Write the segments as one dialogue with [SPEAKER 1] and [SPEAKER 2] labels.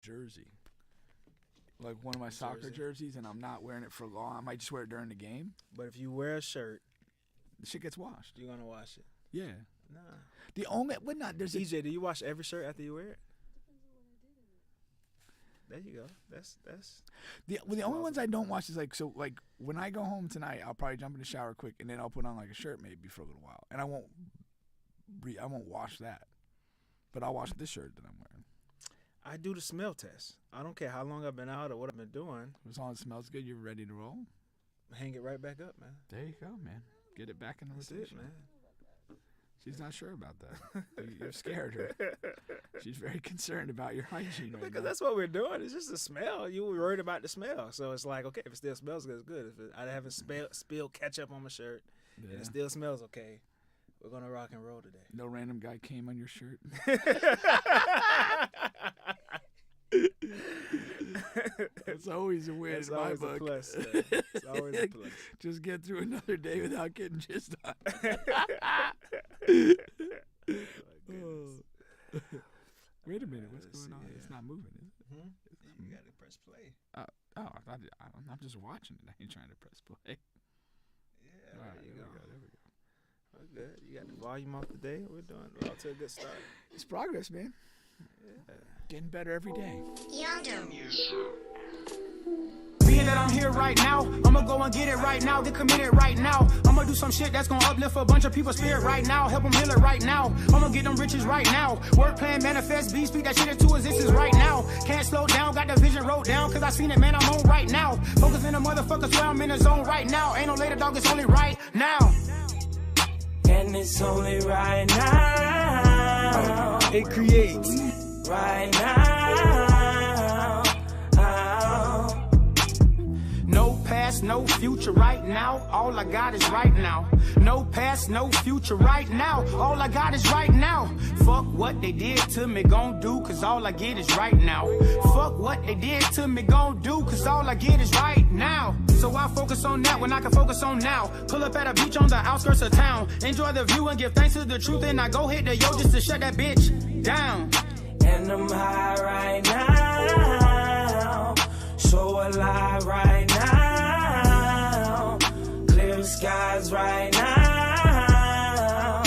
[SPEAKER 1] jersey, like one of my soccer jerseys, and I'm not wearing it for long. I might just wear it during the game.
[SPEAKER 2] But if you wear a shirt,
[SPEAKER 1] the shit gets washed.
[SPEAKER 2] you're gonna wash it.
[SPEAKER 1] Yeah.
[SPEAKER 2] Nah.
[SPEAKER 1] The only there's
[SPEAKER 2] EJ, do you wash every shirt after you wear it? There you go. That's
[SPEAKER 1] the only ones I don't wash is like when I go home tonight, I'll probably jump in the shower quick and then I'll put on like a shirt maybe for a little while, and I won't wash that, but I'll wash this shirt that I'm wearing.
[SPEAKER 2] I do the smell test. I don't care how long I've been out or what I've been doing.
[SPEAKER 1] As long as it smells good, you're ready to roll.
[SPEAKER 2] Hang it right back up, man.
[SPEAKER 1] There you go, man. Get it back in the
[SPEAKER 2] That's
[SPEAKER 1] rotation.
[SPEAKER 2] it, man.
[SPEAKER 1] She's not sure about that. You've scared her. She's very concerned about your hygiene right
[SPEAKER 2] Because
[SPEAKER 1] now.
[SPEAKER 2] that's what we're doing. It's just the smell. You were worried about the smell. So it's like, okay, if it still smells good, it's good. If I haven't spilled ketchup on my shirt and it still smells okay, we're going to rock and roll today.
[SPEAKER 1] No random guy came on your shirt. It's always a win in my book.
[SPEAKER 2] Plus, it's always a plus.
[SPEAKER 1] Just get through another day without getting jizzed on. Wait a minute, what's going on? It's not moving, is it?
[SPEAKER 2] You got to press play.
[SPEAKER 1] I'm just watching it. I ain't trying to press play.
[SPEAKER 2] Yeah,
[SPEAKER 1] All right,
[SPEAKER 2] there you go.
[SPEAKER 1] There we go.
[SPEAKER 2] We're good. You got the volume off today. We're off to a good start.
[SPEAKER 1] It's progress, man.
[SPEAKER 2] Yeah.
[SPEAKER 1] Getting better every day.
[SPEAKER 3] Being that I'm here right now, I'ma go and get it right now, get committed right now. I'ma do some shit that's gonna uplift a bunch of people's spirit right now, help them heal it right now. I'ma get them riches right now. Work plan, manifest, be speak that shit into existence right now. Can't slow down, got the vision wrote down, cause I seen it, man, I'm on right now. Focusing the motherfuckers where I'm in the zone right now. Ain't no later, dog, it's only right now.
[SPEAKER 4] And it's only right now.
[SPEAKER 2] It creates.
[SPEAKER 4] Right now.
[SPEAKER 3] No past, no future right now. All I got is right now. No past, no future right now. All I got is right now. Fuck what they did to me, gon' do, cause all I get is right now. Fuck what they did to me, gon' do, cause all I get is right now. So I focus on that when I can focus on now. Pull up at a beach on the outskirts of town. Enjoy the view and give thanks to the truth. And I go hit the yo just to shut that bitch down.
[SPEAKER 4] And I'm high right now. So alive right now. Clear skies right now.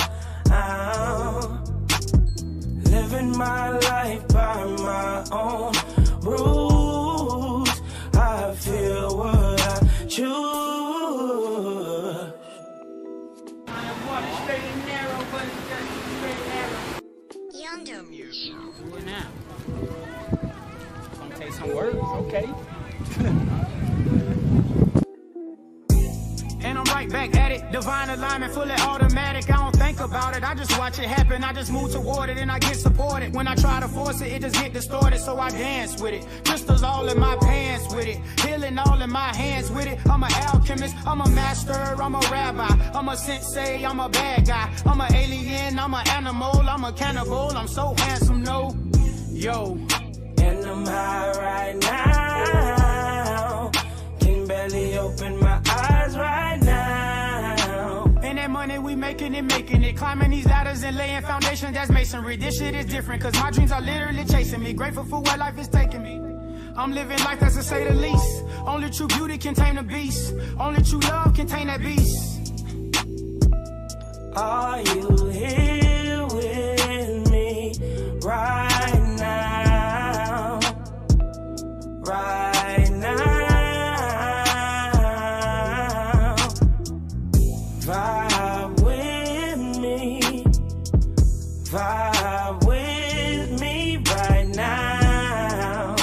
[SPEAKER 4] Living my life by my own rules. I feel what I choose.
[SPEAKER 3] Doing now. Gonna take some words, okay? And I'm right back at it. Divine alignment, fully automatic. I don't think about it. I just watch it happen. I just move toward it and I get supported. When I try to force it, it just get distorted. So I dance with it. Crystals all in my pants with it. Healing all in my hands with it. I'm an alchemist. I'm a master. I'm a rabbi. I'm a sensei. I'm a bad guy. I'm an alien. I'm an animal. I'm a cannibal. I'm so handsome, no. Yo.
[SPEAKER 4] And I'm high right now. Can barely open my eyes right now.
[SPEAKER 3] And that money we making it. Climbing these ladders and laying foundations, that's masonry. This shit is different, cause my dreams are literally chasing me. Grateful for where life is taking me. I'm living life, that's to say the least. Only true beauty can tame the beast. Only true love can tame that beast.
[SPEAKER 4] Are you here with me right now? Right now. Vibe with me. Vibe with me right now.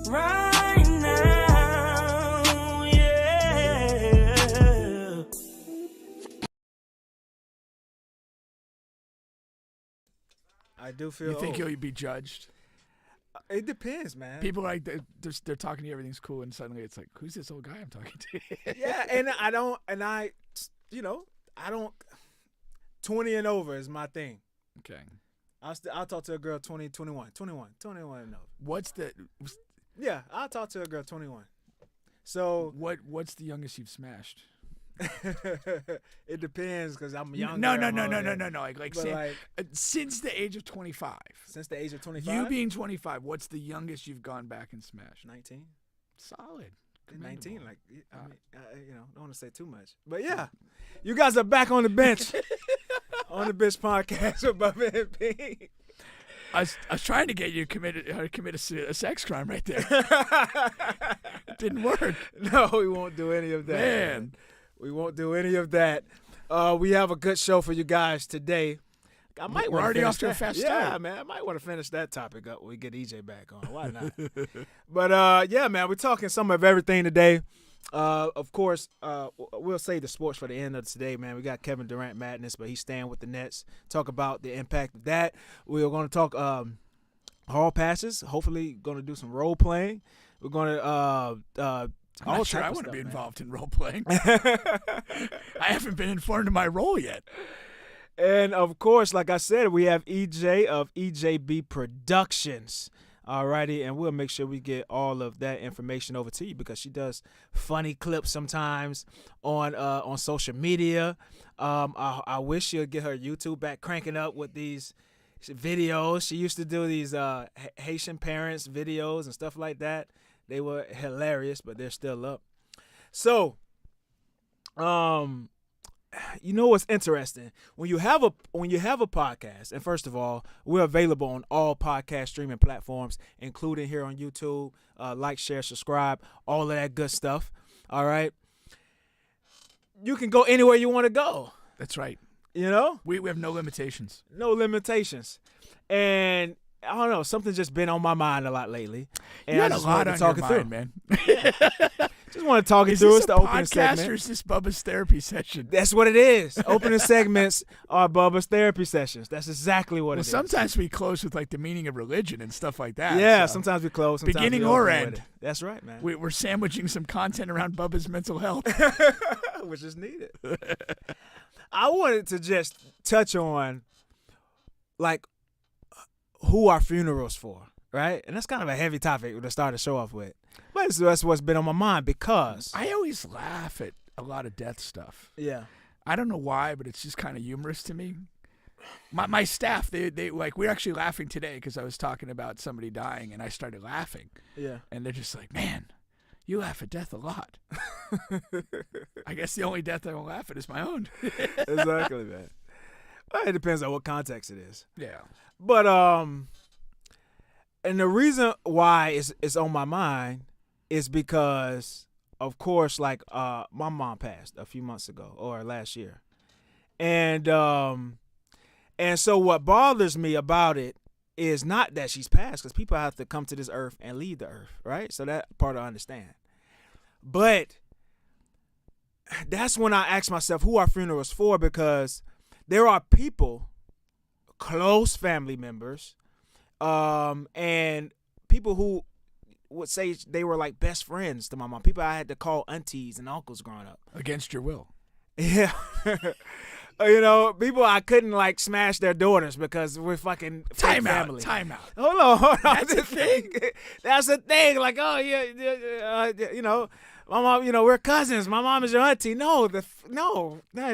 [SPEAKER 4] Right now, yeah.
[SPEAKER 2] I do feel.
[SPEAKER 1] You think you'll be judged?
[SPEAKER 2] It depends, man.
[SPEAKER 1] People like they're talking to you, everything's cool, and suddenly it's like, who's this old guy I'm talking to?
[SPEAKER 2] Yeah, and I don't. 20 and over is my thing.
[SPEAKER 1] Okay.
[SPEAKER 2] I'll talk to a girl 20, 21 and over.
[SPEAKER 1] What's the?
[SPEAKER 2] Yeah, I'll talk to a girl 21. So
[SPEAKER 1] What's the youngest you've smashed?
[SPEAKER 2] It depends because I'm younger.
[SPEAKER 1] No. Like
[SPEAKER 2] But
[SPEAKER 1] say,
[SPEAKER 2] like
[SPEAKER 1] since the age of 25.
[SPEAKER 2] since the age of 25,
[SPEAKER 1] You being 25, what's the youngest you've gone back and smashed?
[SPEAKER 2] 19.
[SPEAKER 1] Solid.
[SPEAKER 2] 19,
[SPEAKER 1] Commendable.
[SPEAKER 2] like I mean, don't want to say too much, but yeah, you guys are back on the bench, on the bench podcast with Bubba and Pink.
[SPEAKER 1] I was trying to get you to commit a sex crime right there. It didn't work.
[SPEAKER 2] No, we won't do any of that.
[SPEAKER 1] Man.
[SPEAKER 2] We won't do any of that. We have a good show for you guys today. I might
[SPEAKER 1] We're
[SPEAKER 2] wanna
[SPEAKER 1] already
[SPEAKER 2] finish
[SPEAKER 1] off to a
[SPEAKER 2] that.
[SPEAKER 1] fast
[SPEAKER 2] Yeah,
[SPEAKER 1] start.
[SPEAKER 2] man. I might want to finish that topic up when we get EJ back on. Why not? But, yeah, man, we're talking some of everything today. Of course, we'll save the sports for the end of today, man. We got Kevin Durant madness, but he's staying with the Nets. Talk about the impact of that. We're going to talk hall passes. Hopefully going to do some role playing. We're going to
[SPEAKER 1] I'm not sure I want to be involved in role playing. I haven't been informed of my role yet.
[SPEAKER 2] And, of course, like I said, we have EJ of EJB Productions. Alrighty, and we'll make sure we get all of that information over to you because she does funny clips sometimes on social media. I wish she'll get her YouTube back cranking up with these videos. She used to do these Haitian parents videos and stuff like that. They were hilarious, but they're still up. So, you know what's interesting? When you have a podcast, and first of all, we're available on all podcast streaming platforms, including here on YouTube. Like, share, subscribe, all of that good stuff. All right. You can go anywhere you want to go.
[SPEAKER 1] That's right.
[SPEAKER 2] You know?
[SPEAKER 1] We have no limitations.
[SPEAKER 2] No limitations. And I don't know, something's just been on my mind a lot lately. And
[SPEAKER 1] You
[SPEAKER 2] I
[SPEAKER 1] had a
[SPEAKER 2] just
[SPEAKER 1] lot
[SPEAKER 2] wanted
[SPEAKER 1] on
[SPEAKER 2] to talk
[SPEAKER 1] your
[SPEAKER 2] it through.
[SPEAKER 1] mind, man.
[SPEAKER 2] Just want to talk it
[SPEAKER 1] Is
[SPEAKER 2] through.
[SPEAKER 1] this
[SPEAKER 2] It's
[SPEAKER 1] a
[SPEAKER 2] the opening
[SPEAKER 1] podcast
[SPEAKER 2] segment.
[SPEAKER 1] or is this Bubba's therapy session?
[SPEAKER 2] That's what it is. Opening segments are Bubba's therapy sessions. That's exactly what
[SPEAKER 1] Well,
[SPEAKER 2] it is.
[SPEAKER 1] sometimes we close with like the meaning of religion and stuff like that.
[SPEAKER 2] Yeah,
[SPEAKER 1] so
[SPEAKER 2] sometimes we close. Sometimes
[SPEAKER 1] beginning
[SPEAKER 2] we
[SPEAKER 1] or
[SPEAKER 2] open with
[SPEAKER 1] end.
[SPEAKER 2] it. That's right, man.
[SPEAKER 1] We're sandwiching some content around Bubba's mental health.
[SPEAKER 2] Which is needed. I wanted to just touch on, like, who are funerals for, right? And that's kind of a heavy topic to start the show off with. But that's what's been on my mind because.
[SPEAKER 1] I always laugh at a lot of death stuff.
[SPEAKER 2] Yeah.
[SPEAKER 1] I don't know why, but it's just kind of humorous to me. My staff, they like, we're actually laughing today because I was talking about somebody dying and I started laughing.
[SPEAKER 2] Yeah.
[SPEAKER 1] And they're just like, man, you laugh at death a lot. I guess the only death I don't laugh at is my own.
[SPEAKER 2] Exactly, man. Well, it depends on what context it is.
[SPEAKER 1] Yeah.
[SPEAKER 2] But and the reason why it's on my mind is because, of course, like my mom passed a few months ago or last year, and so what bothers me about it is not that she's passed, because people have to come to this earth and leave the earth, right? So that part I understand, but that's when I ask myself, who are funerals for? Because there are people, close family members, and people who would say they were like best friends to my mom. People I had to call aunties and uncles growing up.
[SPEAKER 1] Against your will.
[SPEAKER 2] Yeah. You know, people I couldn't like smash their daughters because we're fucking fake family.
[SPEAKER 1] Time out.
[SPEAKER 2] Hold on.
[SPEAKER 1] That's a thing?
[SPEAKER 2] That's a thing. Like, oh, yeah, you know, my mom, you know, we're cousins. My mom is your auntie. No, they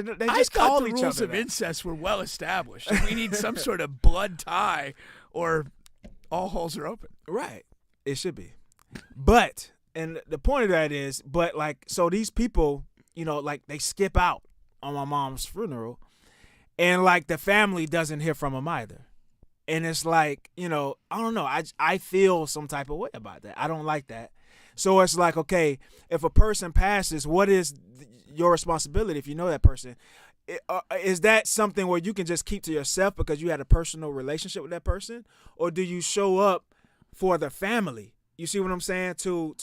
[SPEAKER 2] just
[SPEAKER 1] I
[SPEAKER 2] call
[SPEAKER 1] thought the
[SPEAKER 2] each
[SPEAKER 1] rules
[SPEAKER 2] other
[SPEAKER 1] of
[SPEAKER 2] that.
[SPEAKER 1] incest were well established. We need some sort of blood tie or all holes are open.
[SPEAKER 2] Right. It should be. But, and the point of that is, but like, so these people, you know, like they skip out on my mom's funeral and like the family doesn't hear from them either. And it's like, you know, I don't know. I feel some type of way about that. I don't like that. So it's like, okay, if a person passes, what is your responsibility if you know that person? Is that something where you can just keep to yourself because you had a personal relationship with that person? Or do you show up for the family? You see what I'm saying? To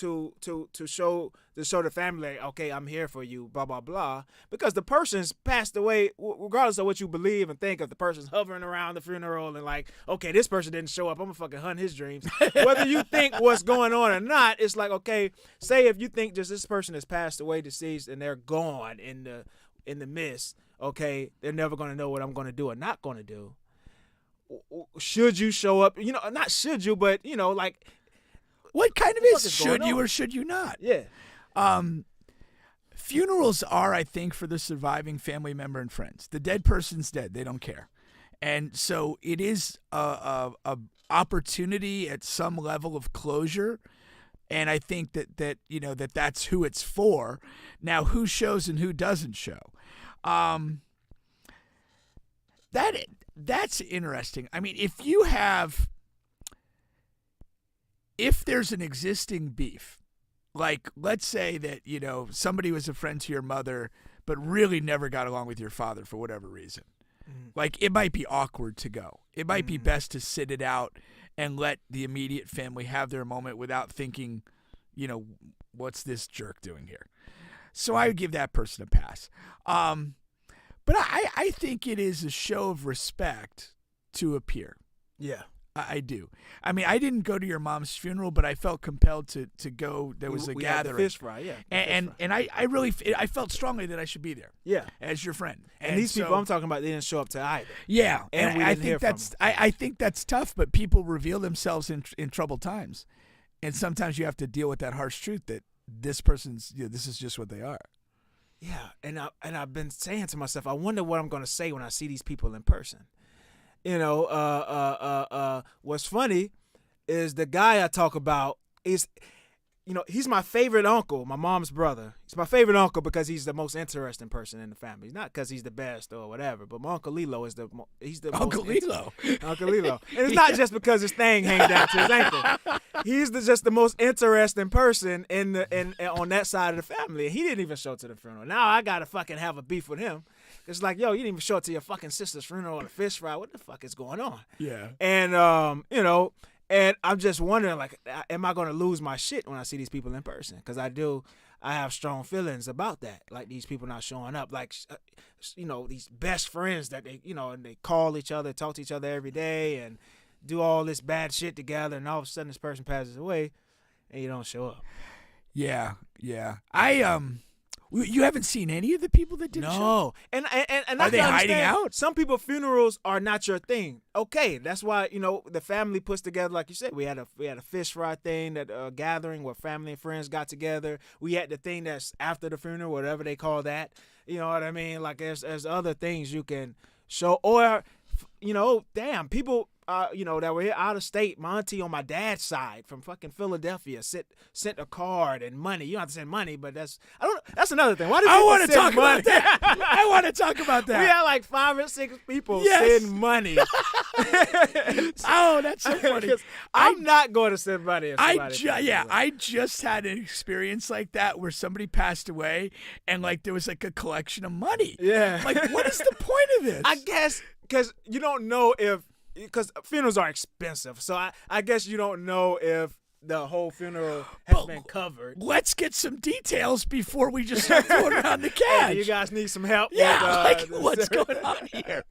[SPEAKER 2] show the family, like, okay, I'm here for you, blah, blah, blah. Because the person's passed away, regardless of what you believe and think, if the person's hovering around the funeral and like, okay, this person didn't show up, I'm gonna fucking hunt his dreams. Whether you think what's going on or not, it's like, okay, say if you think just this person has passed away, deceased, and they're gone in the mist, okay, they're never gonna know what I'm gonna do or not gonna do. Should you show up? You know, not should you, but you know, like,
[SPEAKER 1] What kind of
[SPEAKER 2] What the fuck
[SPEAKER 1] is
[SPEAKER 2] is
[SPEAKER 1] should
[SPEAKER 2] going
[SPEAKER 1] you
[SPEAKER 2] on?
[SPEAKER 1] or should you not?
[SPEAKER 2] yeah.
[SPEAKER 1] Funerals are, I think, for the surviving family member and friends. The dead person's dead; they don't care, and so it is a opportunity at some level of closure. And I think that that's who it's for. Now, who shows and who doesn't show, that's interesting. I mean, if there's an existing beef. Like, let's say that, somebody was a friend to your mother, but really never got along with your father for whatever reason. Like, it might be awkward to go. It might be best to sit it out and let the immediate family have their moment without thinking, what's this jerk doing here? So I would give that person a pass. But I think it is a show of respect to appear.
[SPEAKER 2] Yeah.
[SPEAKER 1] I do. I mean, I didn't go to your mom's funeral, but I felt compelled to go. There was a
[SPEAKER 2] we
[SPEAKER 1] gathering.
[SPEAKER 2] Had the fish fry, yeah.
[SPEAKER 1] And I really felt strongly that I should be there.
[SPEAKER 2] Yeah.
[SPEAKER 1] As your friend.
[SPEAKER 2] And these people I'm talking about, they didn't show up to either.
[SPEAKER 1] Yeah.
[SPEAKER 2] And
[SPEAKER 1] I think I think that's tough, but people reveal themselves in troubled times. And sometimes you have to deal with that harsh truth that this person's, this is just what they are.
[SPEAKER 2] Yeah. And I've been saying to myself, I wonder what I'm going to say when I see these people in person. What's funny is the guy I talk about is, he's my favorite uncle, my mom's brother. He's my favorite uncle because he's the most interesting person in the family. It's not because he's the best or whatever, but my Uncle Lilo is he's the
[SPEAKER 1] Uncle Lilo.
[SPEAKER 2] Uncle Lilo. And it's not just because his thing hangs down to his ankle. He's just the most interesting person on that side of the family. He didn't even show up to the funeral. Now I got to fucking have a beef with him. It's like, yo, you didn't even show up to your fucking sister's funeral or the fish fry. What the fuck is going on?
[SPEAKER 1] Yeah.
[SPEAKER 2] And, and I'm just wondering, like, am I going to lose my shit when I see these people in person? Because I have strong feelings about that. Like, these people not showing up. Like, these best friends that they, and they call each other, talk to each other every day and do all this bad shit together. And all of a sudden this person passes away and you don't show up.
[SPEAKER 1] Yeah. Yeah. You haven't seen any of the people that didn't show?
[SPEAKER 2] No. And
[SPEAKER 1] are they hiding out?
[SPEAKER 2] Some people's funerals are not your thing. Okay, that's why, the family puts together, like you said, we had a fish fry thing, that gathering where family and friends got together. We had the thing that's after the funeral, whatever they call that. You know what I mean? Like there's other things you can show, or damn, people that were here out of state. My auntie on my dad's side from fucking Philadelphia sent a card and money. You don't have to send money, but that's another thing. Why do
[SPEAKER 1] I want to
[SPEAKER 2] talk
[SPEAKER 1] about that. I want to talk about that.
[SPEAKER 2] We had like 5 or 6 people send money.
[SPEAKER 1] Oh, that's so funny.
[SPEAKER 2] I'm not going to send money.
[SPEAKER 1] I just had an experience like that where somebody passed away and like there was like a collection of money.
[SPEAKER 2] Yeah.
[SPEAKER 1] Like, what is the point of this?
[SPEAKER 2] I guess because you don't know because funerals are expensive. So I guess you don't know if the whole funeral has been covered.
[SPEAKER 1] Let's get some details before we just start throwing around the cash.
[SPEAKER 2] You guys need some help.
[SPEAKER 1] Yeah,
[SPEAKER 2] with,
[SPEAKER 1] what's going on here?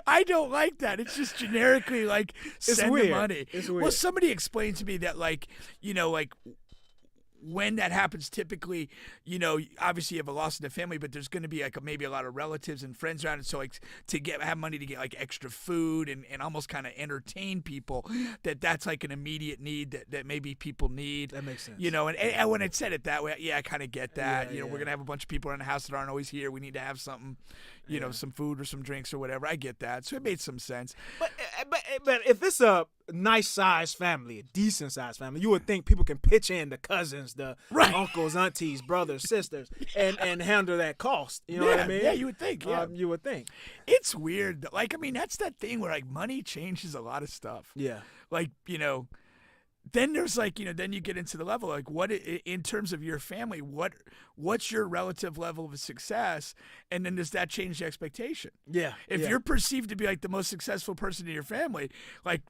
[SPEAKER 1] I don't like that. It's just generically like send the money.
[SPEAKER 2] It's weird.
[SPEAKER 1] Well, somebody explained to me that when that happens, typically, obviously you have a loss in the family, but there's going to be like maybe a lot of relatives and friends around, and so like have money to get like extra food and almost kind of entertain people. That's like an immediate need that maybe people need.
[SPEAKER 2] That makes sense.
[SPEAKER 1] And when it said it that way, I kind of get that.
[SPEAKER 2] Yeah,
[SPEAKER 1] we're gonna have a bunch of people in the house that aren't always here. We need to have something, some food or some drinks or whatever. I get that, so it made some sense.
[SPEAKER 2] But if it's a nice sized family, a decent sized family, you would think people can pitch in the cousins, the uncles, aunties, brothers, sisters, and handle that cost. You know what I mean?
[SPEAKER 1] Yeah, you would think. Yeah,
[SPEAKER 2] you would think.
[SPEAKER 1] It's weird. Like, I mean, that's that thing where like money changes a lot of stuff.
[SPEAKER 2] Yeah.
[SPEAKER 1] Like, then there's like, then you get into the level like what in terms of your family, what's your relative level of success, and then does that change the expectation?
[SPEAKER 2] Yeah.
[SPEAKER 1] If you're perceived to be like the most successful person in your family, like,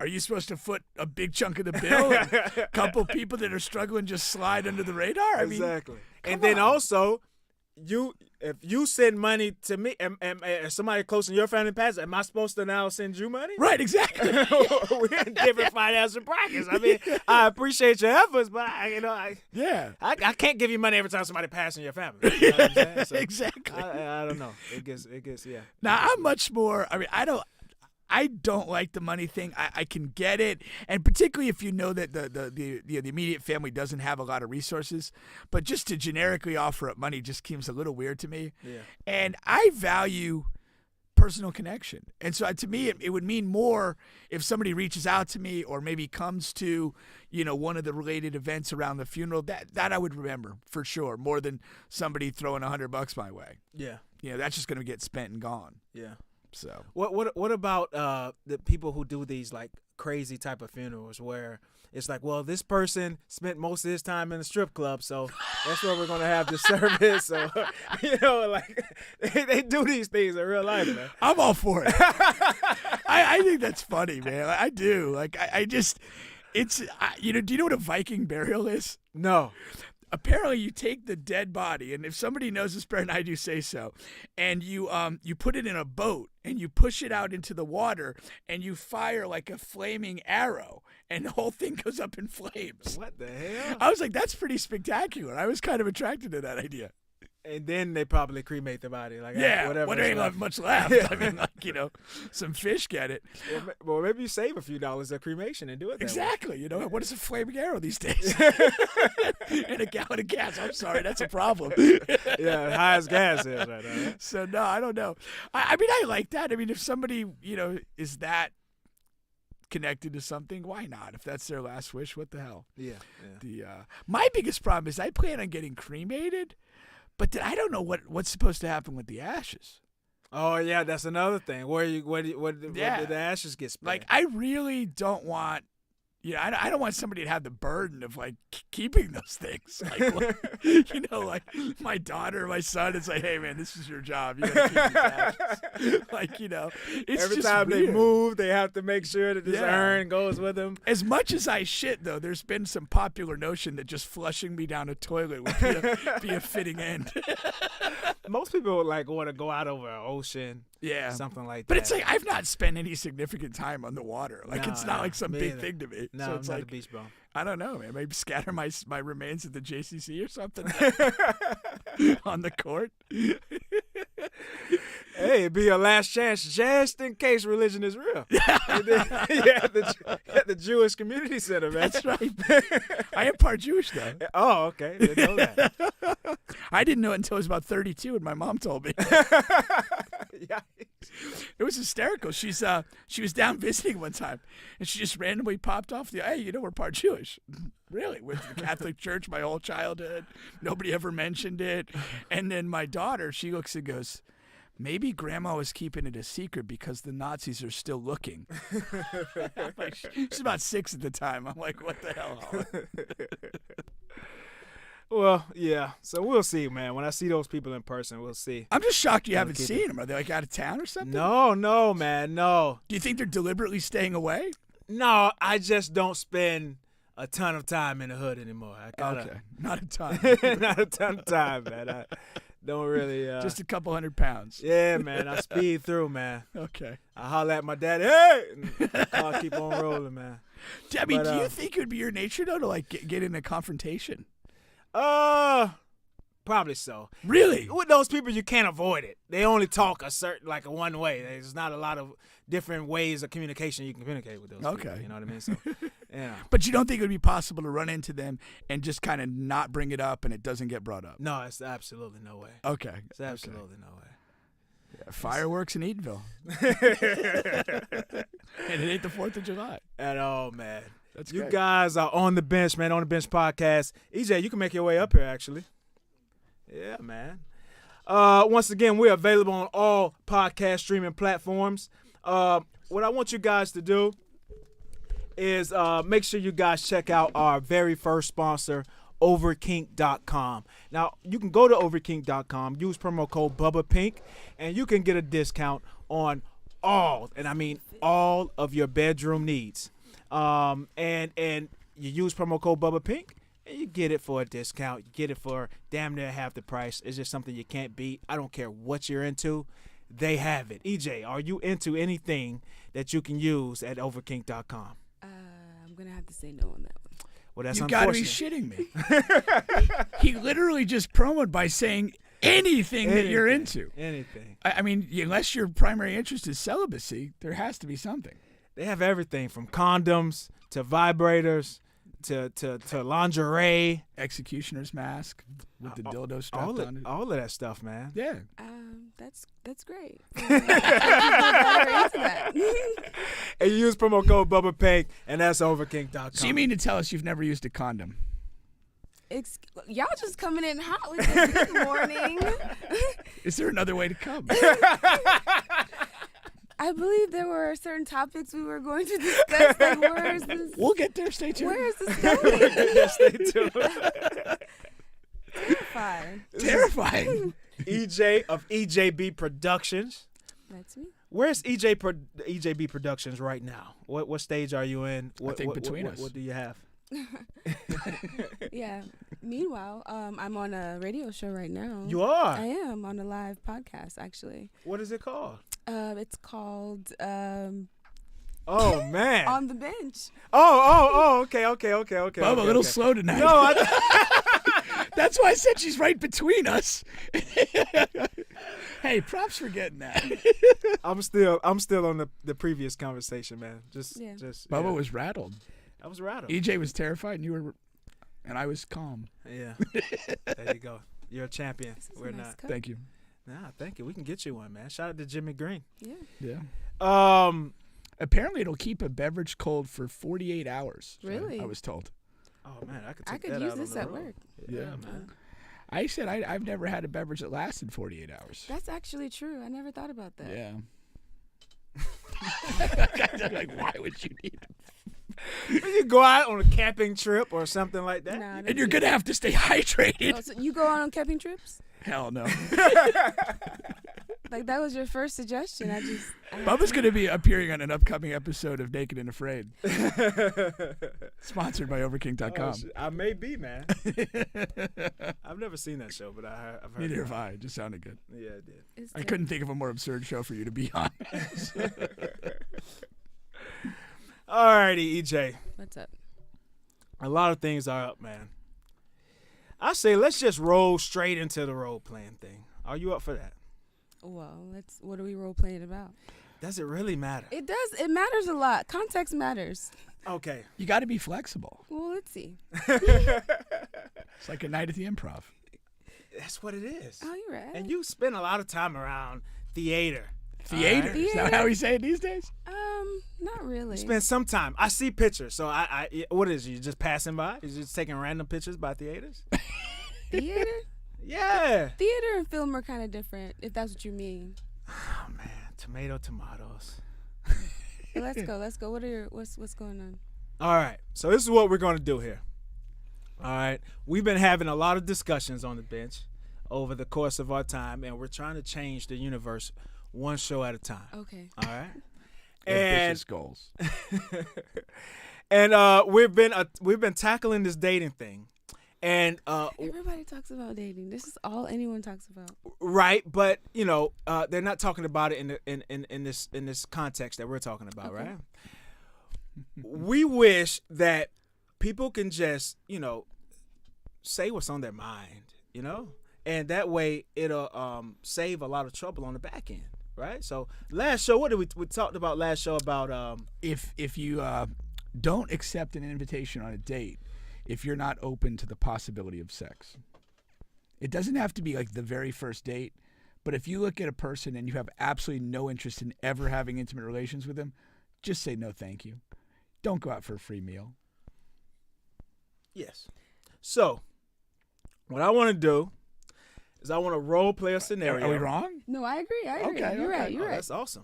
[SPEAKER 1] are you supposed to foot a big chunk of the bill? And a couple people that are struggling just slide under the radar?
[SPEAKER 2] Exactly. And then also, if you send money to me and somebody close in your family passes, am I supposed to now send you money?
[SPEAKER 1] Right, exactly.
[SPEAKER 2] We're in different financial brackets. I mean, I appreciate your efforts, but I can't give you money every time somebody passes in your family. You know what I'm saying? So,
[SPEAKER 1] exactly.
[SPEAKER 2] I don't know. It gets yeah.
[SPEAKER 1] Now I'm much more. I mean, I don't like the money thing. I can get it, and particularly if you know that the immediate family doesn't have a lot of resources. But just to generically offer up money just seems a little weird to me.
[SPEAKER 2] Yeah.
[SPEAKER 1] And I value personal connection, and so to me it would mean more if somebody reaches out to me or maybe comes to one of the related events around the funeral. That I would remember for sure, more than somebody throwing $100 my way.
[SPEAKER 2] Yeah.
[SPEAKER 1] That's just going to get spent and gone.
[SPEAKER 2] Yeah.
[SPEAKER 1] So
[SPEAKER 2] what about the people who do these like crazy type of funerals where it's like, well, this person spent most of his time in a strip club, so that's where we're gonna have the service. So like they do these things in real life, man.
[SPEAKER 1] I'm all for it. I think that's funny, man. I do. Like I just, it's do you know what a Viking burial is?
[SPEAKER 2] No.
[SPEAKER 1] Apparently you take the dead body, and if somebody knows this better than I do, say so, and you put it in a boat and you push it out into the water and you fire like a flaming arrow and the whole thing goes up in flames.
[SPEAKER 2] What the hell?
[SPEAKER 1] I was like, that's pretty spectacular. I was kind of attracted to that idea.
[SPEAKER 2] And then they probably cremate the body. Like,
[SPEAKER 1] whatever.
[SPEAKER 2] Well,
[SPEAKER 1] there ain't
[SPEAKER 2] left.
[SPEAKER 1] much left. I mean, some fish get it.
[SPEAKER 2] Well, maybe you save a few dollars of cremation and do it that
[SPEAKER 1] exactly.
[SPEAKER 2] way.
[SPEAKER 1] What is a flaming arrow these days? And a gallon of gas. I'm sorry, that's a problem.
[SPEAKER 2] Yeah, high as gas is right now. Right?
[SPEAKER 1] So no, I don't know. I mean, I like that. I mean, if somebody is that connected to something, why not? If that's their last wish, what the hell?
[SPEAKER 2] Yeah.
[SPEAKER 1] My biggest problem is I plan on getting cremated. But I don't know what's supposed to happen with the ashes.
[SPEAKER 2] Oh yeah, that's another thing. Where did the ashes get spent?
[SPEAKER 1] Like I really don't want, I don't want somebody to have the burden of like keeping those things. Like, like my daughter, or my son, it's like, hey man, this is your job. You gotta keep these ashes. Like, it's
[SPEAKER 2] every
[SPEAKER 1] just
[SPEAKER 2] time
[SPEAKER 1] weird.
[SPEAKER 2] they move, they have to make sure that this urn goes with them.
[SPEAKER 1] As much as I shit, though, there's been some popular notion that just flushing me down a toilet would be a fitting end.
[SPEAKER 2] Most people like want to go out over an ocean.
[SPEAKER 1] Yeah.
[SPEAKER 2] Something like that.
[SPEAKER 1] But it's like I've not spent any significant time on the water. Like it's not like some big
[SPEAKER 2] either.
[SPEAKER 1] thing to me.
[SPEAKER 2] No,
[SPEAKER 1] so it's
[SPEAKER 2] I'm not
[SPEAKER 1] like
[SPEAKER 2] a beach bum.
[SPEAKER 1] I don't know, man. Maybe scatter my remains at the JCC or something on the court.
[SPEAKER 2] Hey, it'd be your last chance just in case religion is real. At the Jewish Community Center, man.
[SPEAKER 1] That's right. I am part Jewish, though.
[SPEAKER 2] Oh, okay. Didn't know that.
[SPEAKER 1] I didn't know it until I was about 32, and my mom told me.
[SPEAKER 2] Yeah.
[SPEAKER 1] It was hysterical. She was down visiting one time, and she just randomly popped off hey, we're part Jewish. Really? Went to the Catholic Church my whole childhood. Nobody ever mentioned it. And then my daughter, she looks and goes, maybe Grandma was keeping it a secret because the Nazis are still looking. Like, she's about 6 at the time. I'm like, what the hell, Holly?
[SPEAKER 2] Well, yeah. So we'll see, man. When I see those people in person, we'll see.
[SPEAKER 1] I'm just shocked you haven't seen them. Are they like out of town or something?
[SPEAKER 2] No, man, no.
[SPEAKER 1] Do you think they're deliberately staying away?
[SPEAKER 2] No, I just don't spend a ton of time in the hood anymore.
[SPEAKER 1] Okay, not a ton.
[SPEAKER 2] Not a ton of time, man. I don't really.
[SPEAKER 1] Just a couple 100 pounds.
[SPEAKER 2] Yeah, man. I speed through, man.
[SPEAKER 1] Okay.
[SPEAKER 2] I holler at my daddy, hey! And the car keep on rolling, man.
[SPEAKER 1] I mean, do you think it would be your nature, though, to like get in a confrontation?
[SPEAKER 2] Probably so.
[SPEAKER 1] Really?
[SPEAKER 2] With those people, you can't avoid it. They only talk a one way. There's not a lot of different ways of communication you can communicate with those people. You know what I mean? So, yeah.
[SPEAKER 1] But you don't think it would be possible to run into them and just kind of not bring it up and it doesn't get brought up?
[SPEAKER 2] No, it's absolutely no way.
[SPEAKER 1] Okay.
[SPEAKER 2] It's absolutely no way.
[SPEAKER 1] Yeah, fireworks in Eatonville. And it ain't the 4th of July.
[SPEAKER 2] At all, man.
[SPEAKER 1] That's
[SPEAKER 2] you
[SPEAKER 1] great.
[SPEAKER 2] guys are on the bench, man. On the Bench podcast. EJ, you can make your way up here, actually. Yeah, man. Once again, we're available on all podcast streaming platforms. What I want you guys to do is make sure you guys check out our very first sponsor, overkink.com. Now, you can go to overkink.com, use promo code bubbapink, and you can get a discount on all, and I mean all of your bedroom needs. And you use promo code bubbapink, and you get it for a discount. You get it for damn near half the price. It's just something you can't beat. I don't care what you're into. They have it. EJ, are you into anything that you can use at overkink.com?
[SPEAKER 5] I'm going to have to say no on that one.
[SPEAKER 2] Well, that's
[SPEAKER 1] You got to be
[SPEAKER 2] unfortunate.
[SPEAKER 1] shitting me. He literally just promoted by saying anything that you're into.
[SPEAKER 2] Anything.
[SPEAKER 1] I mean, unless your primary interest is celibacy, there has to be something.
[SPEAKER 2] They have everything from condoms to vibrators to lingerie.
[SPEAKER 1] Executioner's mask with the dildo strapped
[SPEAKER 2] all
[SPEAKER 1] on it.
[SPEAKER 2] all of that stuff, man.
[SPEAKER 1] Yeah.
[SPEAKER 5] That's great. I'm into that.
[SPEAKER 2] And you use promo code bubbapink, and that's overking.com.
[SPEAKER 1] So you mean to tell us you've never used a condom?
[SPEAKER 5] Y'all just coming in hot with this. Good morning.
[SPEAKER 1] Is there another way to come?
[SPEAKER 5] I believe there were certain topics we were going to discuss. Like, where is this?
[SPEAKER 1] We'll get there. Stay tuned.
[SPEAKER 5] Where is this going?
[SPEAKER 2] Yes, they do.
[SPEAKER 5] Terrified.
[SPEAKER 1] Terrifying.
[SPEAKER 2] EJ of EJB Productions.
[SPEAKER 5] That's me.
[SPEAKER 2] Where's EJB Productions right now? What stage are you in?
[SPEAKER 1] I think between us.
[SPEAKER 2] What do you have?
[SPEAKER 5] Yeah. Meanwhile, I'm on a radio show right now.
[SPEAKER 2] You are?
[SPEAKER 5] I am on a live podcast, actually.
[SPEAKER 2] What is it called?
[SPEAKER 5] It's called
[SPEAKER 2] Oh man.
[SPEAKER 5] On the Bench.
[SPEAKER 2] Oh, okay.
[SPEAKER 1] Bubba, a
[SPEAKER 2] okay,
[SPEAKER 1] little
[SPEAKER 2] okay.
[SPEAKER 1] slow tonight.
[SPEAKER 2] No,
[SPEAKER 1] That's why I said she's right between us. Hey, props for getting that.
[SPEAKER 2] I'm still on the previous conversation, man. Just
[SPEAKER 1] Bubba was rattled.
[SPEAKER 2] I was rattled.
[SPEAKER 1] EJ was terrified, and I was calm.
[SPEAKER 2] Yeah. There you go. You're a champion. We're
[SPEAKER 5] nice
[SPEAKER 2] not.
[SPEAKER 5] cup.
[SPEAKER 1] Thank you.
[SPEAKER 2] Nah, thank you. We can get you one, man. Shout out to Jimmy Green.
[SPEAKER 5] Yeah.
[SPEAKER 1] Yeah. Apparently, it'll keep a beverage cold for 48 hours.
[SPEAKER 5] Really?
[SPEAKER 1] I was told.
[SPEAKER 2] Oh man, I could
[SPEAKER 5] I
[SPEAKER 2] take
[SPEAKER 5] could
[SPEAKER 2] that
[SPEAKER 5] use
[SPEAKER 2] out
[SPEAKER 5] this
[SPEAKER 2] on the
[SPEAKER 5] at
[SPEAKER 2] road.
[SPEAKER 5] work.
[SPEAKER 1] Yeah,
[SPEAKER 2] man.
[SPEAKER 1] I said I've never had a beverage that lasted 48 hours.
[SPEAKER 5] That's actually true. I never thought about that.
[SPEAKER 1] Yeah. Like, why would you need it?
[SPEAKER 2] When you go out on a camping trip or something like that.
[SPEAKER 5] Nah,
[SPEAKER 1] And you're going to have to stay hydrated.
[SPEAKER 5] Oh, so you go on camping trips?
[SPEAKER 1] Hell no.
[SPEAKER 5] Like, that was your first suggestion.
[SPEAKER 1] Bubba's going to be appearing on an upcoming episode of Naked and Afraid. Sponsored by overking.com.
[SPEAKER 2] I may be, man. I've never seen that show, but I've heard.
[SPEAKER 1] Neither have I. It just sounded good.
[SPEAKER 2] Yeah, it did.
[SPEAKER 1] I couldn't think of a more absurd show for you to be on.
[SPEAKER 2] Alrighty, EJ.
[SPEAKER 5] What's up?
[SPEAKER 2] A lot of things are up, man. I say let's just roll straight into the role playing thing. Are you up for that?
[SPEAKER 5] Well, what are we role playing about?
[SPEAKER 2] Does it really matter?
[SPEAKER 5] It does. It matters a lot. Context matters.
[SPEAKER 2] Okay.
[SPEAKER 1] You got to be flexible.
[SPEAKER 5] Well, let's see.
[SPEAKER 1] It's like a night at the Improv.
[SPEAKER 2] That's what it is.
[SPEAKER 5] Oh, you're right.
[SPEAKER 2] And you spend a lot of time around theater.
[SPEAKER 1] Theater. Is that how we say it these days?
[SPEAKER 5] Not really.
[SPEAKER 2] Spend some time. I see pictures. So what is it? You just passing by? You just taking random pictures by theaters?
[SPEAKER 5] Theater?
[SPEAKER 2] Yeah.
[SPEAKER 5] Theater and film are kind of different, if that's what you mean.
[SPEAKER 2] Oh man, tomatoes.
[SPEAKER 5] But let's go. What's going on?
[SPEAKER 2] All right. So this is what we're going to do here. All right. We've been having a lot of discussions on the bench over the course of our time, and we're trying to change the universe one show at a time.
[SPEAKER 5] Okay.
[SPEAKER 2] All right.
[SPEAKER 1] Ambitious goals.
[SPEAKER 2] And we've been tackling this dating thing, and
[SPEAKER 5] Everybody talks about dating. This is all anyone talks about.
[SPEAKER 2] right, but you know they're not talking about it in this context that we're talking about,
[SPEAKER 5] Okay.
[SPEAKER 2] right? We wish that people can just say what's on their mind, and that way it'll save a lot of trouble on the back end. Right. So last show, what did we talked about last show about
[SPEAKER 1] If you don't accept an invitation on a date, if you're not open to the possibility of sex, it doesn't have to be like the very first date. But if you look at a person and you have absolutely no interest in ever having intimate relations with them, just say no, thank you. Don't go out for a free meal.
[SPEAKER 2] Yes. So what I want to do is I want to role play a scenario.
[SPEAKER 1] Are we wrong?
[SPEAKER 5] No, I agree.
[SPEAKER 1] Okay,
[SPEAKER 5] You're
[SPEAKER 1] okay.
[SPEAKER 5] right. You're right.
[SPEAKER 2] That's awesome.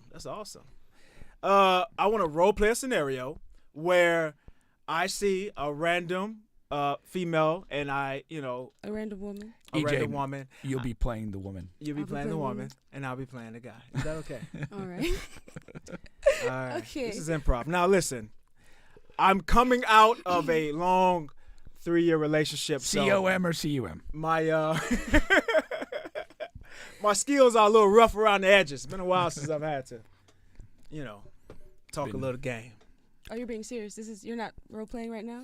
[SPEAKER 2] I want to role play a scenario where I see a random female and
[SPEAKER 5] A random woman.
[SPEAKER 2] a
[SPEAKER 1] EJ,
[SPEAKER 2] random woman.
[SPEAKER 1] You'll be playing the woman.
[SPEAKER 2] You'll be
[SPEAKER 5] I'll be
[SPEAKER 2] playing the
[SPEAKER 5] playing
[SPEAKER 2] woman,
[SPEAKER 5] woman.
[SPEAKER 2] and I'll be playing the guy. Is that okay?
[SPEAKER 5] All right.
[SPEAKER 2] All right.
[SPEAKER 5] Okay.
[SPEAKER 2] This is improv. Now listen, I'm coming out of a long 3-year relationship. so
[SPEAKER 1] COM or CUM?
[SPEAKER 2] my my skills are a little rough around the edges. It's been a while since I've had to, talk a little game.
[SPEAKER 5] Are you being serious? You're not role playing right now?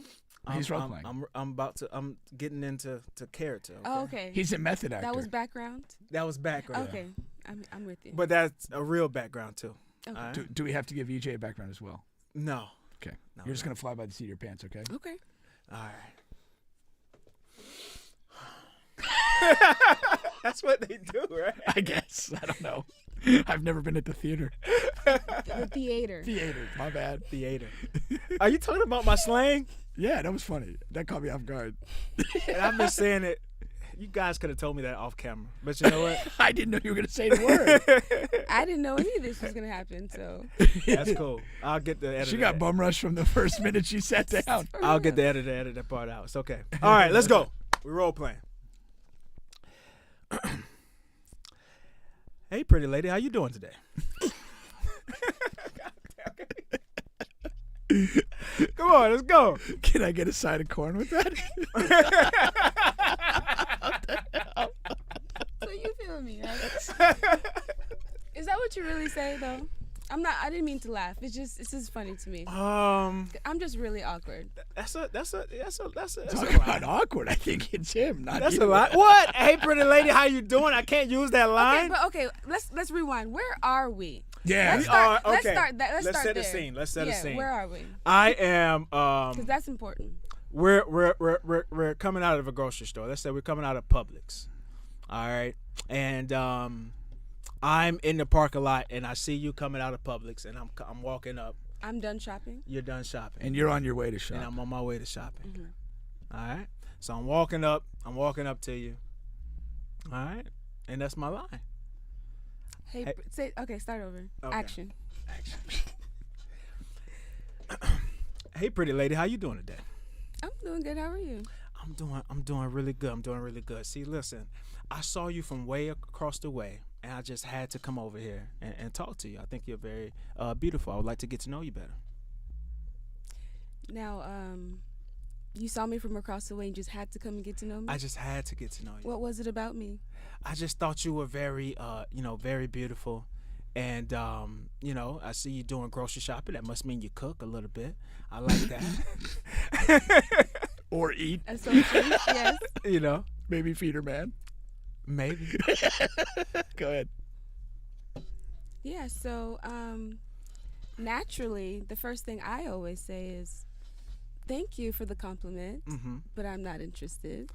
[SPEAKER 1] He's role playing.
[SPEAKER 2] I'm getting into character. Okay?
[SPEAKER 5] Oh, okay.
[SPEAKER 1] He's a method actor.
[SPEAKER 5] That was background.
[SPEAKER 2] That was background.
[SPEAKER 5] Okay, I'm with you.
[SPEAKER 2] But that's a real background too.
[SPEAKER 5] Okay.
[SPEAKER 2] All right?
[SPEAKER 1] Do we have to give EJ a background as well?
[SPEAKER 2] No.
[SPEAKER 1] Okay.
[SPEAKER 2] No,
[SPEAKER 1] You're just gonna fly by the seat of your pants, okay?
[SPEAKER 5] Okay.
[SPEAKER 2] All right. That's what they do, right?
[SPEAKER 1] I guess. I don't know. I've never been at the theater.
[SPEAKER 5] The theater.
[SPEAKER 1] Theater. My bad.
[SPEAKER 2] Theater. Are you talking about my slang?
[SPEAKER 1] Yeah, that was funny. That caught me off guard.
[SPEAKER 2] And I've been saying it. You guys could have told me that off camera, but you know what?
[SPEAKER 1] I didn't know you were gonna say the word.
[SPEAKER 5] I didn't know any of this was gonna happen, so.
[SPEAKER 2] That's cool. I'll get the editor.
[SPEAKER 1] She got bum rushed from the first minute she sat down.
[SPEAKER 2] I'll get the editor to edit that part out. It's okay. All right, let's go. We're role playing. Hey, pretty lady, how you doing today? Come on, let's go.
[SPEAKER 1] Can I get a side of corn with that?
[SPEAKER 5] So you feel me, right? Is that what you really say though? I didn't mean to laugh. It's just funny to me. I'm just really awkward.
[SPEAKER 2] That's a
[SPEAKER 1] Talk about awkward. I think it's him, not
[SPEAKER 2] That's
[SPEAKER 1] you.
[SPEAKER 2] a lot. What? Hey, pretty lady, how you doing? I can't use that line.
[SPEAKER 5] Okay, let's rewind. Where are we?
[SPEAKER 1] Yeah.
[SPEAKER 5] Let's start.
[SPEAKER 2] okay.
[SPEAKER 5] Let's start that. Let's start
[SPEAKER 2] set
[SPEAKER 5] there.
[SPEAKER 2] the scene. Let's set a scene.
[SPEAKER 5] Where are we?
[SPEAKER 2] I am.
[SPEAKER 5] Because that's important.
[SPEAKER 2] We're coming out of a grocery store. Let's say we're coming out of Publix. All right, and I'm in the parking lot, and I see you coming out of Publix, and I'm walking up.
[SPEAKER 5] I'm done shopping.
[SPEAKER 2] You're done shopping,
[SPEAKER 1] And you're on your way to shop.
[SPEAKER 2] and I'm on my way to shopping.
[SPEAKER 5] Mm-hmm.
[SPEAKER 2] All right, so I'm walking up to you. All right, and that's my line.
[SPEAKER 5] Hey, start over.
[SPEAKER 2] Okay.
[SPEAKER 5] Action.
[SPEAKER 2] Hey, pretty lady, how you doing today?
[SPEAKER 5] I'm doing good. How are you?
[SPEAKER 2] I'm doing really good. I'm doing really good. See, listen, I saw you from way across the way, and I just had to come over here and talk to you. I think you're very beautiful. I would like to get to know you better.
[SPEAKER 5] Now, you saw me from across the way and just had to come and get to know me?
[SPEAKER 2] I just had to get to know you.
[SPEAKER 5] What was it about me?
[SPEAKER 2] I just thought you were very, very beautiful. And, I see you doing grocery shopping. That must mean you cook a little bit. I like that.
[SPEAKER 1] Or eat.
[SPEAKER 5] Assumptions, yes.
[SPEAKER 1] Maybe feeder man.
[SPEAKER 2] Maybe.
[SPEAKER 1] Go ahead.
[SPEAKER 5] Yeah, so naturally, the first thing I always say is, thank you for the compliment, but I'm not interested.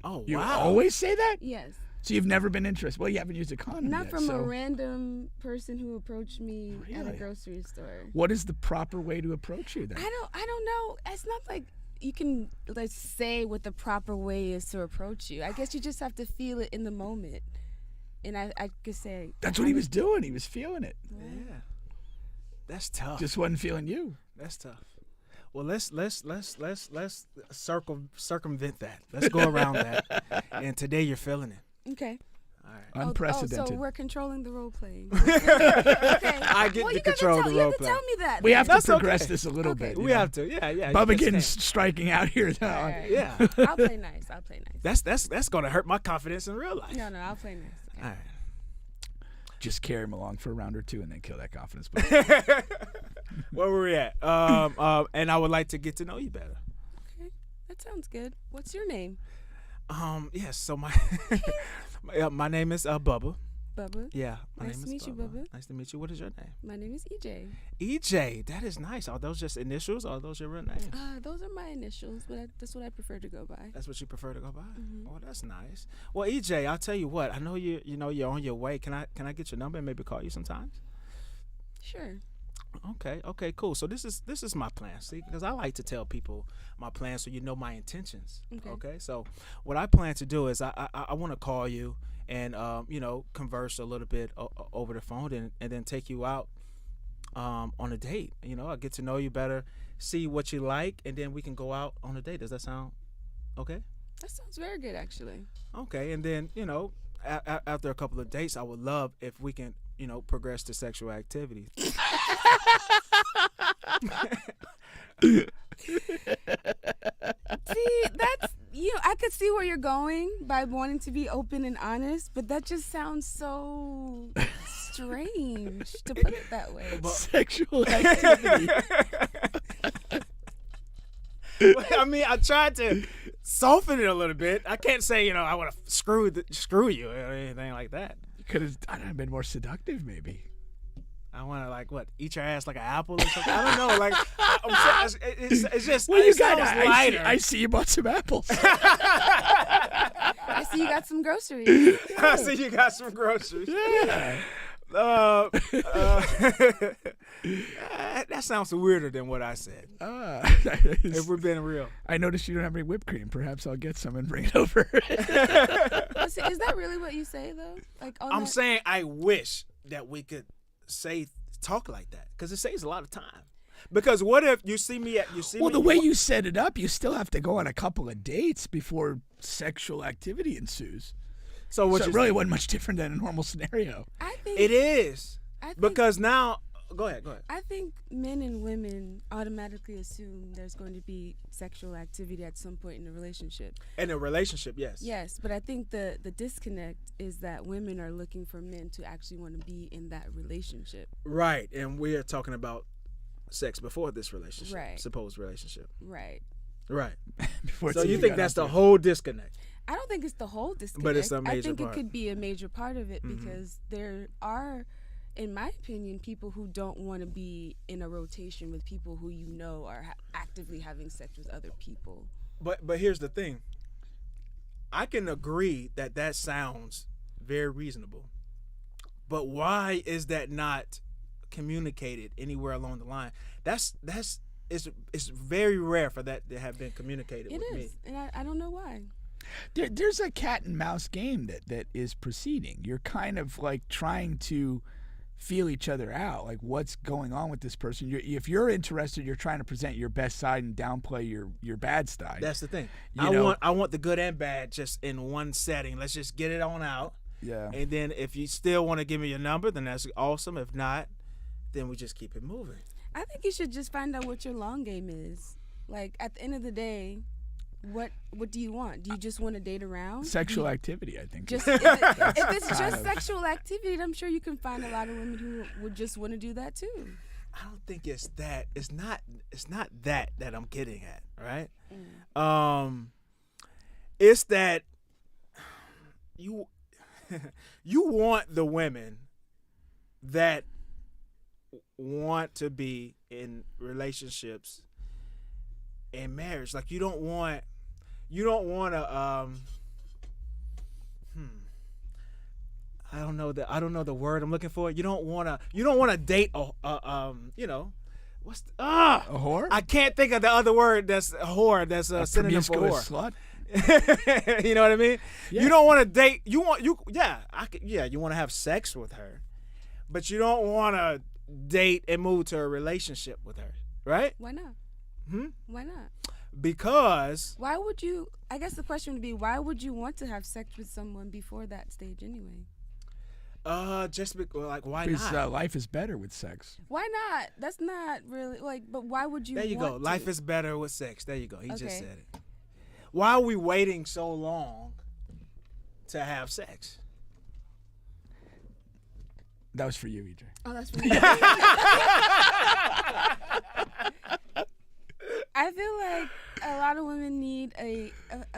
[SPEAKER 2] Oh,
[SPEAKER 1] You
[SPEAKER 2] wow.
[SPEAKER 1] always say that?
[SPEAKER 5] Yes.
[SPEAKER 1] So you've never been interested. Well, you haven't used a condom
[SPEAKER 5] Not
[SPEAKER 1] yet,
[SPEAKER 5] from
[SPEAKER 1] so.
[SPEAKER 5] a random person who approached me at a
[SPEAKER 1] Really?
[SPEAKER 5] grocery store.
[SPEAKER 1] What is the proper way to approach you then?
[SPEAKER 5] I don't know. It's not like you can say what the proper way is to approach you. I guess you just have to feel it in the moment. And I could say
[SPEAKER 1] That's what he was doing. He was feeling it.
[SPEAKER 2] Yeah. That's tough.
[SPEAKER 1] Just wasn't feeling you.
[SPEAKER 2] That's tough. Well, let's circumvent that. Let's go around that. And today you're feeling it.
[SPEAKER 5] Okay.
[SPEAKER 2] All right.
[SPEAKER 1] Unprecedented.
[SPEAKER 5] Oh, so we're controlling the role playing. Okay.
[SPEAKER 2] I get to control the
[SPEAKER 5] You have
[SPEAKER 2] role
[SPEAKER 5] to
[SPEAKER 2] play.
[SPEAKER 5] tell me that.
[SPEAKER 1] We have to
[SPEAKER 2] That's
[SPEAKER 1] progress
[SPEAKER 2] okay.
[SPEAKER 1] this a little
[SPEAKER 5] Okay.
[SPEAKER 1] bit.
[SPEAKER 2] We have to. Yeah.
[SPEAKER 1] Bubba
[SPEAKER 2] You
[SPEAKER 1] getting
[SPEAKER 2] just
[SPEAKER 1] striking out here.
[SPEAKER 5] All right.
[SPEAKER 2] Yeah.
[SPEAKER 5] I'll play nice.
[SPEAKER 2] That's gonna hurt my confidence in real life.
[SPEAKER 5] No, I'll play nice. Okay.
[SPEAKER 2] All right.
[SPEAKER 1] Just carry him along for a round or two and then kill that confidence. But
[SPEAKER 2] Where were we at? And I would like to get to know you better.
[SPEAKER 5] Okay. That sounds good. What's your name?
[SPEAKER 2] Yes. So my my name is Bubba.
[SPEAKER 5] Bubba.
[SPEAKER 2] Yeah. My
[SPEAKER 5] Nice
[SPEAKER 2] name
[SPEAKER 5] to
[SPEAKER 2] is
[SPEAKER 5] meet you, Bubba.
[SPEAKER 2] Nice to meet you. What is your name?
[SPEAKER 5] My name is EJ.
[SPEAKER 2] EJ. That is nice. Are those just initials? Or are those your real name?
[SPEAKER 5] Those are my initials, but that's what I prefer to go by.
[SPEAKER 2] That's what you prefer to go by?
[SPEAKER 5] Mhm.
[SPEAKER 2] Oh, that's nice. Well, EJ, I'll tell you what. I know you're on your way. Can I get your number and maybe call you sometimes?
[SPEAKER 5] Sure.
[SPEAKER 2] Okay, cool. So this is my plan. See, because I like to tell people my plan so you know my intentions.
[SPEAKER 5] Okay.
[SPEAKER 2] So what I plan to do is I want to call you and converse a little bit over the phone and then take you out on a date. I'll get to know you better, see what you like, and then we can go out on a date. Does that sound okay?
[SPEAKER 5] That sounds very good, actually.
[SPEAKER 2] Okay, and then after a couple of dates, I would love if we can progress to sexual activity.
[SPEAKER 5] See, that's I could see where you're going by wanting to be open and honest, but that just sounds so strange to put it that way.
[SPEAKER 1] sexual activity.
[SPEAKER 2] I mean, I tried to soften it a little bit. I can't say, I want to screw you or anything like that.
[SPEAKER 1] You could have been more seductive, maybe.
[SPEAKER 2] I want to eat your ass like an apple or something. I don't know. Like, it's just.
[SPEAKER 1] Well,
[SPEAKER 2] it sounds lighter.
[SPEAKER 1] I see you bought some apples.
[SPEAKER 5] I see you got some groceries.
[SPEAKER 2] I see you got some groceries.
[SPEAKER 1] Yeah.
[SPEAKER 2] That sounds weirder than what I said. If we're being real.
[SPEAKER 1] I noticed you don't have any whipped cream. Perhaps I'll get some and bring it over.
[SPEAKER 5] Is that really what you say though? Like
[SPEAKER 2] I'm saying I wish that we could talk like that because it saves a lot of time. Because what if you see me
[SPEAKER 1] Well, the way you set it up, you still have to go on a couple of dates before sexual activity ensues. So it really wasn't much different than a normal scenario.
[SPEAKER 5] I think
[SPEAKER 2] it is. Because now, go ahead.
[SPEAKER 5] I think men and women automatically assume there's going to be sexual activity at some point in a relationship.
[SPEAKER 2] In a relationship, yes.
[SPEAKER 5] Yes, but I think the disconnect is that women are looking for men to actually want to be in that relationship.
[SPEAKER 2] Right, and we are talking about sex before this relationship,
[SPEAKER 5] right.
[SPEAKER 2] Supposed relationship.
[SPEAKER 5] Right.
[SPEAKER 2] So you think that's the whole disconnect?
[SPEAKER 5] I don't think it's the whole disconnect.
[SPEAKER 2] But it's a major
[SPEAKER 5] I think
[SPEAKER 2] part.
[SPEAKER 5] it could be a major part of it because there are, in my opinion, people who don't want to be in a rotation with people who are actively having sex with other people.
[SPEAKER 2] But here's the thing. I can agree that sounds very reasonable. But why is that not communicated anywhere along the line? It's very rare for that to have been communicated with me.
[SPEAKER 5] It is, and I don't know why.
[SPEAKER 1] There's a cat and mouse game that is proceeding. You're kind of like trying to feel each other out, like what's going on with this person. If you're interested, you're trying to present your best side and downplay your bad side.
[SPEAKER 2] That's the thing.
[SPEAKER 1] I
[SPEAKER 2] want the good and bad just in one setting. Let's just get it on out.
[SPEAKER 1] Yeah.
[SPEAKER 2] And then if you still want to give me your number, then that's awesome. If not, then we just keep it moving.
[SPEAKER 5] I think you should just find out what your long game is. Like at the end of the day, what do you want? Do you just want to date around?
[SPEAKER 1] Sexual activity, I think.
[SPEAKER 5] If it's just sexual activity, I'm sure you can find a lot of women who would just want to do that too.
[SPEAKER 2] I don't think it's that. It's not that I'm getting at, right? It's that you want the women that want to be in relationships and marriage. Like you don't want to I don't know the word I'm looking for. You don't want to date a what's
[SPEAKER 1] a whore?
[SPEAKER 2] I can't think of the other word that's a whore. That's a synonym for whore.
[SPEAKER 1] Slut?
[SPEAKER 2] You know what I mean?
[SPEAKER 1] Yeah.
[SPEAKER 2] You don't want to date. You want to have sex with her, but you don't want to date and move to a relationship with her, right?
[SPEAKER 5] Why not? Why not?
[SPEAKER 2] Because
[SPEAKER 5] why would you? I guess the question would be, why would you want to have sex with someone before that stage anyway?
[SPEAKER 2] Just like why
[SPEAKER 1] because,
[SPEAKER 2] not?
[SPEAKER 1] Life is better with sex.
[SPEAKER 5] Why not? That's not really but why would you?
[SPEAKER 2] There you go.
[SPEAKER 5] To?
[SPEAKER 2] Life is better with sex. There you go. He just said it.
[SPEAKER 5] Okay.
[SPEAKER 2] Why are we waiting so long to have sex?
[SPEAKER 1] That was for you, EJ.
[SPEAKER 5] Oh, that's for me. I feel like a lot of women need a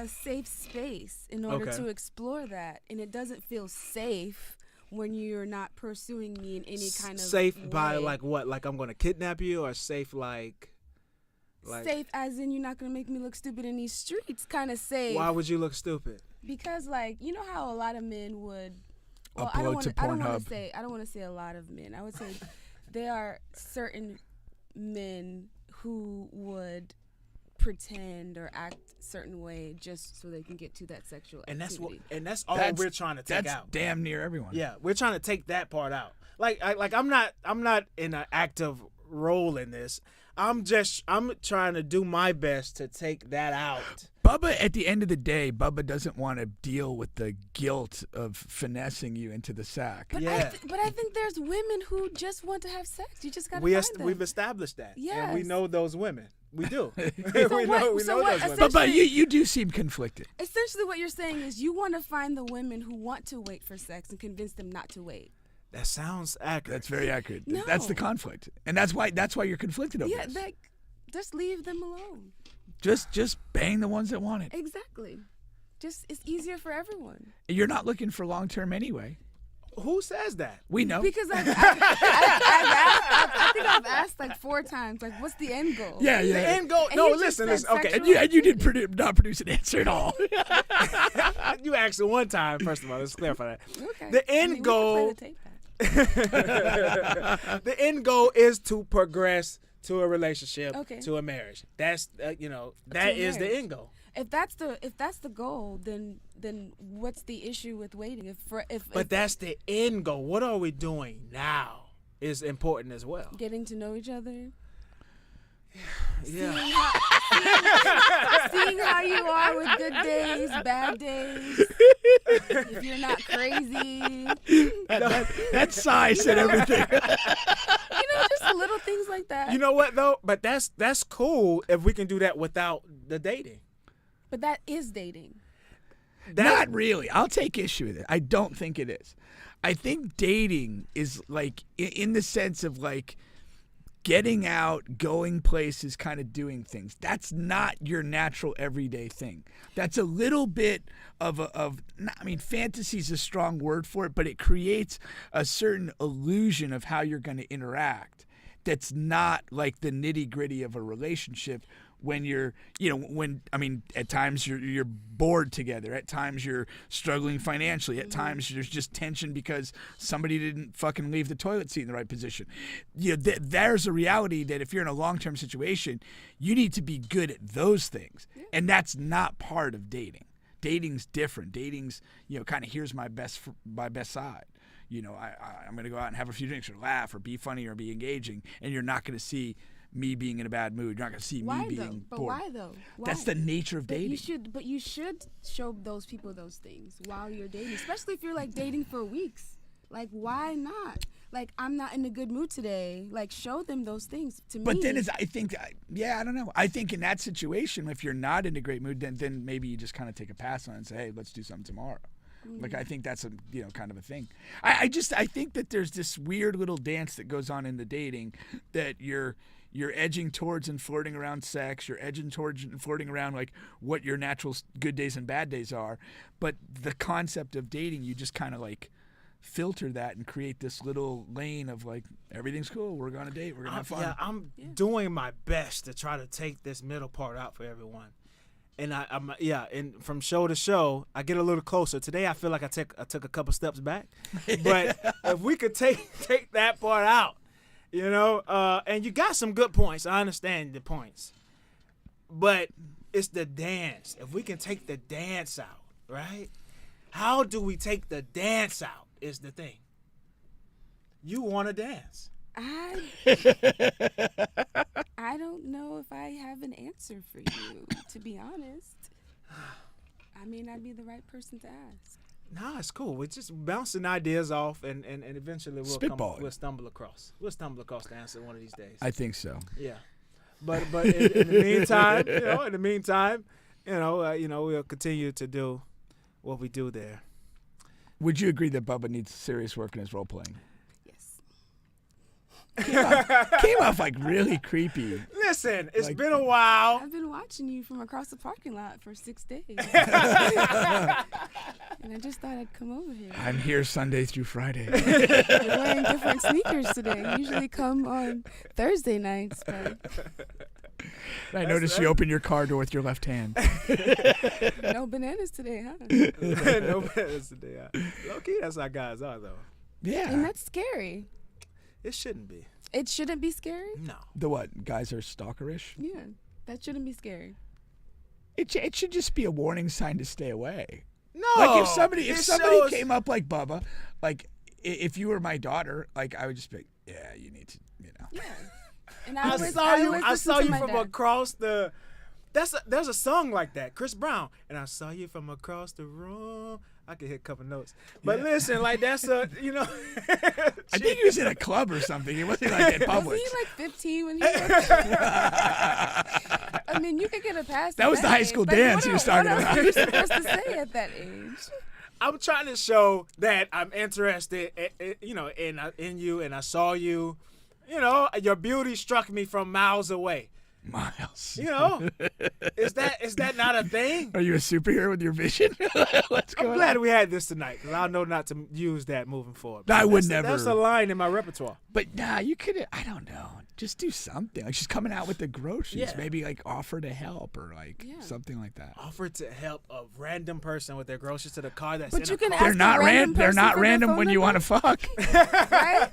[SPEAKER 5] safe space in order to explore that, and it doesn't feel safe when you're not pursuing me in any kind of
[SPEAKER 2] safe
[SPEAKER 5] way.
[SPEAKER 2] By like what? Like I'm gonna kidnap you, or safe like
[SPEAKER 5] safe as in you're not gonna make me look stupid in these streets, kind of safe.
[SPEAKER 2] Why would you look stupid?
[SPEAKER 5] Because you know how a lot of men would. Well,
[SPEAKER 1] upload to Pornhub.
[SPEAKER 5] I don't want to say a lot of men. I would say there are certain men who would pretend or act a certain way just so they can get to that sexual activity.
[SPEAKER 2] And that's all we're trying to take
[SPEAKER 1] that's
[SPEAKER 2] out.
[SPEAKER 1] Damn near everyone.
[SPEAKER 2] Yeah, we're trying to take that part out. I'm not in an active role in this. I'm trying to do my best to take that out.
[SPEAKER 1] Bubba, at the end of the day, Bubba doesn't want to deal with the guilt of finessing you into the sack.
[SPEAKER 5] But I think there's women who just want to have sex. You just got to find them.
[SPEAKER 2] We've established that.
[SPEAKER 5] Yes.
[SPEAKER 2] And we know those women. We do. we
[SPEAKER 5] So
[SPEAKER 2] know
[SPEAKER 5] what-
[SPEAKER 2] those women.
[SPEAKER 1] But you do seem conflicted.
[SPEAKER 5] Essentially what you're saying is you want to find the women who want to wait for sex and convince them not to wait.
[SPEAKER 2] That sounds accurate.
[SPEAKER 1] That's very accurate.
[SPEAKER 5] No.
[SPEAKER 1] That's the conflict, and that's why you're conflicted over
[SPEAKER 5] Yeah,
[SPEAKER 1] this.
[SPEAKER 5] just leave them alone.
[SPEAKER 1] Just bang the ones that want it.
[SPEAKER 5] Exactly. Just it's easier for everyone.
[SPEAKER 1] You're not looking for long term anyway.
[SPEAKER 2] Who says that?
[SPEAKER 1] We know.
[SPEAKER 5] Because I think I've asked like 4 times, like, what's the end goal?
[SPEAKER 1] Yeah.
[SPEAKER 2] The end goal.
[SPEAKER 5] And
[SPEAKER 2] No,
[SPEAKER 5] you just
[SPEAKER 2] listen.
[SPEAKER 5] said
[SPEAKER 2] Okay.
[SPEAKER 5] sexual-
[SPEAKER 1] And you did not produce an answer at all.
[SPEAKER 2] You asked it one time. First of all, let's clarify that.
[SPEAKER 5] Okay.
[SPEAKER 2] The end
[SPEAKER 5] we can
[SPEAKER 2] goal.
[SPEAKER 5] play the tape back.
[SPEAKER 2] The end goal is to progress to a relationship,
[SPEAKER 5] Okay.
[SPEAKER 2] to a marriage. That's that
[SPEAKER 5] To
[SPEAKER 2] is the
[SPEAKER 5] marriage.
[SPEAKER 2] end goal.
[SPEAKER 5] If that's the goal, then what's the issue with waiting?
[SPEAKER 2] But that's the end goal. What are we doing now is important as well.
[SPEAKER 5] getting to know each other,
[SPEAKER 2] Yeah.
[SPEAKER 5] seeing how you are with good days, bad days. If you're not crazy,
[SPEAKER 1] that sigh said everything.
[SPEAKER 5] just little things like that.
[SPEAKER 2] You know what though? But that's cool if we can do that without the dating.
[SPEAKER 5] But that is dating.
[SPEAKER 1] Not really. I'll take issue with it. I don't think it is. I think dating is like in the sense of like getting out, going places, kind of doing things. That's not your natural everyday thing. That's a little bit of fantasy is a strong word for it, but it creates a certain illusion of how you're going to interact. That's not like the nitty-gritty of a relationship. When at times you're bored together. At times you're struggling financially. At times there's just tension because somebody didn't fucking leave the toilet seat in the right position. There's a reality that if you're in a long-term situation, you need to be good at those things, and that's not part of dating. Dating's different. Dating's kind of here's my best side. I'm gonna go out and have a few drinks or laugh or be funny or be engaging, and you're not gonna see me being in a bad mood. You're not going to see me being
[SPEAKER 5] But
[SPEAKER 1] bored.
[SPEAKER 5] why though? Why?
[SPEAKER 1] That's the nature of dating.
[SPEAKER 5] You should show those people those things while you're dating, especially if you're like dating for weeks. Like, why not? Like, I'm not in a good mood today. Like, show them those things to me.
[SPEAKER 1] But then I don't know. I think in that situation, if you're not in a great mood, then maybe you just kind of take a pass on it and say, hey, let's do something tomorrow. Like, I think that's a kind of a thing. I think that there's this weird little dance that goes on in the dating that you're edging towards and flirting around sex. You're edging towards and flirting around like what your natural good days and bad days are. But the concept of dating, you just kind of like filter that and create this little lane of like everything's cool. We're gonna date. We're gonna have fun.
[SPEAKER 2] Yeah, I'm doing my best to try to take this middle part out for everyone. And and from show to show, I get a little closer. Today, I feel like I took a couple steps back. But if we could take that part out. And you got some good points. I understand the points. But it's the dance. If we can take the dance out, right? How do we take the dance out is the thing. You want to dance.
[SPEAKER 5] I don't know if I have an answer for you, to be honest. I may not be the right person to ask.
[SPEAKER 2] No, it's cool. We're just bouncing ideas off, and eventually we'll stumble across. We'll stumble across the answer one of these days.
[SPEAKER 1] I think so.
[SPEAKER 2] Yeah, but in the meantime, we'll continue to do what we do there.
[SPEAKER 1] Would you agree that Bubba needs serious work in his role playing?
[SPEAKER 5] Yes.
[SPEAKER 1] Came off like really creepy.
[SPEAKER 2] Listen, it's been a while.
[SPEAKER 5] I've been watching you from across the parking lot for 6 days. And I just thought I'd come over here.
[SPEAKER 1] I'm here Sunday through Friday.
[SPEAKER 5] You're wearing different sneakers today. You usually come on Thursday nights, but
[SPEAKER 1] I noticed you open your car door with your left hand.
[SPEAKER 5] no bananas today, huh?
[SPEAKER 2] No bananas today. Low key, that's how guys are, though.
[SPEAKER 1] Yeah.
[SPEAKER 5] And that's scary.
[SPEAKER 2] It shouldn't be.
[SPEAKER 5] It shouldn't be scary?
[SPEAKER 2] No.
[SPEAKER 1] The what? Guys are stalkerish?
[SPEAKER 5] Yeah, that shouldn't be scary.
[SPEAKER 1] It should just be a warning sign to stay away.
[SPEAKER 2] No.
[SPEAKER 1] Like if somebody came up like Bubba, like if you were my daughter, like I would just be like, yeah, you need to,
[SPEAKER 5] Yeah. And
[SPEAKER 2] I saw you from across the. There's a song like that, Chris Brown, and I saw you from across the room. I could hit a couple notes, but listen, like that's a
[SPEAKER 1] I think he was in a club or something. It wasn't like in public.
[SPEAKER 5] Was he like 15 when he was? I mean, you could get a pass.
[SPEAKER 1] That was the high school dance he was talking about.
[SPEAKER 5] What are you supposed to say at that age?
[SPEAKER 2] I'm trying to show that I'm interested, in you, and I saw you. Your beauty struck me from miles away.
[SPEAKER 1] Miles.
[SPEAKER 2] You know, is that not a thing?
[SPEAKER 1] Are you a superhero with your vision? What's
[SPEAKER 2] I'm
[SPEAKER 1] going
[SPEAKER 2] glad
[SPEAKER 1] on?
[SPEAKER 2] we had this tonight because I know not to use that moving forward.
[SPEAKER 1] I would
[SPEAKER 2] That's-
[SPEAKER 1] never.
[SPEAKER 2] That's a line in my repertoire.
[SPEAKER 1] But nah, you could. I don't know. Just do something. Like she's coming out with the groceries.
[SPEAKER 2] Yeah.
[SPEAKER 1] Maybe like offer to help or like
[SPEAKER 5] Yeah.
[SPEAKER 1] something like that.
[SPEAKER 2] Offer to help a random person with their groceries to the car that's
[SPEAKER 5] But
[SPEAKER 2] in
[SPEAKER 5] you
[SPEAKER 2] a
[SPEAKER 5] can
[SPEAKER 2] car.
[SPEAKER 1] They're
[SPEAKER 5] ask
[SPEAKER 1] not
[SPEAKER 5] a random
[SPEAKER 1] They're
[SPEAKER 5] person
[SPEAKER 1] not
[SPEAKER 5] for their
[SPEAKER 1] random
[SPEAKER 5] phone
[SPEAKER 1] when you want to
[SPEAKER 5] number,
[SPEAKER 1] fuck.
[SPEAKER 5] right?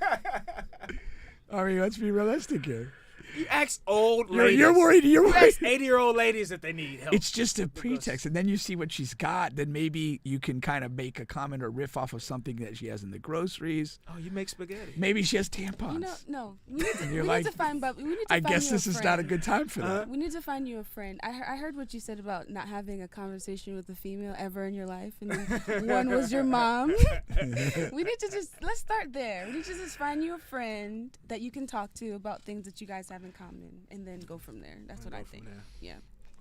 [SPEAKER 1] I mean, let's be realistic here.
[SPEAKER 2] You ask old ladies.
[SPEAKER 1] You're worried. You're
[SPEAKER 2] You
[SPEAKER 1] worried.
[SPEAKER 2] ask 80-year-old ladies if they need help.
[SPEAKER 1] It's just a pretext, and then you see what she's got. Then maybe you can kind of make a comment or riff off of something that she has in the groceries.
[SPEAKER 2] Oh, you make spaghetti.
[SPEAKER 1] Maybe she has tampons.
[SPEAKER 5] You know, no. We need to,
[SPEAKER 1] you're
[SPEAKER 5] we
[SPEAKER 1] like,
[SPEAKER 5] need to find Bubba. We need to
[SPEAKER 1] I
[SPEAKER 5] find
[SPEAKER 1] guess
[SPEAKER 5] you
[SPEAKER 1] this
[SPEAKER 5] a
[SPEAKER 1] is not a
[SPEAKER 5] friend.
[SPEAKER 1] good time for that.
[SPEAKER 5] We need to find you a friend. I heard what you said about not having a conversation with a female ever in your life, and then one was your mom. We need to let's start there. We need to just find you a friend that you can talk to about things that you guys have in common, and then go from there. That's what I think. Yeah,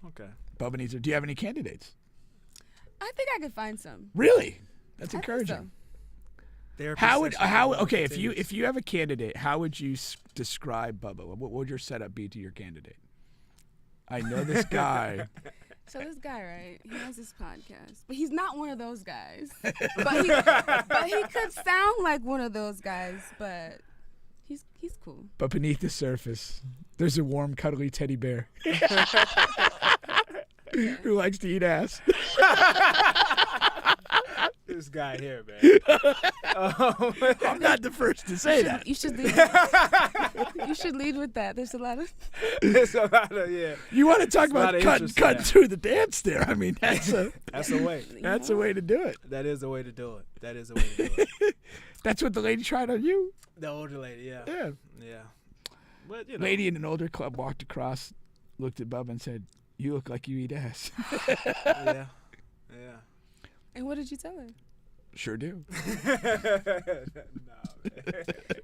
[SPEAKER 2] Okay.
[SPEAKER 1] Bubba needs her. Do you have any candidates?
[SPEAKER 5] I think I could find some.
[SPEAKER 1] Really? That's
[SPEAKER 5] I think
[SPEAKER 1] encouraging.
[SPEAKER 2] Therapy
[SPEAKER 1] How would
[SPEAKER 2] session
[SPEAKER 1] okay
[SPEAKER 2] continues.
[SPEAKER 1] if you have a candidate, how would you describe Bubba? What would your setup be to your candidate? I know this guy.
[SPEAKER 5] So this guy, right? He has this podcast, but he's not one of those guys. But he could sound like one of those guys. But he's cool.
[SPEAKER 1] But beneath the surface, there's a warm, cuddly teddy bear who likes to eat ass.
[SPEAKER 2] This guy here, man.
[SPEAKER 1] I'm not the first to say that.
[SPEAKER 5] You should lead. You should lead with that. There's a lot of.
[SPEAKER 2] There's a lot of
[SPEAKER 1] You want to talk
[SPEAKER 2] a lot
[SPEAKER 1] about
[SPEAKER 2] of
[SPEAKER 1] cutting
[SPEAKER 2] interest in that.
[SPEAKER 1] through the dance there? I mean, that's a
[SPEAKER 2] way.
[SPEAKER 1] that's a way to do it.
[SPEAKER 2] That is a way to do it. That is a way to do it.
[SPEAKER 1] That's what the lady tried on you.
[SPEAKER 2] The older lady, yeah.
[SPEAKER 1] Yeah.
[SPEAKER 2] Yeah. But you know.
[SPEAKER 1] Lady in an older club walked across, looked at Bubba and said, "You look like you eat ass."
[SPEAKER 2] Yeah. Yeah.
[SPEAKER 5] And what did you tell her?
[SPEAKER 1] Sure do.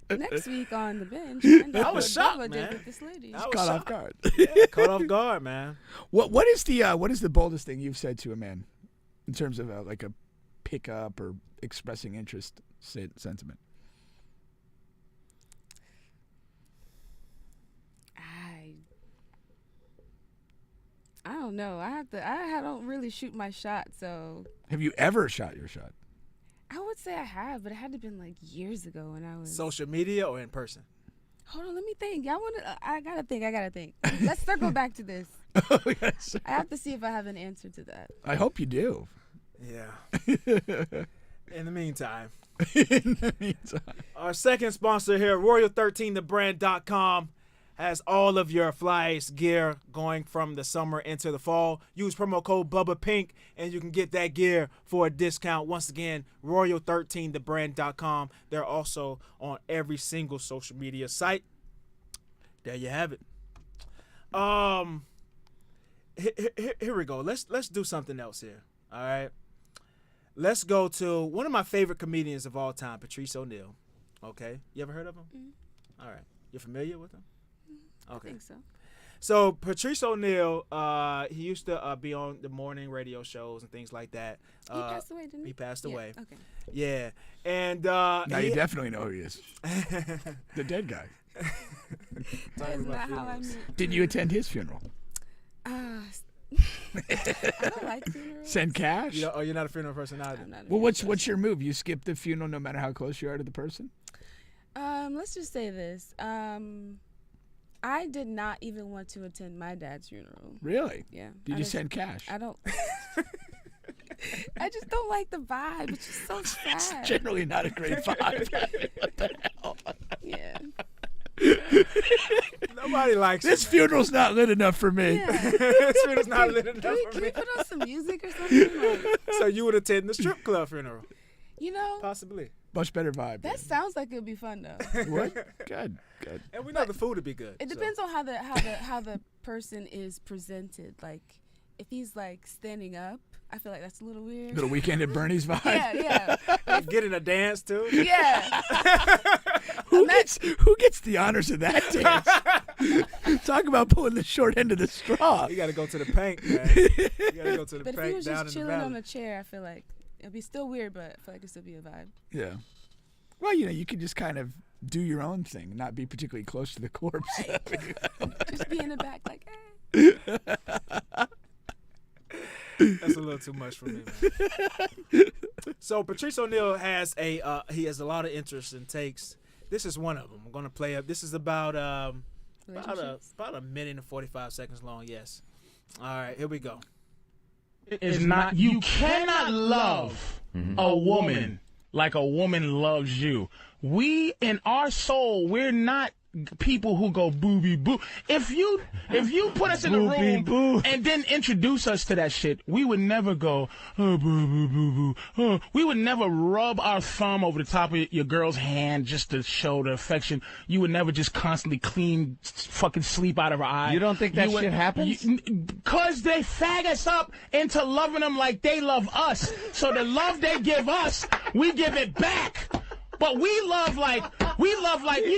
[SPEAKER 5] Next week on the bench, find out
[SPEAKER 2] I was
[SPEAKER 5] what
[SPEAKER 2] shocked,
[SPEAKER 5] Bubba
[SPEAKER 2] man.
[SPEAKER 5] did with this lady.
[SPEAKER 2] I was
[SPEAKER 1] Caught off
[SPEAKER 2] shocked.
[SPEAKER 1] guard.
[SPEAKER 2] Yeah, caught off guard, man.
[SPEAKER 1] What is the boldest thing you've said to a man in terms of like a pickup or expressing interest sentiment?
[SPEAKER 5] I don't know. I don't really shoot my shot, so
[SPEAKER 1] Have you ever shot your shot?
[SPEAKER 5] I would say I have, but it had to been like years ago when I was.
[SPEAKER 2] Social media or in person?
[SPEAKER 5] Hold on, let me think. I gotta think. Let's circle back to this.
[SPEAKER 1] Yes.
[SPEAKER 5] I have to see if I have an answer to that.
[SPEAKER 1] I hope you do.
[SPEAKER 2] Yeah. In the meantime,
[SPEAKER 1] In the meantime.
[SPEAKER 2] our second sponsor here, Royal13thebrand.com, has all of your flyest gear going from the summer into the fall. Use promo code bubbapink and you can get that gear for a discount. Once again, Royal13thebrand.com. They're also on every single social media site. There you have it. Here we go. Let's do something else here. All right. Let's go to one of my favorite comedians of all time, Patrice O'Neal. Okay. You ever heard of him?
[SPEAKER 5] Mm-hmm.
[SPEAKER 2] All right. You're familiar with him? Okay.
[SPEAKER 5] I think so.
[SPEAKER 2] So Patrice O'Neal, he used to be on the morning radio shows and things like that.
[SPEAKER 5] He passed away, didn't he?
[SPEAKER 2] He passed
[SPEAKER 5] Yeah,
[SPEAKER 2] away.
[SPEAKER 5] Okay.
[SPEAKER 2] Yeah. And
[SPEAKER 1] Now you definitely know who he is.
[SPEAKER 2] definitely.
[SPEAKER 1] The dead guy.
[SPEAKER 5] That is not how I meant.
[SPEAKER 1] Did you attend his funeral?
[SPEAKER 5] I don't like funerals.
[SPEAKER 1] Send cash?
[SPEAKER 2] You're not a funeral person either.
[SPEAKER 5] I'm not a
[SPEAKER 1] Well,
[SPEAKER 5] funeral
[SPEAKER 1] what's your move? You skip the funeral no matter how close you are to the person?
[SPEAKER 5] Let's just say this. I did not even want to attend my dad's funeral.
[SPEAKER 1] Really?
[SPEAKER 5] Yeah.
[SPEAKER 1] Did
[SPEAKER 5] I
[SPEAKER 1] you
[SPEAKER 5] just-
[SPEAKER 1] send cash?
[SPEAKER 5] I don't. I just don't like the vibe. It's just so sad.
[SPEAKER 1] Generally not a great vibe. What the hell?
[SPEAKER 5] Yeah.
[SPEAKER 2] Nobody likes
[SPEAKER 1] This
[SPEAKER 2] it.
[SPEAKER 1] funeral's not lit enough for me.
[SPEAKER 5] Yeah.
[SPEAKER 2] This funeral's not lit enough for
[SPEAKER 5] Can
[SPEAKER 2] me.
[SPEAKER 5] we put on some music or something? Like,
[SPEAKER 2] So you would attend the strip club funeral?
[SPEAKER 5] you know,
[SPEAKER 2] Possibly.
[SPEAKER 1] Much better vibe.
[SPEAKER 5] that sounds like it would be fun though.
[SPEAKER 1] What? Good.
[SPEAKER 2] And we know the food would be good.
[SPEAKER 5] It
[SPEAKER 2] so.
[SPEAKER 5] depends on how the person is presented. Like, if he's like standing up, I feel like that's a little weird.
[SPEAKER 1] Little Weekend at Bernie's vibe.
[SPEAKER 5] Yeah.
[SPEAKER 2] Getting a dance too.
[SPEAKER 5] Yeah.
[SPEAKER 1] Who gets the honors of that dance? Talk about pulling the short end of the straw.
[SPEAKER 2] You got to go to the paint, man. You got to go to the
[SPEAKER 5] But if he
[SPEAKER 2] paint
[SPEAKER 5] was
[SPEAKER 2] down
[SPEAKER 5] just
[SPEAKER 2] in the
[SPEAKER 5] chilling
[SPEAKER 2] valley.
[SPEAKER 5] on a chair, I feel like it'd be still weird, but I feel like it'd still be a vibe.
[SPEAKER 1] Yeah. Well, you could just kind of do your own thing, not be particularly close to the corpse.
[SPEAKER 5] Just be in the back like, hey.
[SPEAKER 2] That's a little too much for me, man. So Patrice O'Neal has a lot of interesting takes. This is one of them. I'm gonna play up. This is about a minute and 45 seconds long. Yes. All right, here we go.
[SPEAKER 6] Is not you cannot love a woman like a woman loves you. We in our soul, we're not people who go booby boo. If you put us in the room and then introduce us to that shit, we would never go oh, boo boo boo boo. Oh. We would never rub our thumb over the top of your girl's hand just to show the affection. You would never just constantly clean fucking sleep out of her eye.
[SPEAKER 7] You don't think that shit happens?
[SPEAKER 6] Cause they fag us up into loving them like they love us. So the love they give us, we give it back. But we love like you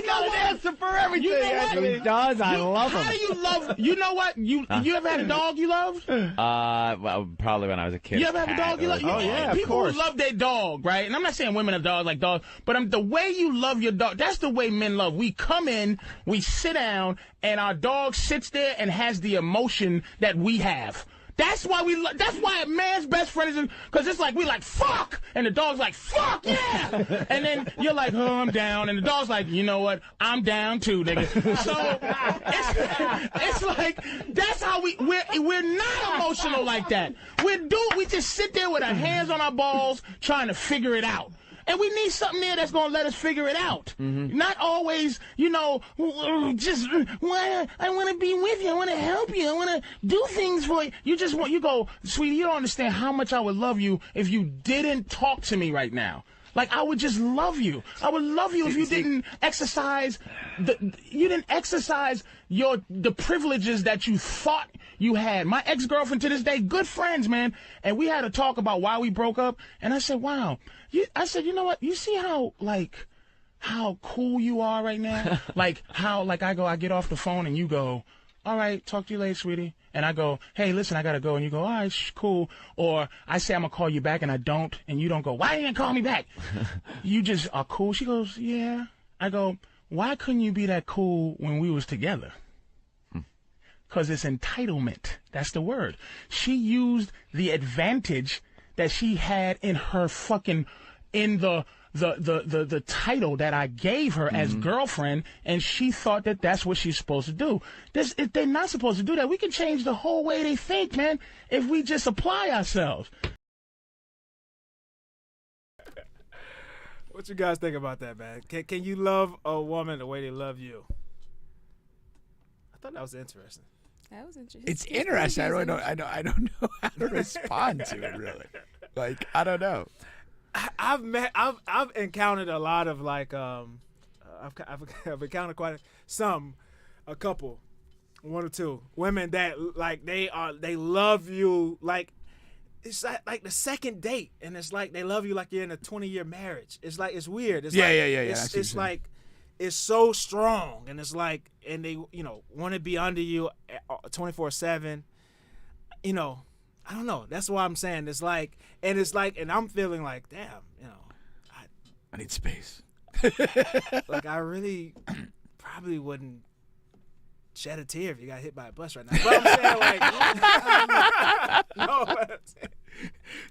[SPEAKER 6] know what?
[SPEAKER 7] Answer for everything.
[SPEAKER 6] You know what?
[SPEAKER 7] He does. I love him.
[SPEAKER 6] How do you love? You know what? You ever had a dog you loved?
[SPEAKER 7] Well, probably when I was a kid.
[SPEAKER 6] You ever have a dog you love?
[SPEAKER 7] Oh yeah, of
[SPEAKER 6] people
[SPEAKER 7] course.
[SPEAKER 6] who love their dog, right? And I'm not saying women have dogs like dogs, but the way you love your dog, that's the way men love. We come in, we sit down, and our dog sits there and has the emotion that we have. That's why that's why a man's best friend is, because it's like we like fuck, and the dog's like fuck yeah, and then you're like oh I'm down, and the dog's like you know what I'm down too, nigga. So it's like that's how we're not emotional like that. We just sit there with our hands on our balls trying to figure it out. And we need something there that's going to let us figure it out. Not always, just, I want to be with you. I want to help you. I want to do things for you. You go, sweetie, you don't understand how much I would love you if you didn't talk to me right now. Like, I would just love you. I would love you if you didn't exercise the privileges that you thought you had. My ex-girlfriend to this day, good friends, man. And we had a talk about why we broke up. And I said, wow. I said, you know what? You see how cool you are right now? I get off the phone and you go, all right, talk to you later, sweetie. And I go, hey, listen, I got to go. And you go, all right, cool. Or I say I'm going to call you back and I don't. And you don't go, why didn't you call me back? You just are cool. She goes, yeah. I go, why couldn't you be that cool when we was together? Because it's entitlement. That's the word. She used the advantage that she had in her in the title that I gave her as girlfriend, and she thought that that's what she's supposed to do. They're not supposed to do that. We can change the whole way they think, man, if we just apply ourselves.
[SPEAKER 2] What you guys think about that, man? Can you love a woman the way they love you? I thought that was interesting.
[SPEAKER 5] That was interesting.
[SPEAKER 1] It's interesting. I don't know how to respond to it really. Like I don't know. I've encountered a lot of like I've encountered a couple, one or two women that like they love you like it's like the second date, and it's like they love you like you're in a 20-year marriage. It's like it's weird. It's yeah.
[SPEAKER 2] It's like it's so strong, and it's like and they want to be under you 24/7. I don't know. That's why I'm saying it's like, and I'm feeling like, damn,
[SPEAKER 1] I need space.
[SPEAKER 2] Like I really probably wouldn't shed a tear if you got hit by a bus right now. But I'm saying like, no.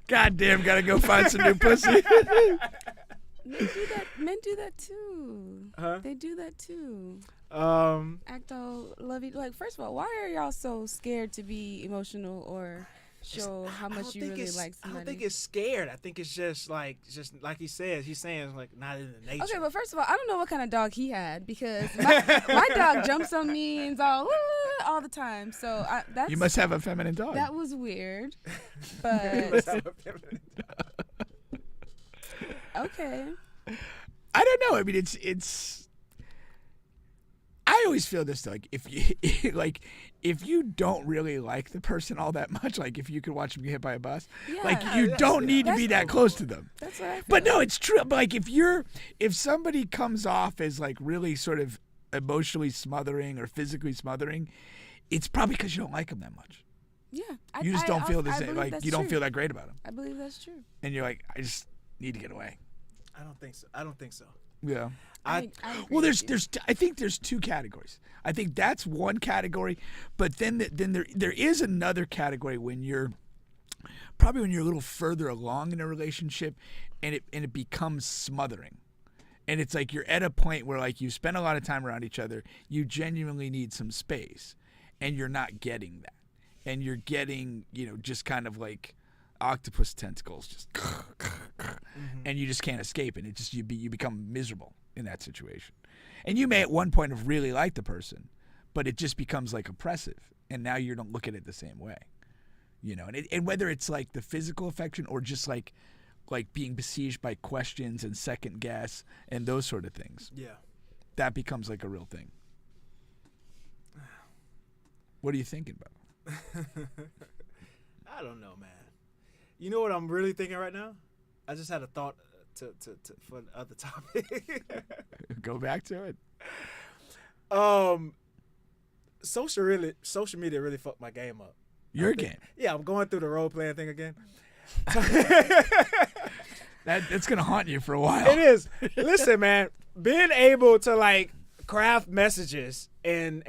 [SPEAKER 1] Goddamn, gotta go find some new pussy.
[SPEAKER 5] Men do that too.
[SPEAKER 2] Huh?
[SPEAKER 5] They do that too.
[SPEAKER 2] Act
[SPEAKER 5] all lovey. Like, first of all, why are y'all so scared to be emotional or show how much you really like somebody?
[SPEAKER 2] I don't think it's scared. I think it's just like he says. He's saying it's like not in the nature.
[SPEAKER 5] Okay, but first of all, I don't know what kind of dog he had, because my dog jumps on me and is all the time. So that's,
[SPEAKER 1] you must have a feminine dog.
[SPEAKER 5] That was weird. But okay.
[SPEAKER 1] I don't know. I mean, it's. I always feel this though, like if you don't really like the person all that much, like if you could watch them get hit by a bus, you don't need to be that close to them.
[SPEAKER 5] That's what I feel.
[SPEAKER 1] But no, it's true. But like if somebody comes off as like really sort of emotionally smothering or physically smothering, it's probably because you don't like them that much.
[SPEAKER 5] Yeah,
[SPEAKER 1] you just don't feel the same. Like you don't feel that great about them.
[SPEAKER 5] I believe that's true.
[SPEAKER 1] And you're like, I just need to get away.
[SPEAKER 2] I don't think so.
[SPEAKER 1] Yeah.
[SPEAKER 5] I agree
[SPEAKER 1] Well,
[SPEAKER 5] with you.
[SPEAKER 1] there's I think there's two categories. I think that's one category, but then there is another category when you're probably when you're a little further along in a relationship, and it becomes smothering. And it's like you're at a point where like you spend a lot of time around each other, you genuinely need some space, and you're not getting that. And you're getting, just kind of like octopus tentacles, just and you just can't escape it. It just you become miserable in that situation. And you may at one point have really liked the person, but it just becomes like oppressive, and now you don't look at it the same way. And whether it's like the physical affection or just like being besieged by questions and second guess and those sort of things.
[SPEAKER 2] Yeah.
[SPEAKER 1] That becomes like a real thing. What are you thinking about?
[SPEAKER 2] I don't know, man. You know what I'm really thinking right now? I just had a thought to for the other topic.
[SPEAKER 1] Go back to it.
[SPEAKER 2] Social media really fucked my game up.
[SPEAKER 1] Your game.
[SPEAKER 2] Yeah, I'm going through the role playing thing again.
[SPEAKER 1] That's gonna haunt you for a while.
[SPEAKER 2] It is. Listen, man, being able to like craft messages and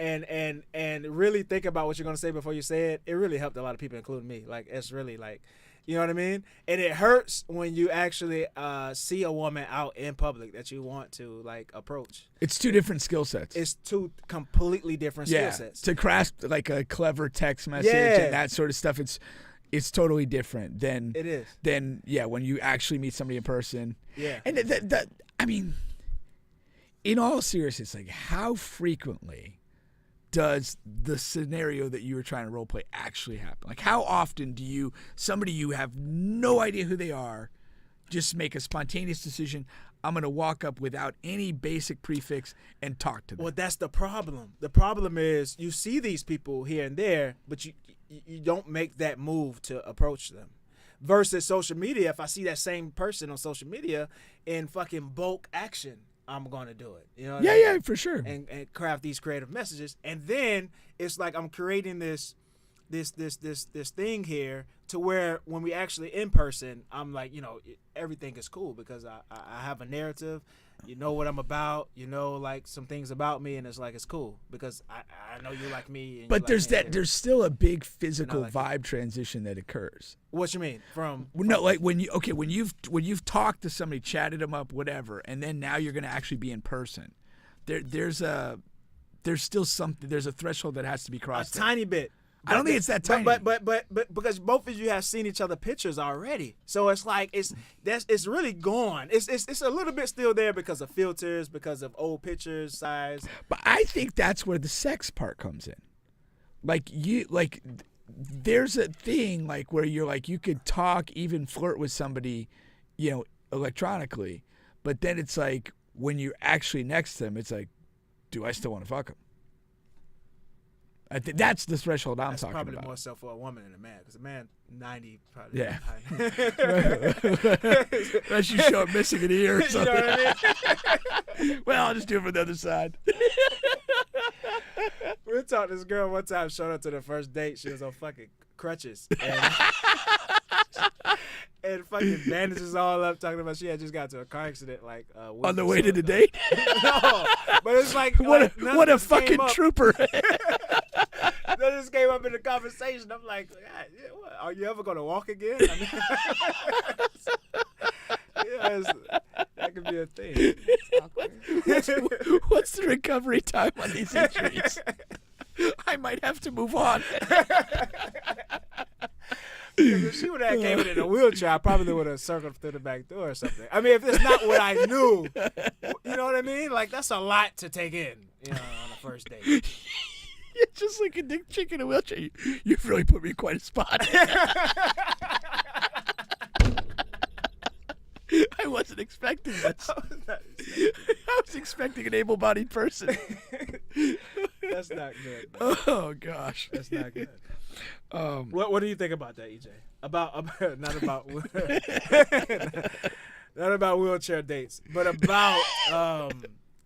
[SPEAKER 2] really think about what you're gonna say before you say it really helped a lot of people, including me. Like, it's really like, you know what I mean? And it hurts when you actually see a woman out in public that you want to like approach.
[SPEAKER 1] It's two different skill sets.
[SPEAKER 2] It's two completely different skill sets.
[SPEAKER 1] To craft like a clever text message and that sort of stuff, it's totally different than
[SPEAKER 2] It is.
[SPEAKER 1] When you actually meet somebody in person.
[SPEAKER 2] Yeah.
[SPEAKER 1] And I mean, in all seriousness, like how frequently does the scenario that you were trying to role play actually happen? Like how often do somebody you have no idea who they are, just make a spontaneous decision, I'm going to walk up without any basic prefix and talk to them?
[SPEAKER 2] Well, that's the problem. The problem is you see these people here and there, but you don't make that move to approach them. Versus social media, if I see that same person on social media in fucking bulk action, I'm going to do it. You know what I mean?
[SPEAKER 1] Yeah, for sure.
[SPEAKER 2] And craft these creative messages. And then it's like I'm creating this thing here to where when we actually in person, I'm like, everything is cool because I have a narrative. You know what I'm about. You know, like some things about me, and it's like it's cool because I know you like me. And
[SPEAKER 1] but there's still a big physical
[SPEAKER 2] like
[SPEAKER 1] vibe transition that occurs.
[SPEAKER 2] What you mean from
[SPEAKER 1] like when you've talked to somebody, chatted them up, whatever, and then now you're going to actually be in person. There's still something. There's a threshold that has to be crossed.
[SPEAKER 2] A tiny bit.
[SPEAKER 1] I don't think it's that tiny.
[SPEAKER 2] But because both of you have seen each other pictures already, so it's like it's really gone. It's a little bit still there because of filters, because of old pictures, size.
[SPEAKER 1] But I think that's where the sex part comes in. There's a thing like where you're like you could talk, even flirt with somebody, electronically, but then it's like when you're actually next to them, it's like, do I still want to fuck him? I think that's the threshold I'm talking
[SPEAKER 2] probably
[SPEAKER 1] about.
[SPEAKER 2] More so for a woman than a man, because a man 90 probably.
[SPEAKER 1] Yeah. Unless you show up missing an ear or something.
[SPEAKER 2] You know what I mean?
[SPEAKER 1] Well, I'll just do it from the other side.
[SPEAKER 2] We talked to this girl one time, showed up to the first date. She was on fucking crutches. And fucking bandages all up, talking about she had just got to a car accident like
[SPEAKER 1] on the way to the date.
[SPEAKER 2] No, but it's like
[SPEAKER 1] what a fucking trooper.
[SPEAKER 2] That just came up in the conversation. I'm like, are you ever gonna walk again? I mean, that could be a thing.
[SPEAKER 5] It's awkward.
[SPEAKER 1] What's the recovery time on these injuries? I might have to move on.
[SPEAKER 2] If she would have came in a wheelchair, I probably would have circled through the back door or something. I mean, if it's not what I knew, you know what I mean? Like, that's a lot to take in, on a first date.
[SPEAKER 1] You're just like a dick chick in a wheelchair. You've really put me in quite a spot. I wasn't expecting this. I was expecting an able-bodied person.
[SPEAKER 2] That's not good.
[SPEAKER 1] Oh, gosh.
[SPEAKER 2] That's not good. What do you think about that, EJ? Not about wheelchair dates, but about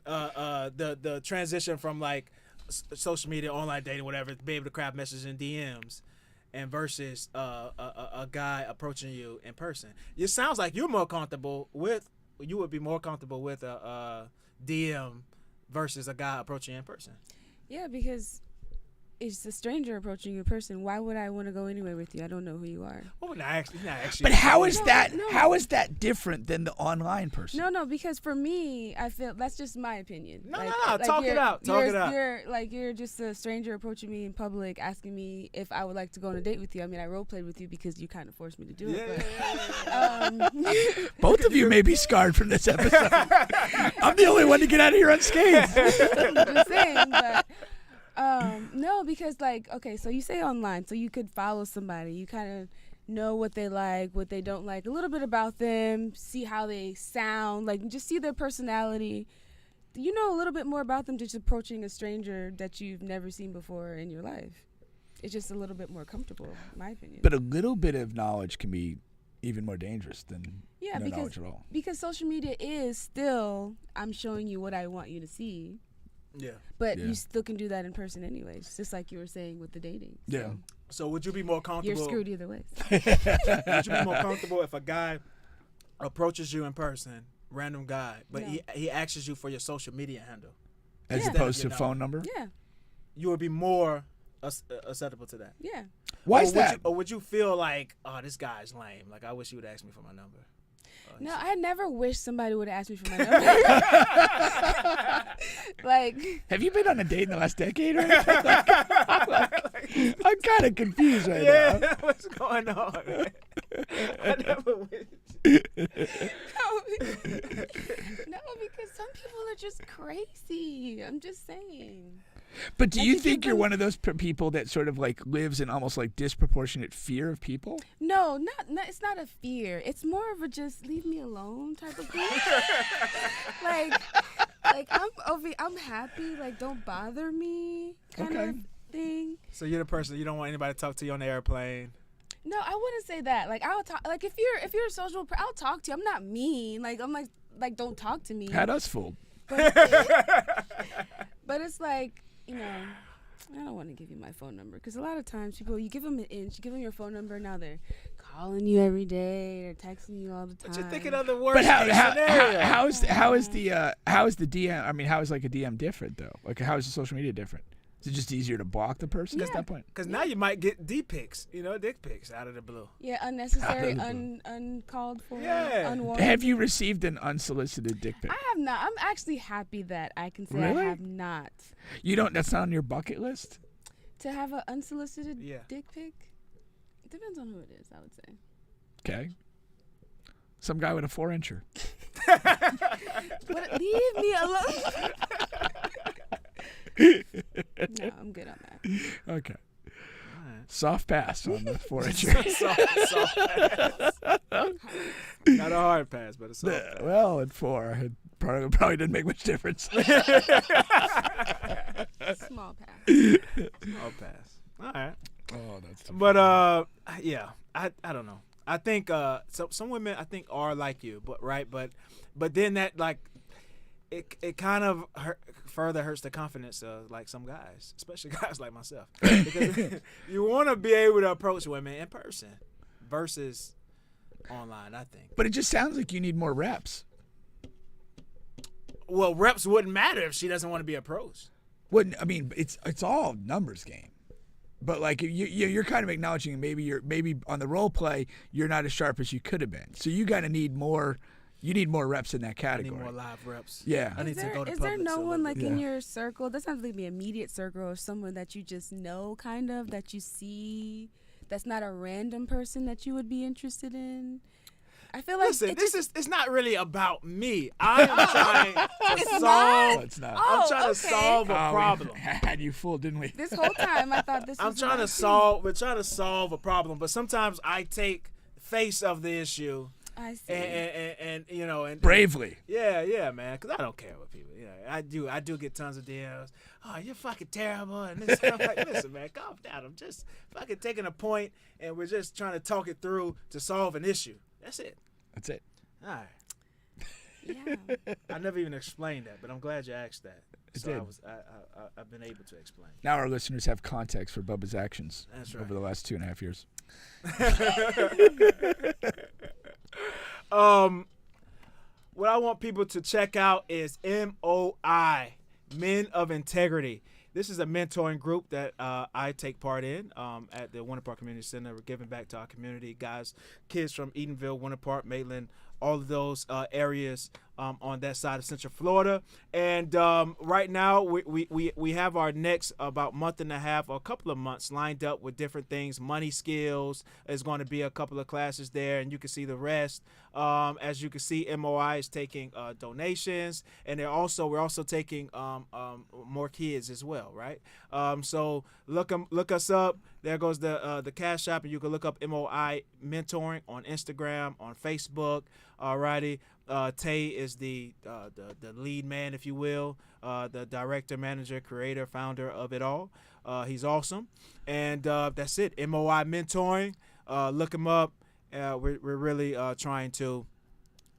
[SPEAKER 2] the transition from like social media, online dating, whatever, to be able to craft messages in DMs, and versus a guy approaching you in person. It sounds like you're more comfortable with you would be more comfortable with a DM versus a guy approaching you in person.
[SPEAKER 5] Yeah, because it's a stranger approaching you in person. Why would I want to go anywhere with you? I don't know who you are.
[SPEAKER 2] Well, not actually.
[SPEAKER 1] But how is
[SPEAKER 5] No,
[SPEAKER 1] that?
[SPEAKER 5] no.
[SPEAKER 1] How is that different than the online person?
[SPEAKER 5] No, because for me, I feel that's just my opinion.
[SPEAKER 2] No. Talk it out.
[SPEAKER 5] You're just a stranger approaching me in public, asking me if I would like to go on a date with you. I mean, I role played with you because you kind of forced me to do it. But,
[SPEAKER 1] Both of you may be scarred from this episode. I'm the only one to get out of here unscathed.
[SPEAKER 5] I'm just saying, but no, because like, okay, so you say online, so you could follow somebody, you kind of know what they like, what they don't like, a little bit about them, see how they sound, like just see their personality. You know a little bit more about them just approaching a stranger that you've never seen before in your life. It's just a little bit more comfortable, in my opinion.
[SPEAKER 1] But a little bit of knowledge can be even more dangerous than no knowledge at all.
[SPEAKER 5] Because social media is still, I'm showing you what I want you to see.
[SPEAKER 2] Yeah.
[SPEAKER 5] But you still can do that in person anyways, just like you were saying with the dating. So
[SPEAKER 1] Yeah.
[SPEAKER 2] So would you be more comfortable?
[SPEAKER 5] you're screwed either way.
[SPEAKER 2] Would you be more comfortable if a guy approaches you in person, random guy, but
[SPEAKER 5] No.
[SPEAKER 2] he asks you for your social media handle?
[SPEAKER 1] As
[SPEAKER 5] Yeah.
[SPEAKER 1] opposed to
[SPEAKER 2] You know.
[SPEAKER 1] phone number?
[SPEAKER 5] Yeah,
[SPEAKER 2] You would be more acceptable to that.
[SPEAKER 5] yeah.
[SPEAKER 1] Why
[SPEAKER 2] Or
[SPEAKER 1] is that?
[SPEAKER 2] Or would you feel like, oh, this guy's lame? Like, I wish you would ask me for my number.
[SPEAKER 5] No, I never wish somebody would ask me for my number. Like,
[SPEAKER 1] Have you been on a date in the last decade or anything? I'm kind of confused right now.
[SPEAKER 2] What's going on? Man? I never wish.
[SPEAKER 5] no, because some people are just crazy. I'm just saying.
[SPEAKER 1] But do
[SPEAKER 5] I
[SPEAKER 1] you
[SPEAKER 5] think
[SPEAKER 1] think
[SPEAKER 5] you're
[SPEAKER 1] you're one of those people that sort of like lives in almost like disproportionate fear of people?
[SPEAKER 5] No, not. It's not a fear. It's more of a just leave me alone type of thing. like I'm happy. Like, don't bother me kind
[SPEAKER 1] Okay.
[SPEAKER 5] of thing.
[SPEAKER 2] So you're the person you don't want anybody to talk to you on the airplane.
[SPEAKER 5] No, I wouldn't say that. Like, I'll talk. Like, if you're a social, I'll talk to you. I'm not mean. Like, I'm like don't talk to me.
[SPEAKER 1] Had us fooled.
[SPEAKER 5] But it's like, you know, I don't want to give you my phone number because a lot of times people, you give them an inch, you give them your phone number, now they're calling you every day, they're texting you all the time.
[SPEAKER 2] But you're thinking of the worst
[SPEAKER 1] But
[SPEAKER 2] scenario.
[SPEAKER 1] how is the DM? I mean, how is like a DM different though? Like, how is the social media different? Is it just easier to block the person at that point?
[SPEAKER 2] Because now you might get dick pics out of the blue.
[SPEAKER 5] Yeah, unnecessary,
[SPEAKER 1] Out of the
[SPEAKER 5] uncalled for,
[SPEAKER 2] Yeah.
[SPEAKER 5] unwarranted.
[SPEAKER 1] Have you received an unsolicited dick pic?
[SPEAKER 5] I have not. I'm actually happy that I can say
[SPEAKER 1] Really?
[SPEAKER 5] I have not.
[SPEAKER 1] You don't. That's not on your bucket list.
[SPEAKER 5] To have an unsolicited
[SPEAKER 2] Yeah.
[SPEAKER 5] dick pic, it depends on who it is, I would say.
[SPEAKER 1] Okay. Some guy with a 4-incher.
[SPEAKER 5] But leave me alone. No, I'm good on that.
[SPEAKER 1] Okay. Soft pass on the 4-incher.
[SPEAKER 2] Not a hard pass, but a soft pass.
[SPEAKER 1] Well, at 4, it probably didn't make much difference.
[SPEAKER 5] Small pass.
[SPEAKER 2] Small pass. All right.
[SPEAKER 1] Oh, that's.
[SPEAKER 2] But yeah, I don't know. I think some women I think are like you, but then that like it kind of further hurts the confidence of like some guys, especially guys like myself, because you want to be able to approach women in person versus online. I think.
[SPEAKER 1] But it just sounds like you need more reps.
[SPEAKER 2] Well, reps wouldn't matter if she doesn't want to be approached.
[SPEAKER 1] Wouldn't I mean? It's all numbers game. But like you're kind of acknowledging maybe on the role play you're not as sharp as you could have been. So you gotta need more. You need more reps in that
[SPEAKER 2] I
[SPEAKER 1] category.
[SPEAKER 2] need more live reps.
[SPEAKER 1] Yeah.
[SPEAKER 2] I need to go to
[SPEAKER 5] Is there
[SPEAKER 2] public,
[SPEAKER 5] no
[SPEAKER 2] so
[SPEAKER 5] one
[SPEAKER 2] let me-
[SPEAKER 5] like in your circle? Doesn't have to be immediate circle or someone that you just know, kind of that you see. That's not a random person that you would be interested in. I feel like
[SPEAKER 2] Listen,
[SPEAKER 5] it's
[SPEAKER 2] it's not really about me. I am trying to
[SPEAKER 1] No,
[SPEAKER 2] solve.
[SPEAKER 1] it's not.
[SPEAKER 2] I'm trying to
[SPEAKER 5] okay.
[SPEAKER 2] solve a problem.
[SPEAKER 1] We had you fooled, didn't we?
[SPEAKER 5] this whole time I thought this.
[SPEAKER 2] I'm
[SPEAKER 5] was
[SPEAKER 2] trying to
[SPEAKER 5] about
[SPEAKER 2] solve. We're trying to solve a problem, but sometimes I take face of the issue
[SPEAKER 5] you. I see.
[SPEAKER 2] and you know and
[SPEAKER 1] Bravely.
[SPEAKER 2] Yeah, man. Because I don't care what people. You know, I do get tons of DMs. Oh, you're fucking terrible. And this, I'm like, listen, man, calm down. I'm just fucking taking a point, and we're just trying to talk it through to solve an issue. That's it.
[SPEAKER 1] That's it.
[SPEAKER 2] All right.
[SPEAKER 5] Yeah.
[SPEAKER 2] I never even explained that, but I'm glad you asked that. So
[SPEAKER 1] did.
[SPEAKER 2] I've been able to explain.
[SPEAKER 1] Now our listeners have context for Bubba's actions
[SPEAKER 2] That's right.
[SPEAKER 1] over the last 2.5 years.
[SPEAKER 2] What I want people to check out is MOI, Men of Integrity. This is a mentoring group that I take part in at the Winter Park Community Center. We're giving back to our community, guys, kids from Edenville, Winter Park, Maitland, all of those areas on that side of Central Florida. And right now, we have our next about month and a half or a couple of months lined up with different things. Money skills is going to be a couple of classes there, and you can see the rest. As you can see, MOI is taking donations, and we're also taking more kids as well, right? So look us up. There goes the Cash App, and you can look up MOI Mentoring on Instagram, on Facebook. Alrighty. Tay is the lead man, if you will, the director, manager, creator, founder of it all. He's awesome, and that's it. MOI Mentoring. Look him up. We're really trying to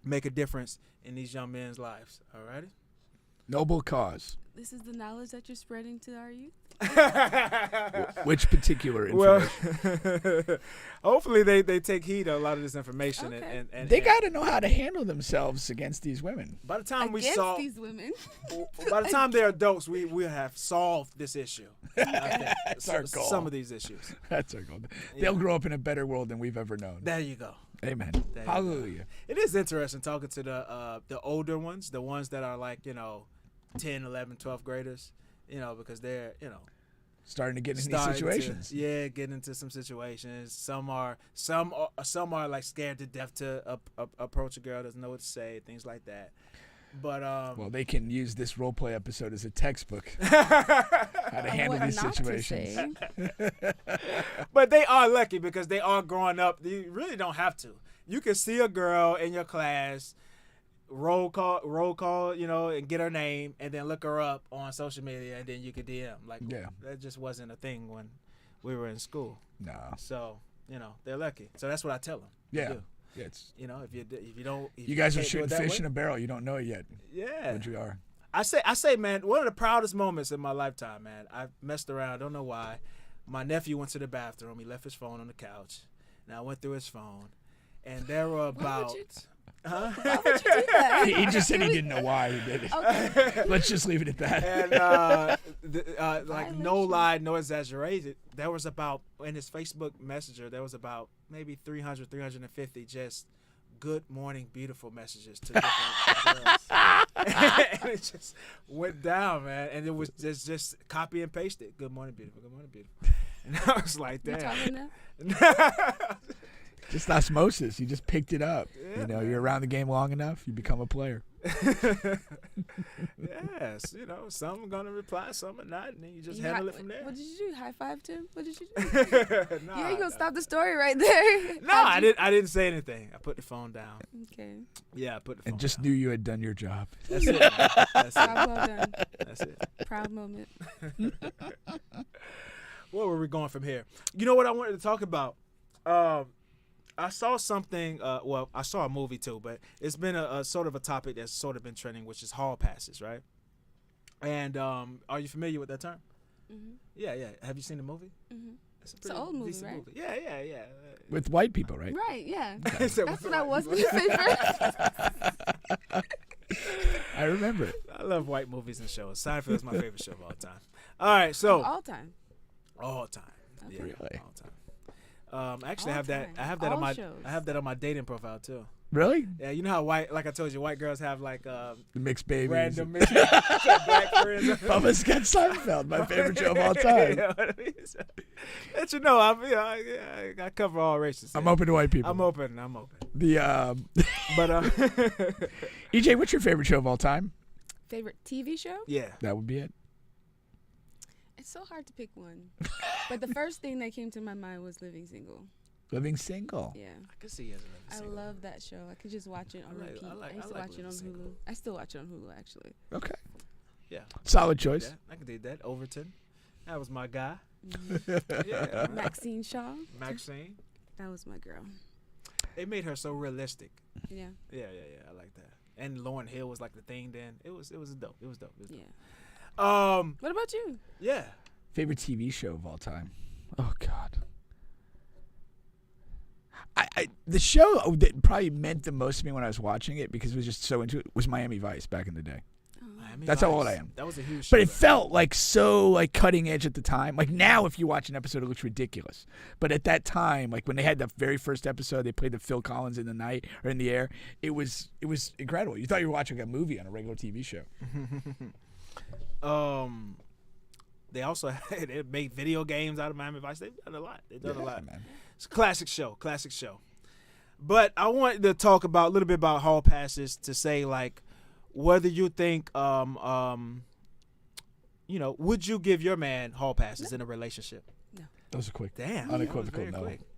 [SPEAKER 2] make a difference in these young men's lives. Alrighty.
[SPEAKER 1] Noble cause.
[SPEAKER 5] This is the knowledge that you're spreading to our youth.
[SPEAKER 1] Which particular information?
[SPEAKER 2] Well, hopefully they take heed of a lot of this information.
[SPEAKER 5] Okay.
[SPEAKER 2] And
[SPEAKER 1] They got to know how to handle themselves against these women.
[SPEAKER 2] by the time we
[SPEAKER 5] Against
[SPEAKER 2] solve,
[SPEAKER 5] these women.
[SPEAKER 2] by the time they're adults, we have solved this issue.
[SPEAKER 1] That's our goal.
[SPEAKER 2] Some of these issues.
[SPEAKER 1] That's our goal. They'll grow up in a better world than we've ever known.
[SPEAKER 2] There you go.
[SPEAKER 1] Amen.
[SPEAKER 2] There you
[SPEAKER 1] Hallelujah.
[SPEAKER 2] It is interesting talking to the older ones, the ones that are like 10, 11, 12th graders, because they're
[SPEAKER 1] Starting to get in these
[SPEAKER 2] starting
[SPEAKER 1] situations.
[SPEAKER 2] get into some situations. Some are like scared to death to approach a girl, doesn't know what to say, things like that. But
[SPEAKER 1] Well, they can use this role play episode as a textbook. How to handle these
[SPEAKER 5] What not to
[SPEAKER 1] situations.
[SPEAKER 5] say.
[SPEAKER 2] but they are lucky because they are growing up. You really don't have to. You can see a girl in your class, roll call, and get her name, and then look her up on social media, and then you could DM. Like,
[SPEAKER 1] Yeah.
[SPEAKER 2] that just wasn't a thing when we were in school.
[SPEAKER 1] No.
[SPEAKER 2] So, they're lucky. So that's what I tell them.
[SPEAKER 1] Yeah.
[SPEAKER 2] Do.
[SPEAKER 1] It's,
[SPEAKER 2] If you don't, if
[SPEAKER 1] you guys are
[SPEAKER 2] can't do
[SPEAKER 1] shooting
[SPEAKER 2] it that
[SPEAKER 1] fish
[SPEAKER 2] way-
[SPEAKER 1] in a barrel. You don't know it yet.
[SPEAKER 2] Yeah.
[SPEAKER 1] But you are.
[SPEAKER 2] I say, man, one of the proudest moments in my lifetime, man. I messed around. I don't know why. My nephew went to the bathroom. He left his phone on the couch. And I went through his phone, and there were about.
[SPEAKER 5] Why would you do that?
[SPEAKER 1] He just said he didn't know why he did it.
[SPEAKER 5] Okay.
[SPEAKER 1] Let's just leave it at that.
[SPEAKER 2] And like no lie, no exaggeration, there was about in his Facebook Messenger, there was about maybe 300, 350 just good morning, beautiful messages to different girls. And it just went down, man. And it was just copy and paste it. Good morning, beautiful. Good morning, beautiful. And I was like,
[SPEAKER 5] You
[SPEAKER 2] damn.
[SPEAKER 5] talking now?
[SPEAKER 1] Just osmosis. You just picked it up.
[SPEAKER 2] Yeah,
[SPEAKER 1] You're around the game long enough, you become a player.
[SPEAKER 2] Yes, some are gonna reply, some are not, and then you just handle it from there.
[SPEAKER 5] What did you do? High five him? What did you do?
[SPEAKER 2] Nah,
[SPEAKER 5] Yeah, you gonna stop the story right there.
[SPEAKER 2] No, I didn't say anything. I put the phone down.
[SPEAKER 5] Okay.
[SPEAKER 2] Yeah, I put the phone
[SPEAKER 1] And just
[SPEAKER 2] down.
[SPEAKER 1] knew you had done your job.
[SPEAKER 2] That's it. Man. That's it.
[SPEAKER 5] Job well done.
[SPEAKER 2] That's it.
[SPEAKER 5] Proud moment.
[SPEAKER 2] Where were we going from here? You know what I wanted to talk about? I saw something. I saw a movie too, but it's been a sort of a topic that's sort of been trending, which is hall passes, right? And are you familiar with that term?
[SPEAKER 5] Mm-hmm.
[SPEAKER 2] Yeah. Have you seen the movie?
[SPEAKER 5] Mm-hmm.
[SPEAKER 2] It's
[SPEAKER 5] It's an old movie,
[SPEAKER 2] decent
[SPEAKER 5] right?
[SPEAKER 2] Yeah.
[SPEAKER 1] With white people, right?
[SPEAKER 5] Right. Yeah.
[SPEAKER 2] I said,
[SPEAKER 5] That's what I was gonna say first.
[SPEAKER 1] I remember it.
[SPEAKER 2] I love white movies and shows. Seinfeld is my favorite show of all time. All right, so
[SPEAKER 5] All time.
[SPEAKER 2] all time. Yeah,
[SPEAKER 1] Really?
[SPEAKER 2] all time. Actually, I
[SPEAKER 5] All
[SPEAKER 2] have that.
[SPEAKER 5] time.
[SPEAKER 2] I have that
[SPEAKER 5] All
[SPEAKER 2] on my.
[SPEAKER 5] shows.
[SPEAKER 2] I have that on my dating profile too.
[SPEAKER 1] Really?
[SPEAKER 2] Yeah, you know how like I told you, white girls have like
[SPEAKER 1] The mixed babies.
[SPEAKER 2] random mixed black friends.
[SPEAKER 1] Bubba's got Seinfeld, my favorite show of all time.
[SPEAKER 2] You know what I mean? So, let you know, I cover all races.
[SPEAKER 1] I'm open to white people.
[SPEAKER 2] I'm open.
[SPEAKER 1] The
[SPEAKER 2] But
[SPEAKER 1] EJ, what's your favorite show of all time?
[SPEAKER 5] Favorite TV show?
[SPEAKER 2] yeah.
[SPEAKER 1] That would be it.
[SPEAKER 5] It's so hard to pick one. But the first thing that came to my mind was Living Single.
[SPEAKER 1] Living single.
[SPEAKER 5] Yeah.
[SPEAKER 2] I can see you as a
[SPEAKER 5] I love that show. I could just watch it on repeat. I used to watch it on
[SPEAKER 2] Living Single.
[SPEAKER 5] Hulu. I still watch it on Hulu, actually.
[SPEAKER 1] Okay.
[SPEAKER 2] Yeah.
[SPEAKER 1] Solid choice.
[SPEAKER 2] I can do that. Overton. That was my guy.
[SPEAKER 5] Mm-hmm.
[SPEAKER 2] Yeah.
[SPEAKER 5] Maxine Shaw.
[SPEAKER 2] Maxine.
[SPEAKER 5] That was my girl.
[SPEAKER 2] They made her so realistic.
[SPEAKER 5] Yeah.
[SPEAKER 2] Yeah. I like that. And Lauryn Hill was like the thing then. It was dope. It was dope.
[SPEAKER 5] Yeah. What about you?
[SPEAKER 2] Yeah.
[SPEAKER 1] Favorite TV show of all time? Oh God. The show that probably meant the most to me when I was watching it because it was just so into it was Miami Vice back in the day. That's how old I am.
[SPEAKER 2] That was a huge
[SPEAKER 1] But
[SPEAKER 2] show.
[SPEAKER 1] it felt like so like cutting edge at the time. Like now, if you watch an episode, it looks ridiculous. But at that time, like when they had the very first episode, they played the Phil Collins in the night or in the air. It was incredible. You thought you were watching a movie on a regular TV show.
[SPEAKER 2] They also they made video games out of Miami Vice. They've done a lot.
[SPEAKER 1] Man.
[SPEAKER 2] It's a classic show. But I wanted to talk about a little bit about hall passes to say like whether you think would you give your man hall passes in a relationship?
[SPEAKER 5] No.
[SPEAKER 1] Those are quick.
[SPEAKER 2] Damn.
[SPEAKER 1] Unequivocal
[SPEAKER 2] that was
[SPEAKER 1] no.
[SPEAKER 2] very quick.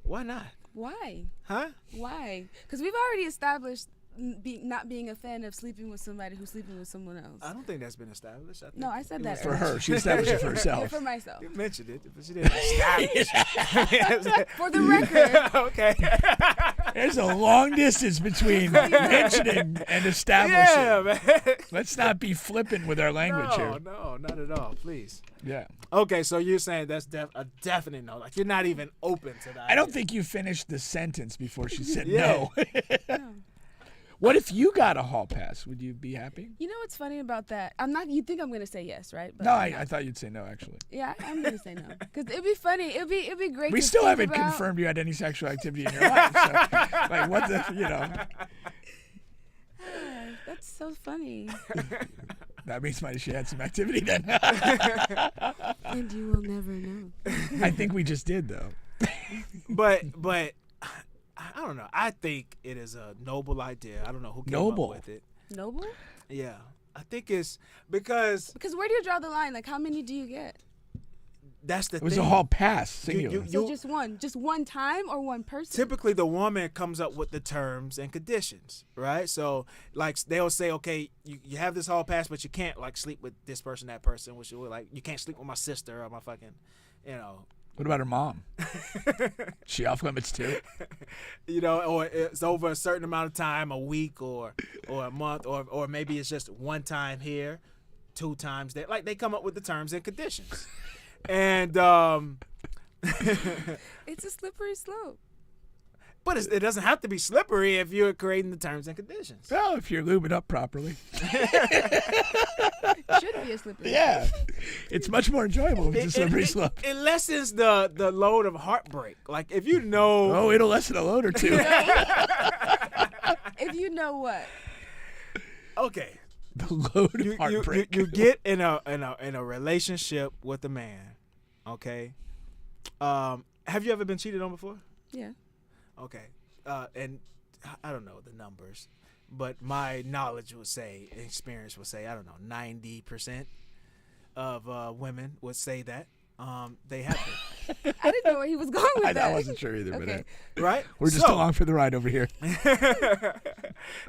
[SPEAKER 2] Why not?
[SPEAKER 5] Why?
[SPEAKER 2] Huh?
[SPEAKER 5] Why? Because we've already established not being a fan of sleeping with somebody who's sleeping with someone else.
[SPEAKER 2] I don't think that's been established.
[SPEAKER 5] No, I said that
[SPEAKER 1] For
[SPEAKER 5] earlier.
[SPEAKER 1] her, she established it for
[SPEAKER 5] Yeah,
[SPEAKER 1] herself.
[SPEAKER 5] for myself.
[SPEAKER 2] You mentioned it, but she didn't establish it.
[SPEAKER 5] For the record.
[SPEAKER 2] Okay.
[SPEAKER 1] There's a long distance between mentioning and establishing.
[SPEAKER 2] Yeah, man.
[SPEAKER 1] Let's not be flippant with our language here.
[SPEAKER 2] No, not at all. Please.
[SPEAKER 1] Yeah.
[SPEAKER 2] Okay, so you're saying that's a definite no. Like you're not even open to that.
[SPEAKER 1] I don't think you finished the sentence before she said
[SPEAKER 2] Yeah.
[SPEAKER 1] no.
[SPEAKER 5] No.
[SPEAKER 1] What if you got a hall pass? Would you be happy?
[SPEAKER 5] You know what's funny about that? I'm not. You think I'm gonna say yes, right? But
[SPEAKER 1] No,
[SPEAKER 5] I'm not.
[SPEAKER 1] I thought you'd say no, actually.
[SPEAKER 5] Yeah, I'm gonna say no because it'd be funny. It'd be great.
[SPEAKER 1] We
[SPEAKER 5] to
[SPEAKER 1] still
[SPEAKER 5] think
[SPEAKER 1] haven't
[SPEAKER 5] about.
[SPEAKER 1] confirmed you had any sexual activity in your life. So, like, what the,
[SPEAKER 5] That's so funny.
[SPEAKER 1] That means she had some activity then.
[SPEAKER 5] And you will never know.
[SPEAKER 1] I think we just did, though.
[SPEAKER 2] But I don't know. I think it is a noble idea. I don't know who came
[SPEAKER 1] Noble.
[SPEAKER 2] up with it.
[SPEAKER 5] Noble?
[SPEAKER 2] Yeah, I think it's because
[SPEAKER 5] Because where do you draw the line? Like, how many do you get?
[SPEAKER 2] that's the
[SPEAKER 1] It was
[SPEAKER 2] thing.
[SPEAKER 1] a hall pass, singular.
[SPEAKER 2] You-
[SPEAKER 5] So just one time or one person?
[SPEAKER 2] Typically, the woman comes up with the terms and conditions, right? So, like, they'll say, okay, you have this hall pass, but you can't, like, sleep with this person, that person, which is like, you can't sleep with my sister or my fucking,
[SPEAKER 1] What about her mom? She off limits too?
[SPEAKER 2] or it's over a certain amount of time, a week or a month, or maybe it's just one time here, 2 times there. Like, they come up with the terms and conditions. And,
[SPEAKER 5] It's a slippery slope.
[SPEAKER 2] but it doesn't have to be slippery if you're creating the terms and conditions.
[SPEAKER 1] Well, if you're lubing up properly.
[SPEAKER 5] It should be a slippery
[SPEAKER 1] Yeah. It's much more enjoyable if it's a slippery slope.
[SPEAKER 2] It lessens the load of heartbreak. Like, if you know...
[SPEAKER 1] Oh, it'll lessen a load or two.
[SPEAKER 5] slope. If you know what?
[SPEAKER 2] Okay.
[SPEAKER 1] The load of heartbreak.
[SPEAKER 2] You get in a relationship with a man, okay? Have you ever been cheated on before?
[SPEAKER 5] Yeah.
[SPEAKER 2] Okay. And I don't know the numbers, but my knowledge would say, experience would say, I don't know, 90% of women would say that they have been.
[SPEAKER 5] I didn't know where he was going with that.
[SPEAKER 1] I wasn't sure either,
[SPEAKER 5] Okay.
[SPEAKER 1] but
[SPEAKER 2] Right?
[SPEAKER 1] we're just along for the ride over here.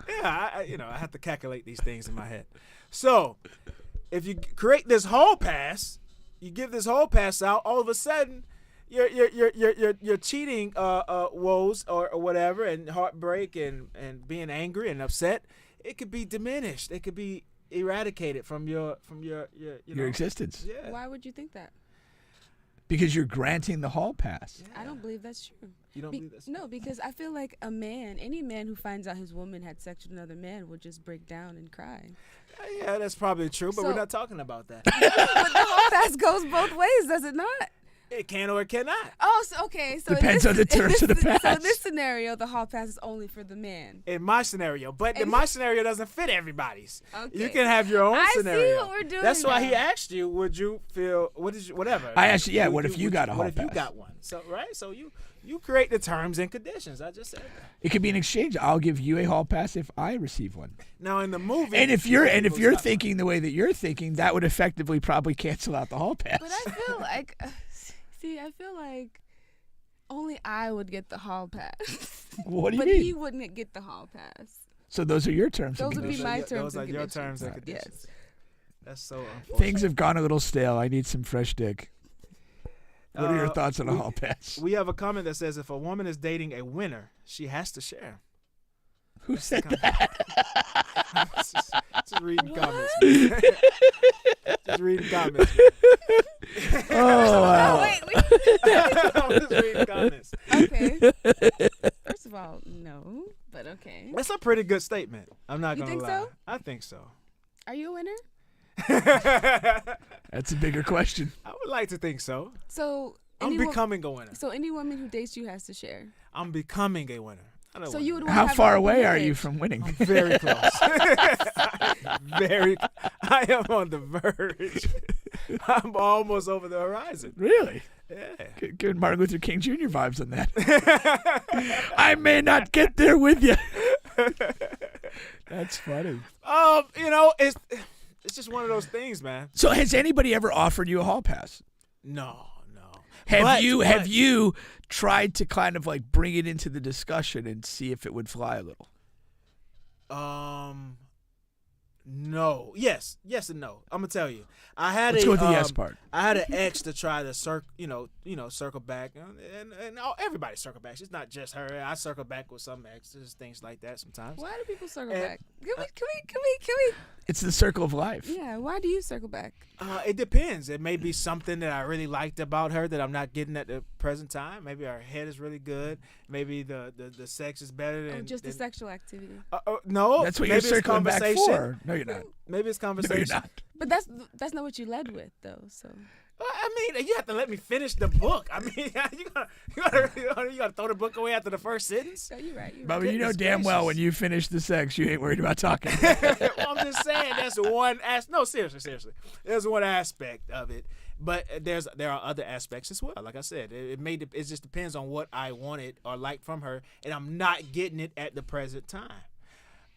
[SPEAKER 2] Yeah, I have to calculate these things in my head. So, if you create this hall pass, you give this hall pass out, all of a sudden, your cheating woes or whatever, and heartbreak and being angry and upset, it could be diminished. It could be eradicated from your
[SPEAKER 1] Your existence.
[SPEAKER 2] Yeah.
[SPEAKER 5] Why would you think that?
[SPEAKER 1] Because you're granting the hall pass.
[SPEAKER 5] I don't believe that's true.
[SPEAKER 2] You don't believe that's
[SPEAKER 5] No, because I feel like any man who finds out his woman had sex with another man would just break down and cry.
[SPEAKER 2] Yeah, that's probably true, but we're
[SPEAKER 5] So-
[SPEAKER 2] not talking about that.
[SPEAKER 5] But the whole pass goes both ways, does it not?
[SPEAKER 2] It can or it cannot.
[SPEAKER 5] Oh, so okay. So in
[SPEAKER 1] Depends
[SPEAKER 5] this-
[SPEAKER 1] on the terms of the
[SPEAKER 5] So in
[SPEAKER 1] pass.
[SPEAKER 5] this scenario, the hall pass is only for the man.
[SPEAKER 2] In my scenario, but in my scenario doesn't fit everybody's.
[SPEAKER 5] Okay.
[SPEAKER 2] You can have your own
[SPEAKER 5] I see
[SPEAKER 2] scenario.
[SPEAKER 5] what we're doing
[SPEAKER 2] That's why he
[SPEAKER 5] now.
[SPEAKER 2] asked you, would you feel whatever.
[SPEAKER 1] I asked you, yeah, what if you got a hall
[SPEAKER 2] What if you
[SPEAKER 1] pass?
[SPEAKER 2] got one? So right? So you create the terms and conditions. I just said that.
[SPEAKER 1] It could be an exchange. I'll give you a hall pass if I receive one.
[SPEAKER 2] Now in the movie,
[SPEAKER 1] And if you're
[SPEAKER 2] people's got
[SPEAKER 1] thinking the way that you're thinking, that would effectively probably cancel out the hall pass.
[SPEAKER 5] But I feel like, I feel like only I would get the hall pass.
[SPEAKER 1] What do you
[SPEAKER 5] But
[SPEAKER 1] mean?
[SPEAKER 5] he wouldn't get the hall pass.
[SPEAKER 1] So those are your terms and
[SPEAKER 5] Those would be
[SPEAKER 1] conditions.
[SPEAKER 5] my
[SPEAKER 2] Those
[SPEAKER 5] terms
[SPEAKER 2] are
[SPEAKER 5] and
[SPEAKER 2] your
[SPEAKER 5] conditions.
[SPEAKER 2] terms and
[SPEAKER 5] Yes.
[SPEAKER 2] conditions. That's so unfortunate.
[SPEAKER 1] Things have gone a little stale. I need some fresh dick. What are your thoughts on a hall pass?
[SPEAKER 2] We have a comment that says if a woman is dating a winner, she has to share.
[SPEAKER 1] Who said that?
[SPEAKER 2] Just reading comments. Man. Just reading comments.
[SPEAKER 1] Oh, wow.
[SPEAKER 5] wait.
[SPEAKER 2] I'm just reading comments.
[SPEAKER 5] Okay. First of all, no, but okay.
[SPEAKER 2] That's a pretty good statement. I'm not
[SPEAKER 5] You
[SPEAKER 2] gonna
[SPEAKER 5] think
[SPEAKER 2] lie.
[SPEAKER 5] so?
[SPEAKER 2] I think so.
[SPEAKER 5] Are you a winner?
[SPEAKER 1] That's a bigger question.
[SPEAKER 2] I would like to think so.
[SPEAKER 5] So
[SPEAKER 2] I'm
[SPEAKER 5] any wo-
[SPEAKER 2] becoming a winner.
[SPEAKER 5] So any woman who dates you has to share.
[SPEAKER 2] I'm becoming a winner. I don't
[SPEAKER 5] So
[SPEAKER 2] wanna-
[SPEAKER 5] you would want
[SPEAKER 1] How
[SPEAKER 5] to have
[SPEAKER 1] far
[SPEAKER 5] an
[SPEAKER 1] away
[SPEAKER 5] open
[SPEAKER 1] are you
[SPEAKER 5] marriage.
[SPEAKER 1] from winning?
[SPEAKER 2] I'm very close. I am on the verge. I'm almost over the horizon.
[SPEAKER 1] Really?
[SPEAKER 2] Yeah.
[SPEAKER 1] Good Martin Luther King Jr. vibes on that. I may not get there with you. That's funny.
[SPEAKER 2] It's just one of those things, man.
[SPEAKER 1] So has anybody ever offered you a hall pass?
[SPEAKER 2] No.
[SPEAKER 1] Have
[SPEAKER 2] But-
[SPEAKER 1] you tried to kind of like bring it into the discussion and see if it would fly a little?
[SPEAKER 2] No. Yes and no. I'm gonna tell you. I had
[SPEAKER 1] Let's
[SPEAKER 2] a
[SPEAKER 1] go with the yes part.
[SPEAKER 2] I had an ex to try to circle back, and everybody circle back. It's not just her. I circle back with some exes, things like that sometimes.
[SPEAKER 5] Why do people circle
[SPEAKER 2] And-
[SPEAKER 5] back? Can we?
[SPEAKER 1] It's the circle of life.
[SPEAKER 5] Yeah. Why do you circle back?
[SPEAKER 2] It depends. It may be something that I really liked about her that I'm not getting at the present time. Maybe her head is really good. Maybe the sex is better than
[SPEAKER 5] Just the
[SPEAKER 2] than-
[SPEAKER 5] sexual activity.
[SPEAKER 2] No,
[SPEAKER 1] That's what
[SPEAKER 2] maybe
[SPEAKER 1] you're
[SPEAKER 2] it's
[SPEAKER 1] circling back
[SPEAKER 2] conversation.
[SPEAKER 1] for. No, you're not.
[SPEAKER 2] Maybe it's
[SPEAKER 1] No,
[SPEAKER 2] conversation.
[SPEAKER 1] you're not.
[SPEAKER 5] But that's not what you led with though. So
[SPEAKER 2] Well, I mean, you have to let me finish the book. I mean, you gotta throw the book away after the first sentence.
[SPEAKER 5] no, you're right.
[SPEAKER 1] But you know
[SPEAKER 2] Goodness
[SPEAKER 1] damn well
[SPEAKER 2] gracious. when
[SPEAKER 1] when you finish the sex, you ain't worried about talking.
[SPEAKER 2] Well, I'm just saying that's one no, seriously. There's one aspect of it, but there are other aspects as well. Like I said, it just depends on what I wanted or liked from her, and I'm not getting it at the present time.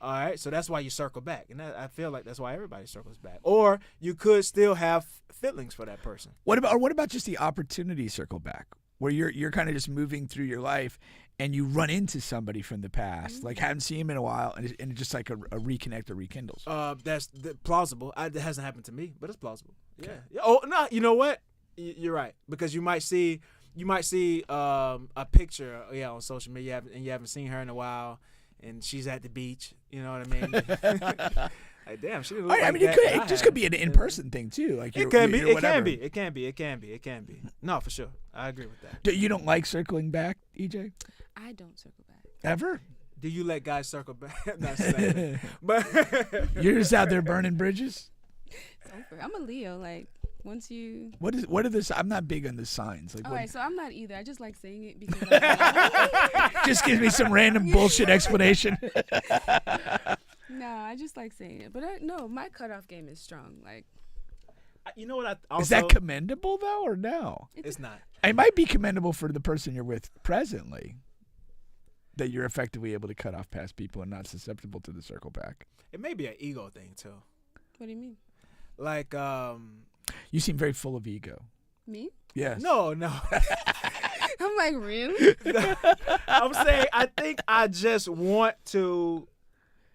[SPEAKER 2] All right, so that's why you circle back, and I feel like that's why everybody circles back. Or you could still have feelings for that person.
[SPEAKER 1] What about just the opportunity circle back, where you're kind of just moving through your life and you run into somebody from the past, like haven't seen him in a while, and it's just like a reconnect or rekindles.
[SPEAKER 2] That's plausible. It hasn't happened to me, but it's plausible. Yeah. Oh no, you know what? You're right, because you might see a picture on social media and you haven't seen her in a while, and she's at the beach. You know what I mean? Like, damn, she didn't look
[SPEAKER 1] I
[SPEAKER 2] like
[SPEAKER 1] mean,
[SPEAKER 2] that.
[SPEAKER 1] it just could be an in-person thing too. Like
[SPEAKER 2] It can be.
[SPEAKER 1] you're whatever.
[SPEAKER 2] It can be. No, for sure. I agree with that.
[SPEAKER 1] You don't like circling back, EJ?
[SPEAKER 5] I don't circle back.
[SPEAKER 1] Ever?
[SPEAKER 2] Do you let guys circle back? Not saying, but
[SPEAKER 1] You're just out there burning bridges.
[SPEAKER 5] It's over. I'm a Leo. Like once you.
[SPEAKER 1] What are the? I'm not big on the signs. Like,
[SPEAKER 5] All
[SPEAKER 1] what,
[SPEAKER 5] right, so I'm not either. I just like saying it because.
[SPEAKER 1] just gives me some random bullshit explanation.
[SPEAKER 5] No, I just like saying it. But no, my cutoff game is strong. Like
[SPEAKER 2] you know what? I also,
[SPEAKER 1] Is that commendable though, or no?
[SPEAKER 2] it's not.
[SPEAKER 1] It might be commendable for the person you're with presently, that you're effectively able to cut off past people and not susceptible to the circle back.
[SPEAKER 2] It may be an ego thing too.
[SPEAKER 5] what do you mean?
[SPEAKER 2] Like
[SPEAKER 1] You seem very full of ego.
[SPEAKER 5] Me?
[SPEAKER 1] Yes.
[SPEAKER 2] no.
[SPEAKER 5] I'm like really?
[SPEAKER 2] I'm saying I think I just want to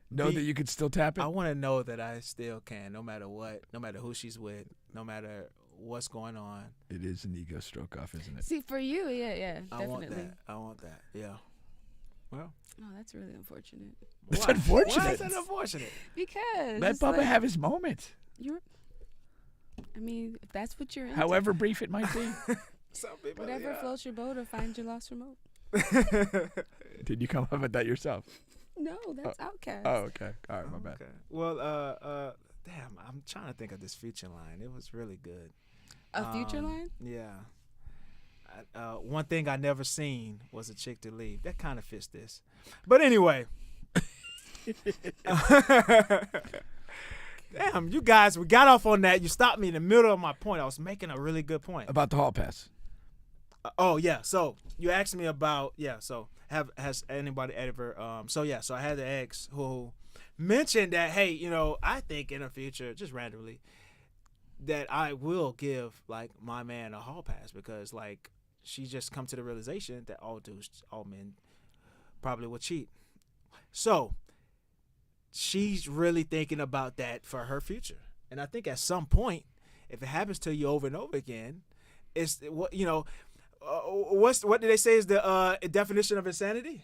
[SPEAKER 1] Know that you could still tap it.
[SPEAKER 2] I want to know that I still can, no matter what, no matter who she's with, no matter what's going on.
[SPEAKER 1] It is an ego stroke off, isn't it?
[SPEAKER 5] See, for you, yeah,
[SPEAKER 2] I want
[SPEAKER 5] definitely.
[SPEAKER 2] that. I want that. Yeah. Well,
[SPEAKER 5] Oh, that's really unfortunate.
[SPEAKER 1] It's
[SPEAKER 2] why?
[SPEAKER 1] unfortunate.
[SPEAKER 2] Why is that unfortunate?
[SPEAKER 5] Because
[SPEAKER 1] Let
[SPEAKER 5] it's
[SPEAKER 1] Bubba
[SPEAKER 5] like,
[SPEAKER 1] have his moment,
[SPEAKER 5] I mean, if that's what you're into,
[SPEAKER 1] however brief it might be.
[SPEAKER 2] Some people,
[SPEAKER 5] whatever
[SPEAKER 2] yeah.
[SPEAKER 5] floats your boat or finds your lost remote.
[SPEAKER 1] Did you come up with that yourself?
[SPEAKER 5] No, that's Outcast.
[SPEAKER 1] Oh, okay. All right, my bad.
[SPEAKER 2] Okay. Well, damn, I'm trying to think of this future line. It was really good.
[SPEAKER 5] A future line?
[SPEAKER 2] Yeah. One thing I never seen was a chick to leave. That kind of fits this. But anyway. Damn, you guys, we got off on that. You stopped me in the middle of my point. I was making a really good point.
[SPEAKER 1] About the hall pass.
[SPEAKER 2] Oh yeah, so you asked me about so has anybody ever so I had the ex who mentioned that, hey, I think in the future, just randomly, that I will give like my man a hall pass, because like she just come to the realization that all men probably will cheat. So she's really thinking about that for her future. And I think at some point, if it happens to you over and over again, it's what what do they say is the definition of insanity?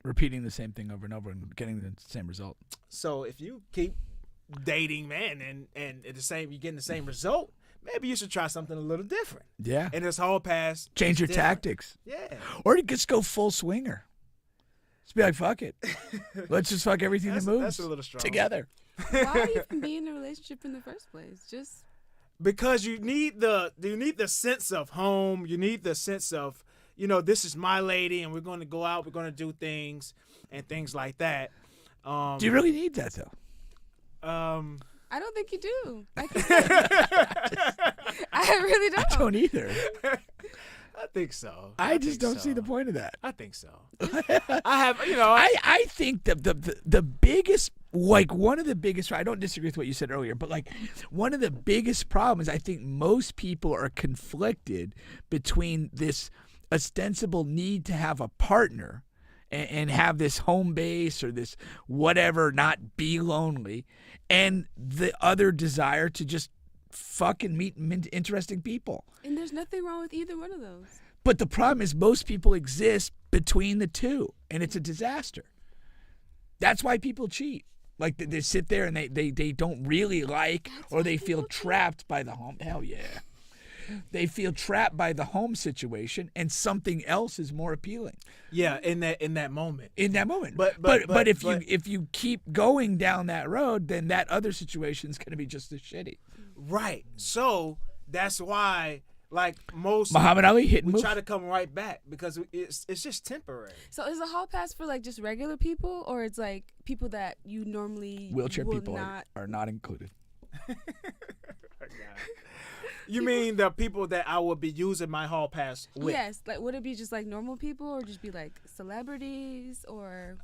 [SPEAKER 1] repeating the same thing over and over and getting the same result.
[SPEAKER 2] So if you keep dating, man, and you're getting the same result, maybe you should try something a little different.
[SPEAKER 1] Yeah.
[SPEAKER 2] And this whole pass.
[SPEAKER 1] Change your
[SPEAKER 2] is different.
[SPEAKER 1] tactics.
[SPEAKER 2] Yeah.
[SPEAKER 1] Or you just go full swinger. Just be like, fuck it. Let's just fuck everything that moves
[SPEAKER 2] That's a little strong.
[SPEAKER 1] together.
[SPEAKER 5] Why even be in a relationship in the first place? Just
[SPEAKER 2] Because you need the sense of home. You need the sense of, this is my lady, and we're going to go out. We're going to do things and things like that.
[SPEAKER 1] Do you really need that though?
[SPEAKER 5] I don't think you do. I really don't.
[SPEAKER 1] I don't either.
[SPEAKER 2] I think so.
[SPEAKER 1] I just don't see the point of that.
[SPEAKER 2] I think so. I have,
[SPEAKER 1] I think the biggest, like one of the biggest, I don't disagree with what you said earlier, but like one of the biggest problems, I think most people are conflicted between this ostensible need to have a partner and have this home base or this whatever, not be lonely, and the other desire to just fucking meet interesting people.
[SPEAKER 5] And there's nothing wrong with either one of those.
[SPEAKER 1] But the problem is most people exist between the two, and it's a disaster. That's why people cheat. Like they sit there and they don't really like, or they feel trapped by the home. Hell yeah. They feel trapped by the home situation, and something else is more appealing.
[SPEAKER 2] Yeah, in that moment.
[SPEAKER 1] In that moment.
[SPEAKER 2] But
[SPEAKER 1] if you keep going down that road, then that other situation is going to be just as shitty.
[SPEAKER 2] Right. So that's why, like most
[SPEAKER 1] Muhammad Ali hit and
[SPEAKER 2] we
[SPEAKER 1] move.
[SPEAKER 2] try to come right back because it's just temporary.
[SPEAKER 5] So is the hall pass for like just regular people, or it's like people that you normally
[SPEAKER 1] Wheelchair
[SPEAKER 5] will
[SPEAKER 1] people
[SPEAKER 5] not?
[SPEAKER 1] are not included.
[SPEAKER 2] You mean the people that I would be using my hall pass with?
[SPEAKER 5] Yes. Like, would it be just like normal people, or just be like celebrities, or?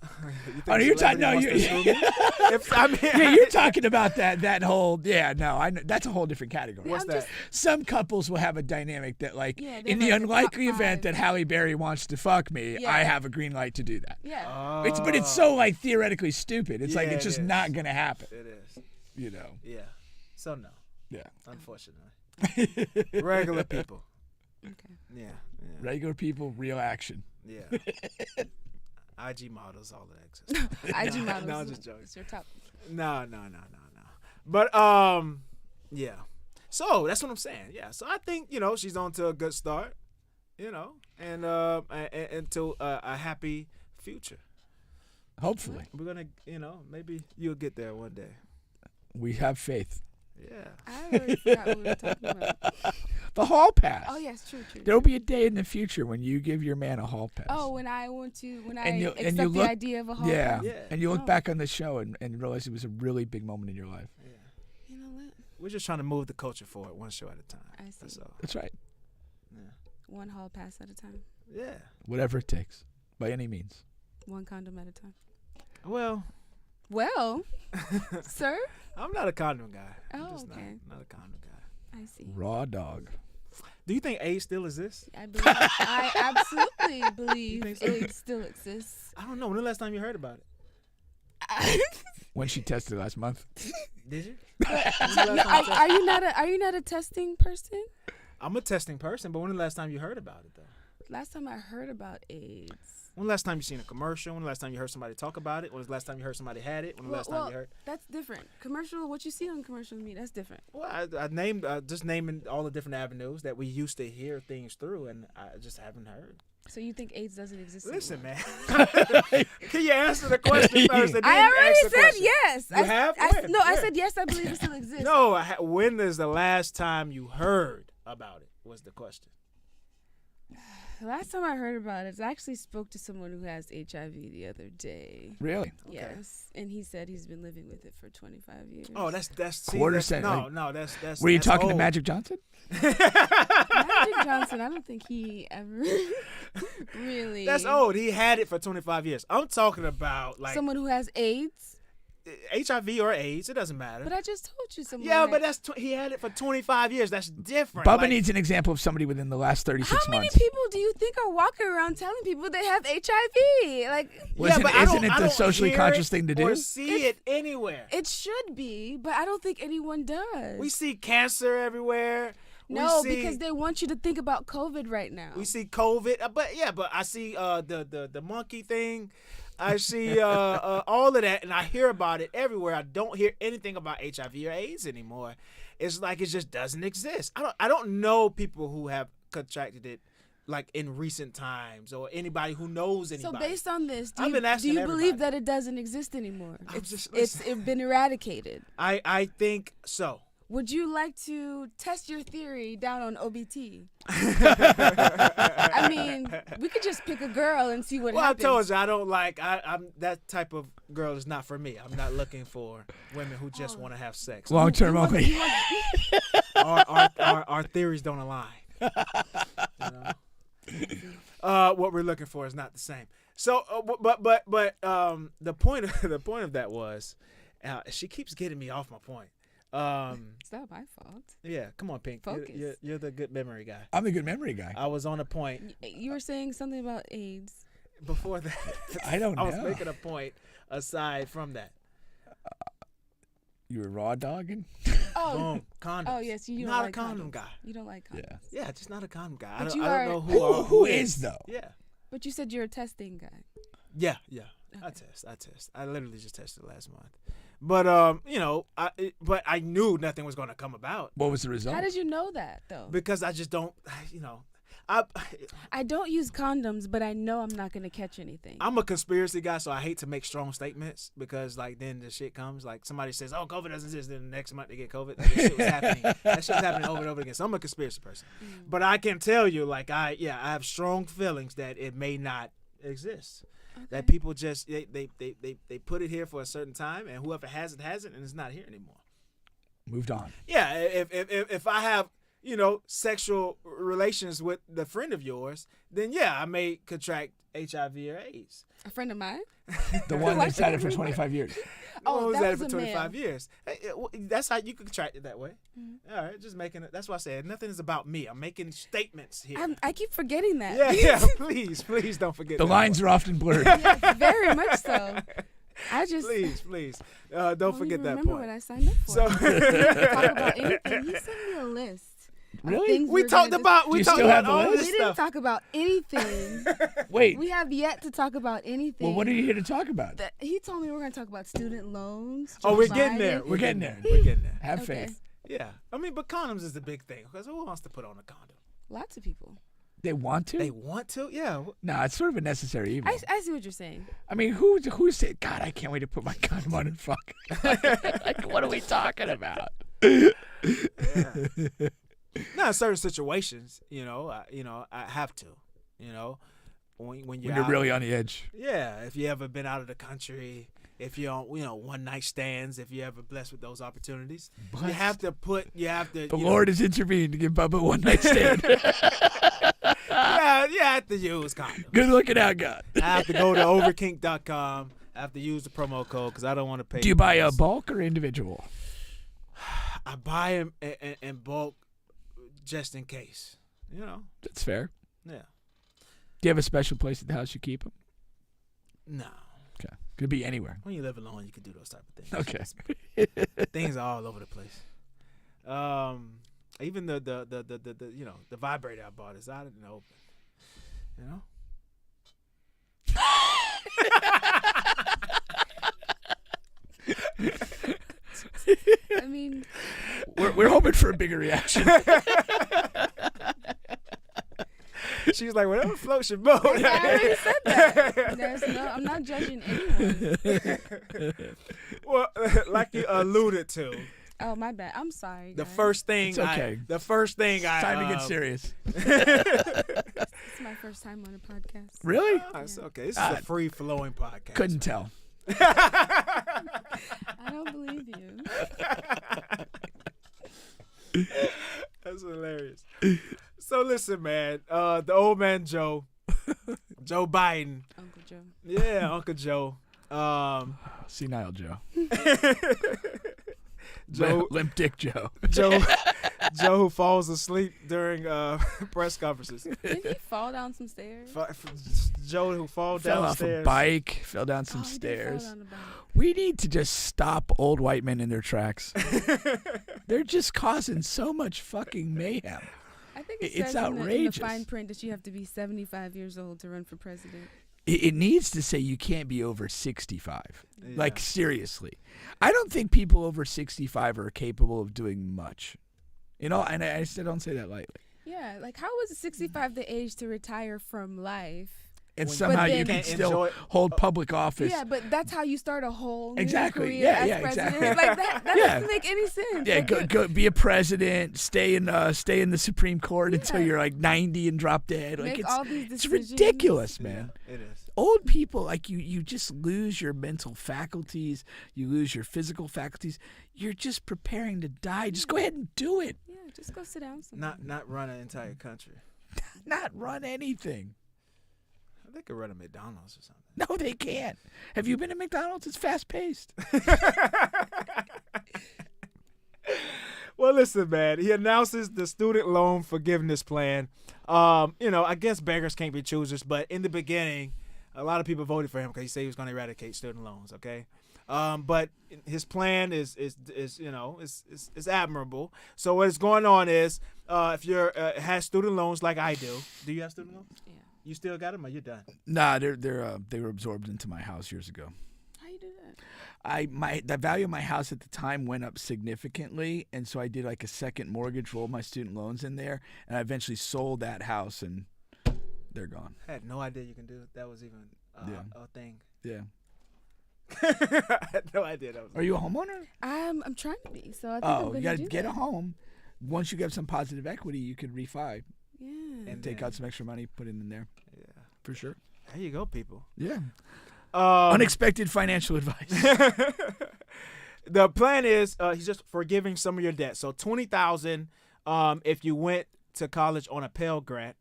[SPEAKER 1] Oh, you're talking. No, you're talking about that whole. Yeah, no, I know, that's a whole different category.
[SPEAKER 2] What's that?
[SPEAKER 1] Some couples will have a dynamic that, like,
[SPEAKER 5] Yeah, they
[SPEAKER 1] in
[SPEAKER 5] have,
[SPEAKER 1] the
[SPEAKER 5] like, the
[SPEAKER 1] unlikely
[SPEAKER 5] top
[SPEAKER 1] event
[SPEAKER 5] five.
[SPEAKER 1] that Halle Berry wants to fuck me,
[SPEAKER 5] Yeah.
[SPEAKER 1] I have a green light to do that.
[SPEAKER 5] Yeah.
[SPEAKER 1] But it's so like theoretically stupid. It's like
[SPEAKER 2] Yeah,
[SPEAKER 1] it's just
[SPEAKER 2] it is.
[SPEAKER 1] not gonna happen.
[SPEAKER 2] It is.
[SPEAKER 1] You know.
[SPEAKER 2] Yeah. So no,
[SPEAKER 1] Yeah.
[SPEAKER 2] unfortunately. Regular people.
[SPEAKER 5] Okay.
[SPEAKER 2] Yeah.
[SPEAKER 1] Regular people, real action.
[SPEAKER 2] Yeah. IG models, all of that.
[SPEAKER 5] IG models.
[SPEAKER 2] No, I'm just joking.
[SPEAKER 5] It's your top.
[SPEAKER 2] No. But yeah. So that's what I'm saying. Yeah. So I think she's on to a good start. And into a happy future.
[SPEAKER 1] Hopefully,
[SPEAKER 2] We're gonna, maybe you'll get there one day.
[SPEAKER 1] we have faith.
[SPEAKER 5] I
[SPEAKER 2] Yeah.
[SPEAKER 5] already forgot what we were talking about.
[SPEAKER 1] The hall pass.
[SPEAKER 5] Oh yes, true.
[SPEAKER 1] There will be a day in the future when you give your man a hall pass.
[SPEAKER 5] Oh, when I
[SPEAKER 1] And you
[SPEAKER 5] accept
[SPEAKER 1] look-
[SPEAKER 5] the idea of a hall
[SPEAKER 1] Yeah.
[SPEAKER 5] pass.
[SPEAKER 2] Yeah.
[SPEAKER 1] And you look
[SPEAKER 5] Oh.
[SPEAKER 1] back on the show and realize it was a really big moment in your life.
[SPEAKER 5] You know what?
[SPEAKER 2] We're just trying to move the culture forward one show at a time.
[SPEAKER 5] I see.
[SPEAKER 2] That's all.
[SPEAKER 1] That's right.
[SPEAKER 5] One hall pass at a time.
[SPEAKER 2] Yeah.
[SPEAKER 1] Whatever it takes, by any means.
[SPEAKER 5] One condom at a time.
[SPEAKER 2] Well,
[SPEAKER 5] Well, sir,
[SPEAKER 2] I'm not a condom guy. I'm
[SPEAKER 5] Oh,
[SPEAKER 2] just
[SPEAKER 5] okay.
[SPEAKER 2] not a condom guy.
[SPEAKER 5] I see.
[SPEAKER 1] Raw dog.
[SPEAKER 2] Do you think AIDS still exists?
[SPEAKER 5] I absolutely believe
[SPEAKER 2] think so?
[SPEAKER 5] it still exists.
[SPEAKER 2] I don't know. When the last time you heard about it?
[SPEAKER 1] When she tested last month.
[SPEAKER 2] Did you?
[SPEAKER 5] Are you not a testing person?
[SPEAKER 2] I'm a testing person, but when the last time you heard about it, though?
[SPEAKER 5] Last time I heard about AIDS.
[SPEAKER 2] When the last time you seen a commercial? When the last time you heard somebody talk about it? When was the last time you heard somebody had it? When the last time you heard?
[SPEAKER 5] That's different. Commercial, what you see on commercial media, that's different.
[SPEAKER 2] Well, I named just naming all the different avenues that we used to hear things through, and I just haven't heard.
[SPEAKER 5] So you think AIDS doesn't exist?
[SPEAKER 2] Listen,
[SPEAKER 5] anymore?
[SPEAKER 2] man. Can you answer the question first? And
[SPEAKER 5] I
[SPEAKER 2] then
[SPEAKER 5] already
[SPEAKER 2] ask the
[SPEAKER 5] said
[SPEAKER 2] question?
[SPEAKER 5] yes.
[SPEAKER 2] You have? When?
[SPEAKER 5] No, I
[SPEAKER 2] Where?
[SPEAKER 5] said yes. I believe it still exists.
[SPEAKER 2] No. When is the last time you heard about it? Was the question.
[SPEAKER 5] The last time I heard about it, I actually spoke to someone who has HIV the other day.
[SPEAKER 1] Really?
[SPEAKER 5] Yes, and he said he's been living with it for 25 years.
[SPEAKER 2] Oh, that's see,
[SPEAKER 1] Quarter
[SPEAKER 2] that's,
[SPEAKER 1] century.
[SPEAKER 2] No, that's.
[SPEAKER 1] Were you
[SPEAKER 2] that's
[SPEAKER 1] talking to
[SPEAKER 2] old.
[SPEAKER 1] Magic Johnson?
[SPEAKER 5] Magic Johnson. I don't think he ever really.
[SPEAKER 2] That's old. He had it for 25 years. I'm talking about like
[SPEAKER 5] Someone who has AIDS.
[SPEAKER 2] HIV or AIDS. It doesn't matter.
[SPEAKER 5] But I just told you someone.
[SPEAKER 2] Yeah,
[SPEAKER 5] who
[SPEAKER 2] but
[SPEAKER 5] had-
[SPEAKER 2] he had it for 25 years. That's different.
[SPEAKER 1] Bubba
[SPEAKER 2] Like,
[SPEAKER 1] needs an example of somebody within the last 36
[SPEAKER 5] How many
[SPEAKER 1] months.
[SPEAKER 5] people do you think are walking around telling people they have HIV? Like,
[SPEAKER 1] Well,
[SPEAKER 2] yeah,
[SPEAKER 1] isn't-
[SPEAKER 2] but I
[SPEAKER 1] isn't
[SPEAKER 2] don't-
[SPEAKER 1] it
[SPEAKER 2] I
[SPEAKER 1] the
[SPEAKER 2] don't
[SPEAKER 1] socially
[SPEAKER 2] hear
[SPEAKER 1] conscious
[SPEAKER 2] it
[SPEAKER 1] thing to
[SPEAKER 2] or
[SPEAKER 1] do?
[SPEAKER 2] see it anywhere.
[SPEAKER 5] it should be, but I don't think anyone does.
[SPEAKER 2] We see cancer everywhere.
[SPEAKER 5] no,
[SPEAKER 2] we see,
[SPEAKER 5] because they want you to think about COVID right now.
[SPEAKER 2] we see COVID. But I see the monkey thing. I see all of that, and I hear about it everywhere. I don't hear anything about HIV or AIDS anymore. It's like it just doesn't exist. I don't know people who have contracted it like in recent times, or anybody who knows anybody.
[SPEAKER 5] So based on this, do
[SPEAKER 2] I've
[SPEAKER 5] you,
[SPEAKER 2] been asking
[SPEAKER 5] believe
[SPEAKER 2] everybody.
[SPEAKER 5] that it doesn't exist anymore?
[SPEAKER 2] It's
[SPEAKER 5] It's been eradicated.
[SPEAKER 2] I think so.
[SPEAKER 5] Would you like to test your theory down on OBT? I mean, we could just pick a girl and see what
[SPEAKER 2] Well,
[SPEAKER 5] happens.
[SPEAKER 2] I told you I don't like. I'm that type of girl is not for me. I'm not looking for women who just want to have sex.
[SPEAKER 1] Long-term only.
[SPEAKER 2] Our theories don't align. You know? What we're looking for is not the same. So, but the point of that was, she keeps getting me off my point.
[SPEAKER 5] It's not my fault.
[SPEAKER 2] Yeah, come on, Pink.
[SPEAKER 5] Focus.
[SPEAKER 2] You're the good memory guy.
[SPEAKER 1] I'm the good memory guy.
[SPEAKER 2] I was on a point
[SPEAKER 5] You were saying something about AIDS.
[SPEAKER 2] before that.
[SPEAKER 1] I don't know.
[SPEAKER 2] I was making a point aside from that.
[SPEAKER 1] You were raw dogging?
[SPEAKER 5] Oh,
[SPEAKER 2] Boom, condoms.
[SPEAKER 5] oh yes, you don't
[SPEAKER 2] not
[SPEAKER 5] like
[SPEAKER 2] a condom
[SPEAKER 5] condoms.
[SPEAKER 2] guy.
[SPEAKER 5] You don't like condoms.
[SPEAKER 1] Yeah.
[SPEAKER 2] Yeah, just not a condom guy.
[SPEAKER 5] But
[SPEAKER 2] I
[SPEAKER 5] you
[SPEAKER 2] don't
[SPEAKER 5] are-
[SPEAKER 2] know who
[SPEAKER 1] is though?
[SPEAKER 2] Yeah.
[SPEAKER 5] But you said you're a testing guy.
[SPEAKER 2] Yeah. I
[SPEAKER 5] Okay.
[SPEAKER 2] test. I literally just tested last month. But but I knew nothing was going to come about
[SPEAKER 1] What was the result?
[SPEAKER 5] How did you know that though?
[SPEAKER 2] because I just don't,
[SPEAKER 5] I don't use condoms, but I know I'm not going to catch anything.
[SPEAKER 2] I'm a conspiracy guy, so I hate to make strong statements because like then the shit comes, like somebody says, "Oh, COVID doesn't exist," then the next month they get COVID. Like, that shit was happening. That shit's happening over and over again. So I'm a conspiracy person, but I can tell you, like I have strong feelings that it may not exist. That people just they put it here for a certain time, and whoever has it, and it's not here anymore.
[SPEAKER 1] Moved on.
[SPEAKER 2] Yeah, if I have sexual relations with the friend of yours, then yeah, I may contract HIV or AIDS.
[SPEAKER 5] A friend of mine?
[SPEAKER 1] The one that's had it for 25 years.
[SPEAKER 5] Oh,
[SPEAKER 2] who's
[SPEAKER 5] that
[SPEAKER 2] had
[SPEAKER 5] was
[SPEAKER 2] it for
[SPEAKER 5] a
[SPEAKER 2] 25
[SPEAKER 5] man.
[SPEAKER 2] years. That's how you can contract it that way. All right, just making it. That's why I said nothing is about me. I'm making statements here.
[SPEAKER 5] I keep forgetting that.
[SPEAKER 2] Yeah. Please don't forget.
[SPEAKER 1] The
[SPEAKER 2] that
[SPEAKER 1] lines
[SPEAKER 2] part.
[SPEAKER 1] are often blurred.
[SPEAKER 5] Very much so. I just
[SPEAKER 2] Please, don't
[SPEAKER 5] don't
[SPEAKER 2] forget
[SPEAKER 5] even
[SPEAKER 2] that
[SPEAKER 5] remember
[SPEAKER 2] point.
[SPEAKER 5] what I signed up for.
[SPEAKER 2] So
[SPEAKER 5] Talk about anything. You sent me a list. of
[SPEAKER 1] Really?
[SPEAKER 5] things
[SPEAKER 2] we
[SPEAKER 5] were
[SPEAKER 2] talked
[SPEAKER 5] gonna
[SPEAKER 2] about
[SPEAKER 1] Do you still have the
[SPEAKER 2] all
[SPEAKER 1] list?
[SPEAKER 2] this
[SPEAKER 5] We didn't
[SPEAKER 2] stuff.
[SPEAKER 5] talk about anything.
[SPEAKER 1] Wait.
[SPEAKER 5] We have yet to talk about anything.
[SPEAKER 1] Well, what are you here to talk about?
[SPEAKER 5] He told me we're going to talk about student loans.
[SPEAKER 2] Oh,
[SPEAKER 5] Joe
[SPEAKER 2] we're getting there.
[SPEAKER 5] Biden.
[SPEAKER 1] We're getting there.
[SPEAKER 2] We're getting there.
[SPEAKER 1] Have
[SPEAKER 5] Okay.
[SPEAKER 1] faith.
[SPEAKER 2] Yeah, I mean, but condoms is the big thing because who wants to put on a condom?
[SPEAKER 5] Lots of people.
[SPEAKER 1] They want to?
[SPEAKER 2] They want to, yeah.
[SPEAKER 1] No, it's sort of a necessary evil.
[SPEAKER 5] I see what you're saying.
[SPEAKER 1] I mean, who said, God, I can't wait to put my condom on and fuck? Like, what are we talking about?
[SPEAKER 2] Not in certain situations, I have to, when you're out,
[SPEAKER 1] really on the edge.
[SPEAKER 2] yeah. If you ever been out of the country, if you're on, one night stands, if you're ever blessed with those opportunities, you have to.
[SPEAKER 1] The Lord has intervened to give Bubba one night stand.
[SPEAKER 2] Yeah, you have to use condoms.
[SPEAKER 1] Good looking out, God.
[SPEAKER 2] I have to go to overkink.com. I have to use the promo code because I don't want to pay.
[SPEAKER 1] Do you buy a bulk or individual?
[SPEAKER 2] I buy them in bulk just in case.
[SPEAKER 1] That's fair.
[SPEAKER 2] Yeah.
[SPEAKER 1] Do you have a special place at the house you keep them?
[SPEAKER 2] No.
[SPEAKER 1] Okay. Could be anywhere.
[SPEAKER 2] When you live alone, you can do those type of things.
[SPEAKER 1] Okay.
[SPEAKER 2] Things are all over the place. Even the vibrator I bought is out in the open.
[SPEAKER 5] I mean,
[SPEAKER 1] We're hoping for a bigger reaction.
[SPEAKER 2] She's like, whatever floats your boat.
[SPEAKER 5] I already said that. I'm not judging anyone.
[SPEAKER 2] Well, like you alluded to,
[SPEAKER 5] Oh, my bad. I'm sorry.
[SPEAKER 2] the
[SPEAKER 5] guys.
[SPEAKER 2] first thing
[SPEAKER 1] It's okay.
[SPEAKER 2] I
[SPEAKER 1] Time to get serious.
[SPEAKER 5] It's my first time on a podcast.
[SPEAKER 1] Really?
[SPEAKER 2] It's okay. This is a free flowing podcast.
[SPEAKER 1] Couldn't tell.
[SPEAKER 5] I don't believe you.
[SPEAKER 2] That's hilarious. So listen, man. The old man Joe Biden.
[SPEAKER 5] Uncle Joe.
[SPEAKER 2] Yeah, Uncle Joe.
[SPEAKER 1] Senile Joe.
[SPEAKER 2] Joe
[SPEAKER 1] Limp Dick Joe.
[SPEAKER 2] Joe who falls asleep during press conferences.
[SPEAKER 5] Didn't he fall down some stairs?
[SPEAKER 2] Joe who falls
[SPEAKER 1] Fell off a
[SPEAKER 2] downstairs.
[SPEAKER 1] bike. Fell down some
[SPEAKER 5] Oh, he did fall
[SPEAKER 1] stairs.
[SPEAKER 5] down a bike.
[SPEAKER 1] We need to just stop old white men in their tracks. They're just causing so much fucking mayhem.
[SPEAKER 5] I think it
[SPEAKER 1] It's
[SPEAKER 5] says in the
[SPEAKER 1] outrageous.
[SPEAKER 5] fine print that you have to be 75 years old to run for president.
[SPEAKER 1] It needs to say you can't be over 65.
[SPEAKER 2] Yeah.
[SPEAKER 1] Like, seriously. I don't think people over 65 are capable of doing much. You know, and I still don't say that lightly.
[SPEAKER 5] Yeah, like how was 65 the age to retire from life?
[SPEAKER 1] And
[SPEAKER 2] When-
[SPEAKER 1] somehow
[SPEAKER 5] But
[SPEAKER 1] you
[SPEAKER 5] then-
[SPEAKER 1] can
[SPEAKER 2] Can't
[SPEAKER 1] still
[SPEAKER 2] enjoy-
[SPEAKER 1] hold public office.
[SPEAKER 5] Yeah, but that's how you start a whole new
[SPEAKER 1] Exactly.
[SPEAKER 5] career
[SPEAKER 1] Yeah,
[SPEAKER 5] as
[SPEAKER 1] yeah,
[SPEAKER 5] president.
[SPEAKER 1] exactly.
[SPEAKER 5] Like that
[SPEAKER 1] Yeah.
[SPEAKER 5] doesn't make any sense.
[SPEAKER 1] Yeah,
[SPEAKER 5] Like,
[SPEAKER 1] go be a president, stay in the Supreme Court until
[SPEAKER 5] Yeah.
[SPEAKER 1] you're like 90 and drop dead. Like
[SPEAKER 5] Make all these
[SPEAKER 1] it's
[SPEAKER 5] decisions.
[SPEAKER 1] ridiculous, man.
[SPEAKER 2] It is.
[SPEAKER 1] Old people, like you just lose your mental faculties, you lose your physical faculties. You're just preparing to die. Just go ahead and do it.
[SPEAKER 5] Yeah, just go sit down somewhere.
[SPEAKER 2] Not run an entire country.
[SPEAKER 1] Not run anything.
[SPEAKER 2] They could run a McDonald's or something.
[SPEAKER 1] No, they can't. Have you been to McDonald's? It's fast paced.
[SPEAKER 2] Well, listen, man. He announces the student loan forgiveness plan. I guess beggars can't be choosers, but in the beginning, a lot of people voted for him because he said he was going to eradicate student loans. Okay, but his plan is admirable. So what's going on is, if you're has student loans like I do you have student loans?
[SPEAKER 5] Yeah.
[SPEAKER 2] You still got them, or you done?
[SPEAKER 1] Nah, they were absorbed into my house years ago.
[SPEAKER 5] How you do that?
[SPEAKER 1] The value of my house at the time went up significantly, and so I did like a second mortgage, rolled my student loans in there, and I eventually sold that house, and they're gone.
[SPEAKER 2] I had no idea you can do it. That was even a thing.
[SPEAKER 1] Yeah.
[SPEAKER 2] I had no idea that was.
[SPEAKER 1] Are you a homeowner?
[SPEAKER 5] I'm trying to be, so I think I'm
[SPEAKER 1] Oh,
[SPEAKER 5] gonna
[SPEAKER 1] you got to
[SPEAKER 5] do
[SPEAKER 1] get
[SPEAKER 5] that.
[SPEAKER 1] a home. Once you get some positive equity, you could refi
[SPEAKER 5] Yeah.
[SPEAKER 1] and take out some extra money, put it in there
[SPEAKER 2] Yeah.
[SPEAKER 1] for sure.
[SPEAKER 2] There you go, people.
[SPEAKER 1] Yeah. Unexpected financial advice.
[SPEAKER 2] The plan is he's just forgiving some of your debt. So $20,000 if you went to college on a Pell Grant,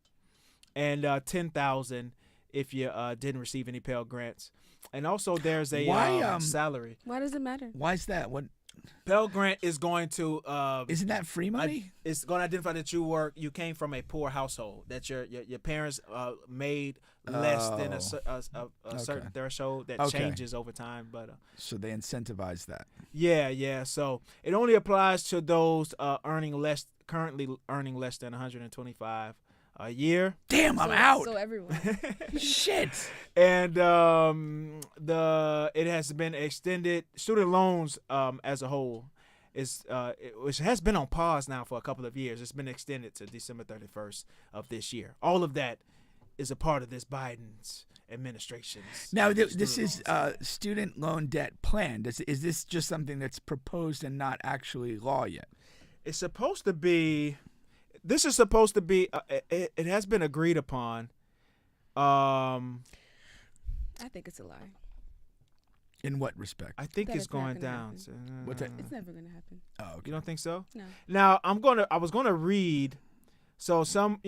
[SPEAKER 2] and $10,000 if you didn't receive any Pell Grants. And also there's a salary.
[SPEAKER 5] Why does it matter?
[SPEAKER 1] Why is that? What
[SPEAKER 2] Pell Grant is going to
[SPEAKER 1] isn't that free money?
[SPEAKER 2] it's going to identify that you came from a poor household, that your parents made less than a certain threshold that changes over time, but
[SPEAKER 1] So they incentivize that.
[SPEAKER 2] yeah. So it only applies to those currently earning less than 125 a year.
[SPEAKER 1] Damn, I'm out.
[SPEAKER 5] So everyone.
[SPEAKER 1] Shit.
[SPEAKER 2] And it has been extended. Student loans as a whole which has been on pause now for a couple of years. It's been extended to December 31st of this year. All of that is a part of this Biden's administration's.
[SPEAKER 1] Now, this
[SPEAKER 2] student
[SPEAKER 1] is
[SPEAKER 2] loans.
[SPEAKER 1] student loan debt plan. Is this just something that's proposed and not actually law yet?
[SPEAKER 2] It's supposed to be. This is supposed to be. It has been agreed upon.
[SPEAKER 5] I think it's a lie.
[SPEAKER 1] In what respect?
[SPEAKER 2] I think
[SPEAKER 5] That
[SPEAKER 2] it's
[SPEAKER 5] it's not
[SPEAKER 2] going
[SPEAKER 5] gonna
[SPEAKER 2] down.
[SPEAKER 5] happen.
[SPEAKER 2] So,
[SPEAKER 1] What's that?
[SPEAKER 5] It's never gonna happen.
[SPEAKER 1] Oh, okay.
[SPEAKER 2] You don't think so?
[SPEAKER 5] No.
[SPEAKER 2] Now I was gonna read. So some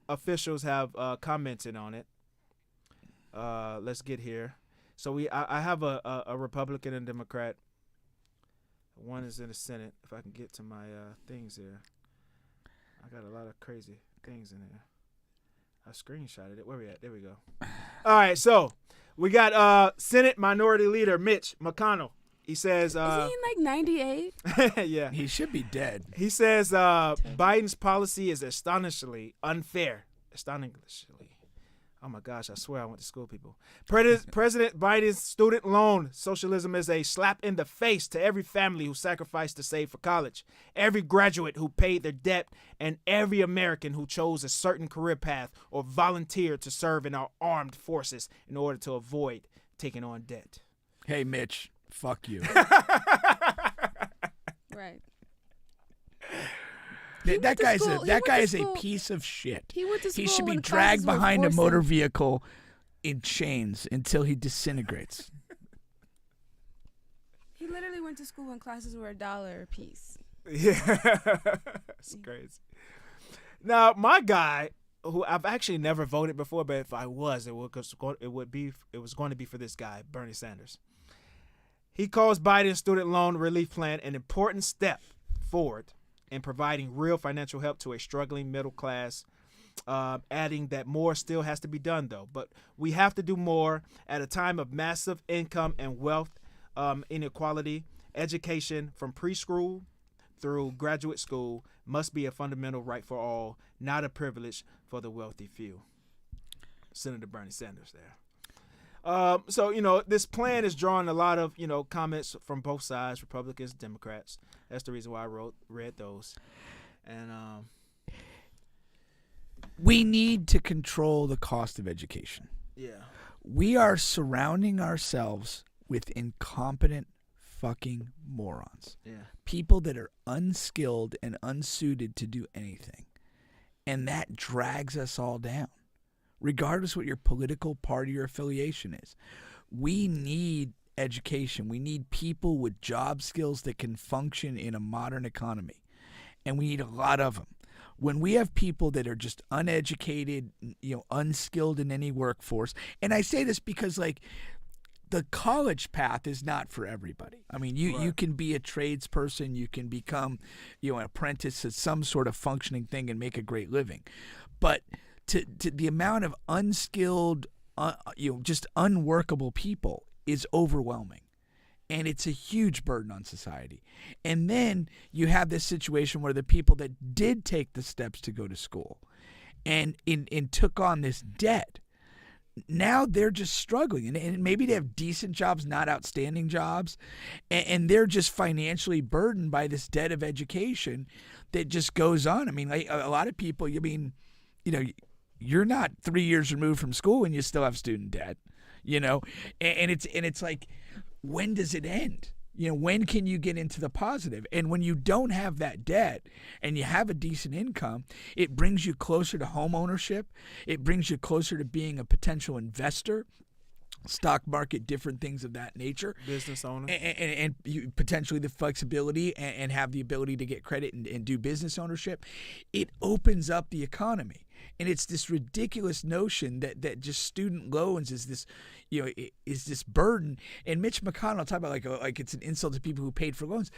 [SPEAKER 2] officials have commented on it. Let's get here. So I have a Republican and Democrat. One is in the Senate. If I can get to my things here, I got a lot of crazy things in here. I screenshotted it. Where we at? There we go. All right, so we got Senate Minority Leader Mitch McConnell. He says,
[SPEAKER 5] Is he in like 98?
[SPEAKER 2] yeah.
[SPEAKER 1] He should be dead.
[SPEAKER 2] He says Biden's policy is astonishingly unfair. Astonishingly. Oh my gosh, I swear I went to school, people. President Biden's student loan socialism is a slap in the face to every family who sacrificed to save for college, every graduate who paid their debt, and every American who chose a certain career path or volunteered to serve in our armed forces in order to avoid taking on debt.
[SPEAKER 1] Hey, Mitch, fuck you.
[SPEAKER 5] Right.
[SPEAKER 1] That
[SPEAKER 5] went to
[SPEAKER 1] guy
[SPEAKER 5] school- he
[SPEAKER 1] that
[SPEAKER 5] went
[SPEAKER 1] guy
[SPEAKER 5] to
[SPEAKER 1] is a
[SPEAKER 5] school-
[SPEAKER 1] piece of shit.
[SPEAKER 5] He went to
[SPEAKER 1] He
[SPEAKER 5] school
[SPEAKER 1] should be
[SPEAKER 5] when
[SPEAKER 1] dragged
[SPEAKER 5] classes were
[SPEAKER 1] behind a
[SPEAKER 5] forcing.
[SPEAKER 1] motor vehicle in chains until he disintegrates.
[SPEAKER 5] He literally went to school when classes were $1 a piece.
[SPEAKER 2] Yeah, it's crazy. Now, my guy, who I've actually never voted before, but if I was, it was going to be for this guy, Bernie Sanders. He calls Biden's student loan relief plan an important step forward in providing real financial help to a struggling middle class, adding that more still has to be done, though. But we have to do more at a time of massive income and wealth inequality. Education from preschool through graduate school must be a fundamental right for all, not a privilege for the wealthy few. Senator Bernie Sanders there. So, this plan is drawing a lot of, comments from both sides, Republicans, Democrats. That's the reason why I read those. And
[SPEAKER 1] we need to control the cost of education.
[SPEAKER 2] yeah.
[SPEAKER 1] We are surrounding ourselves with incompetent fucking morons.
[SPEAKER 2] Yeah.
[SPEAKER 1] People that are unskilled and unsuited to do anything. And that drags us all down, regardless what your political party or affiliation is. We need education. We need people with job skills that can function in a modern economy. And we need a lot of them. When we have people that are just uneducated, unskilled in any workforce, and I say this because, like, the college path is not for everybody. I mean, you can be a tradesperson, you can become, an apprentice at some sort of functioning thing and make a great living. But to the amount of unskilled, just unworkable people is overwhelming. And it's a huge burden on society. And then you have this situation where the people that did take the steps to go to school and took on this debt, now they're just struggling. And maybe they have decent jobs, not outstanding jobs, and they're just financially burdened by this debt of education that just goes on. I mean, like, a lot of people, you're not 3 years removed from school and you still have student debt, and it's like, when does it end? When can you get into the positive? And when you don't have that debt and you have a decent income, it brings you closer to home ownership. It brings you closer to being a potential investor, stock market, different things of that nature.
[SPEAKER 2] Business owner.
[SPEAKER 1] And you potentially the flexibility and have the ability to get credit and do business ownership. It opens up the economy. And it's this ridiculous notion that just student loans is this, is this burden. And Mitch McConnell talk about like it's an insult to people who paid for loans.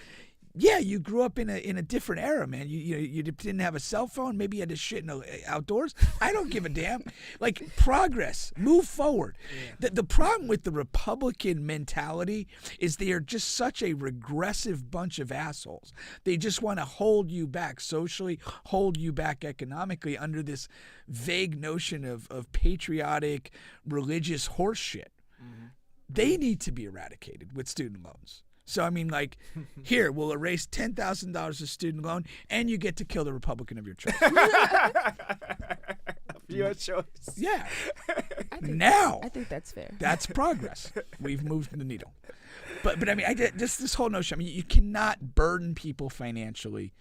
[SPEAKER 1] Yeah, you grew up in a different era, man. You didn't have a cell phone. Maybe you had to shit in the outdoors. I don't give a damn. Like, progress, move forward. Yeah. The problem with the Republican mentality is they are just such a regressive bunch of assholes. They just want to hold you back socially, hold you back economically under this vague notion of patriotic, religious horse shit. Mm-hmm. They need to be eradicated with student loans. So, I mean, like, here, we'll erase $10,000 of student loan, and you get to kill the Republican of your choice.
[SPEAKER 2] Your choice.
[SPEAKER 1] Yeah.
[SPEAKER 5] I think that's fair.
[SPEAKER 1] That's progress. We've moved the needle. But I mean, this whole notion, I mean, you cannot burden people financially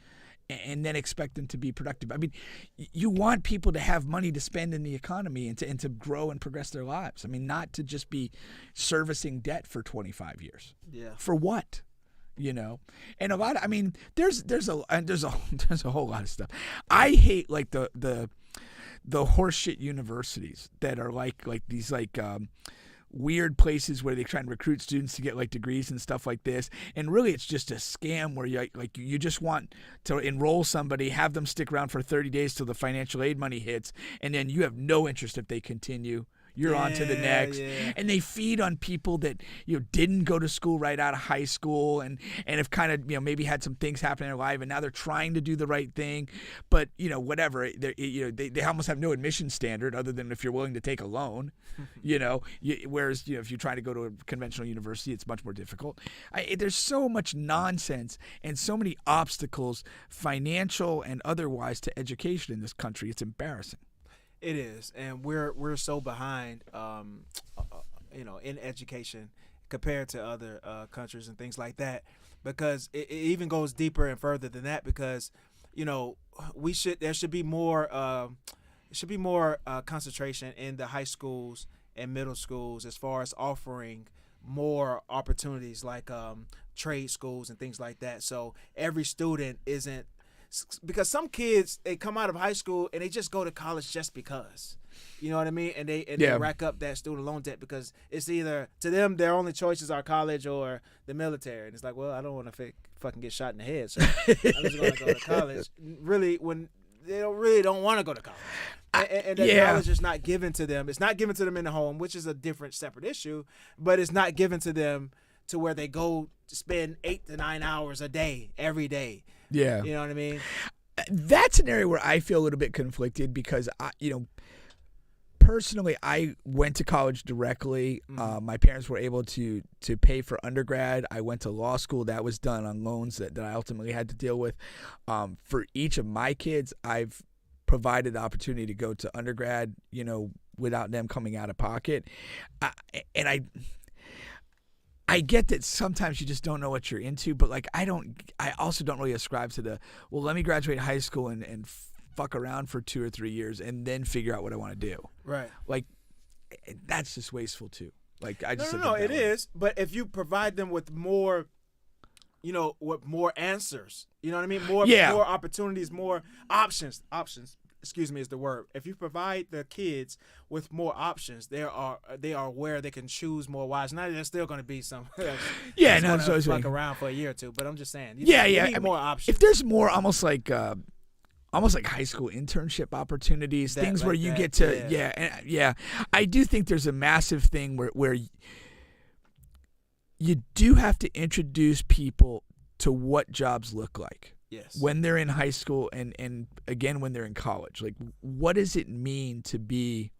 [SPEAKER 1] and then expect them to be productive. I mean, you want people to have money to spend in the economy and to grow and progress their lives. I mean, not to just be servicing debt for 25 years. Yeah. For what? And a lot of, I mean, there's a whole lot of stuff. I hate like the horseshit universities that are like these weird places where they try and recruit students to get like degrees and stuff like this, and really it's just a scam where you just want to enroll somebody, have them stick around for 30 days till the financial aid money hits, and then you have no interest if they continue. You're on to the next. Yeah. And they feed on people that didn't go to school right out of high school and have kind of maybe had some things happen in their life, and now they're trying to do the right thing, but whatever, they almost have no admission standard other than if you're willing to take a loan. Whereas if you're trying to go to a conventional university, it's much more difficult. There's so much nonsense and so many obstacles, financial and otherwise, to education in this country. It's embarrassing.
[SPEAKER 2] It is, and we're so behind, in education compared to other countries and things like that, because it even goes deeper and further than that. Because there should be more concentration in the high schools and middle schools as far as offering more opportunities like trade schools and things like that. So every student isn't. Because some kids, they come out of high school and they just go to college just because, you know what I mean? And they rack up that student loan debt because it's either, to them, their only choices are college or the military. And it's like, well, I don't want to fucking get shot in the head, so I'm just going to go to college. Really, when they don't want to go to college. And that knowledge is not given to them. It's not given to them in the home, which is a different, separate issue, but it's not given to them to where they go to spend 8 to 9 hours a day, every day.
[SPEAKER 1] Yeah.
[SPEAKER 2] You know what I mean?
[SPEAKER 1] That's an area where I feel a little bit conflicted because, personally, I went to college directly. My parents were able to pay for undergrad. I went to law school. That was done on loans that I ultimately had to deal with. For each of my kids, I've provided the opportunity to go to undergrad, without them coming out of pocket. I get that sometimes you just don't know what you're into, but like I also don't really ascribe to let me graduate high school and fuck around for 2 or 3 years and then figure out what I want to do.
[SPEAKER 2] Right.
[SPEAKER 1] Like that's just wasteful too. Like I just
[SPEAKER 2] no, it is. But if you provide them with more, with more answers, you know what I mean? More opportunities, more options. Excuse me, is the word. If you provide the kids with more options, they are aware they can choose more wise. Now there's still going to be some. Fuck around for a year or two. But I'm just saying. You need more options.
[SPEAKER 1] If there's more, almost like high school internship opportunities, things where you get to I do think there's a massive thing where you do have to introduce people to what jobs look like.
[SPEAKER 2] Yes.
[SPEAKER 1] When they're in high school and again when they're in college. Like what does it mean to be,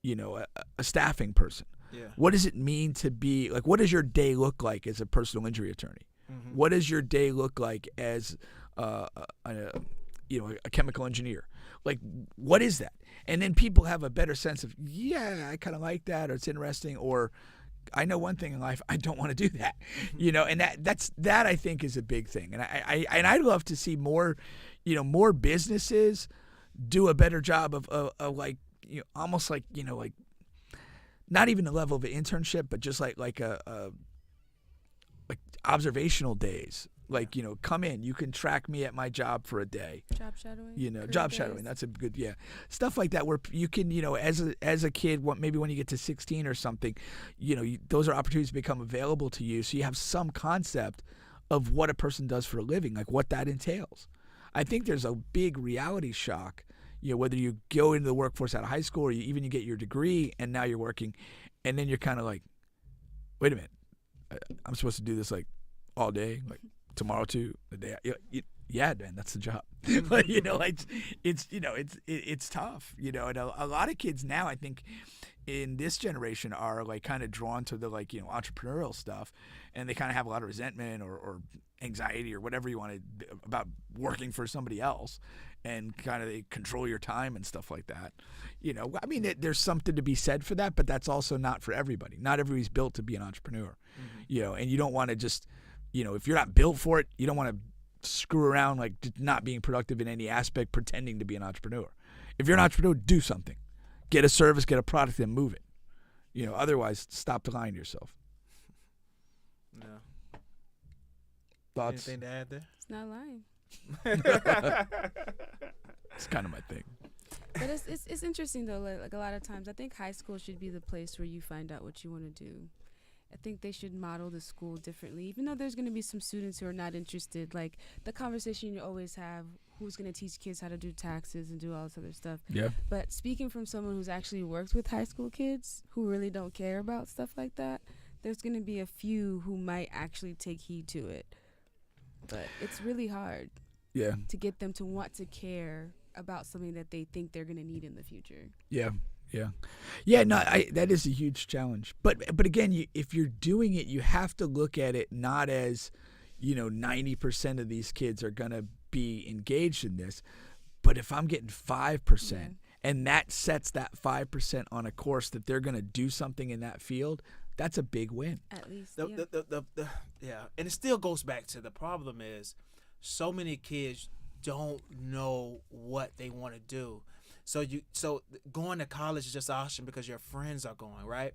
[SPEAKER 1] a staffing person?
[SPEAKER 2] Yeah.
[SPEAKER 1] What does it mean to be like what does your day look like as a personal injury attorney? Mm-hmm. What does your day look like as a chemical engineer? Like what is that? And then people have a better sense of, I kind of like that, or it's interesting, or I know one thing in life, I don't want to do that, and that I think is a big thing. And I'd love to see more, more businesses do a better job of like, almost like, like not even the level of an internship, but just like observational days. Like, come in, you can track me at my job for a day.
[SPEAKER 5] Job shadowing.
[SPEAKER 1] Job shadowing. That's a good, stuff like that where you can, as a kid, maybe when you get to 16 or something, those are opportunities to become available to you. So you have some concept of what a person does for a living, like what that entails. I think there's a big reality shock, whether you go into the workforce out of high school or you get your degree and now you're working, and then you're kind of like, wait a minute, I'm supposed to do this like all day, like tomorrow too, the day. Yeah, man, that's the job. But it's tough, and a lot of kids now, I think, in this generation are like kind of drawn to the entrepreneurial stuff, and they kind of have a lot of resentment or anxiety or whatever you want to about working for somebody else, and kind of they control your time and stuff like that. I mean, there's something to be said for that, but that's also not for everybody. Not everybody's built to be an entrepreneur, and you don't want to just, if you're not built for it, you don't want to screw around like not being productive in any aspect, pretending to be an entrepreneur. If you're an entrepreneur, do something. Get a service, get a product, and move it. Otherwise, stop lying to yourself.
[SPEAKER 2] No.
[SPEAKER 1] Thoughts?
[SPEAKER 2] Anything to add there?
[SPEAKER 5] It's not lying.
[SPEAKER 1] It's kind of my thing.
[SPEAKER 5] But it's interesting though. Like a lot of times, I think high school should be the place where you find out what you want to do. I think they should model the school differently, even though there's going to be some students who are not interested. Like the conversation you always have, who's going to teach kids how to do taxes and do all this other stuff.
[SPEAKER 1] Yeah.
[SPEAKER 5] But speaking from someone who's actually worked with high school kids who really don't care about stuff like that, there's going to be a few who might actually take heed to it. But it's really hard to get them to want to care about something that they think they're going to need in the future.
[SPEAKER 1] Yeah. No, that is a huge challenge. But again, if you're doing it, you have to look at it not as, 90% of these kids are gonna be engaged in this, but if I'm getting 5%, and that sets that 5% on a course that they're gonna do something in that field, that's a big win.
[SPEAKER 5] At least,
[SPEAKER 2] and it still goes back to the problem is so many kids don't know what they want to do. So going to college is just an option because your friends are going, right?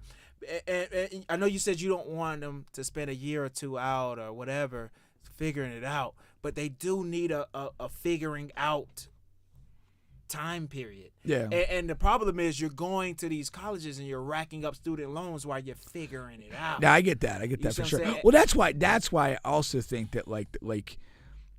[SPEAKER 2] And I know you said you don't want them to spend a year or two out or whatever figuring it out, but they do need a figuring out time period.
[SPEAKER 1] Yeah.
[SPEAKER 2] And the problem is you're going to these colleges and you're racking up student loans while you're figuring it out.
[SPEAKER 1] Yeah, I get that. For sure. Well, that's why I also think that like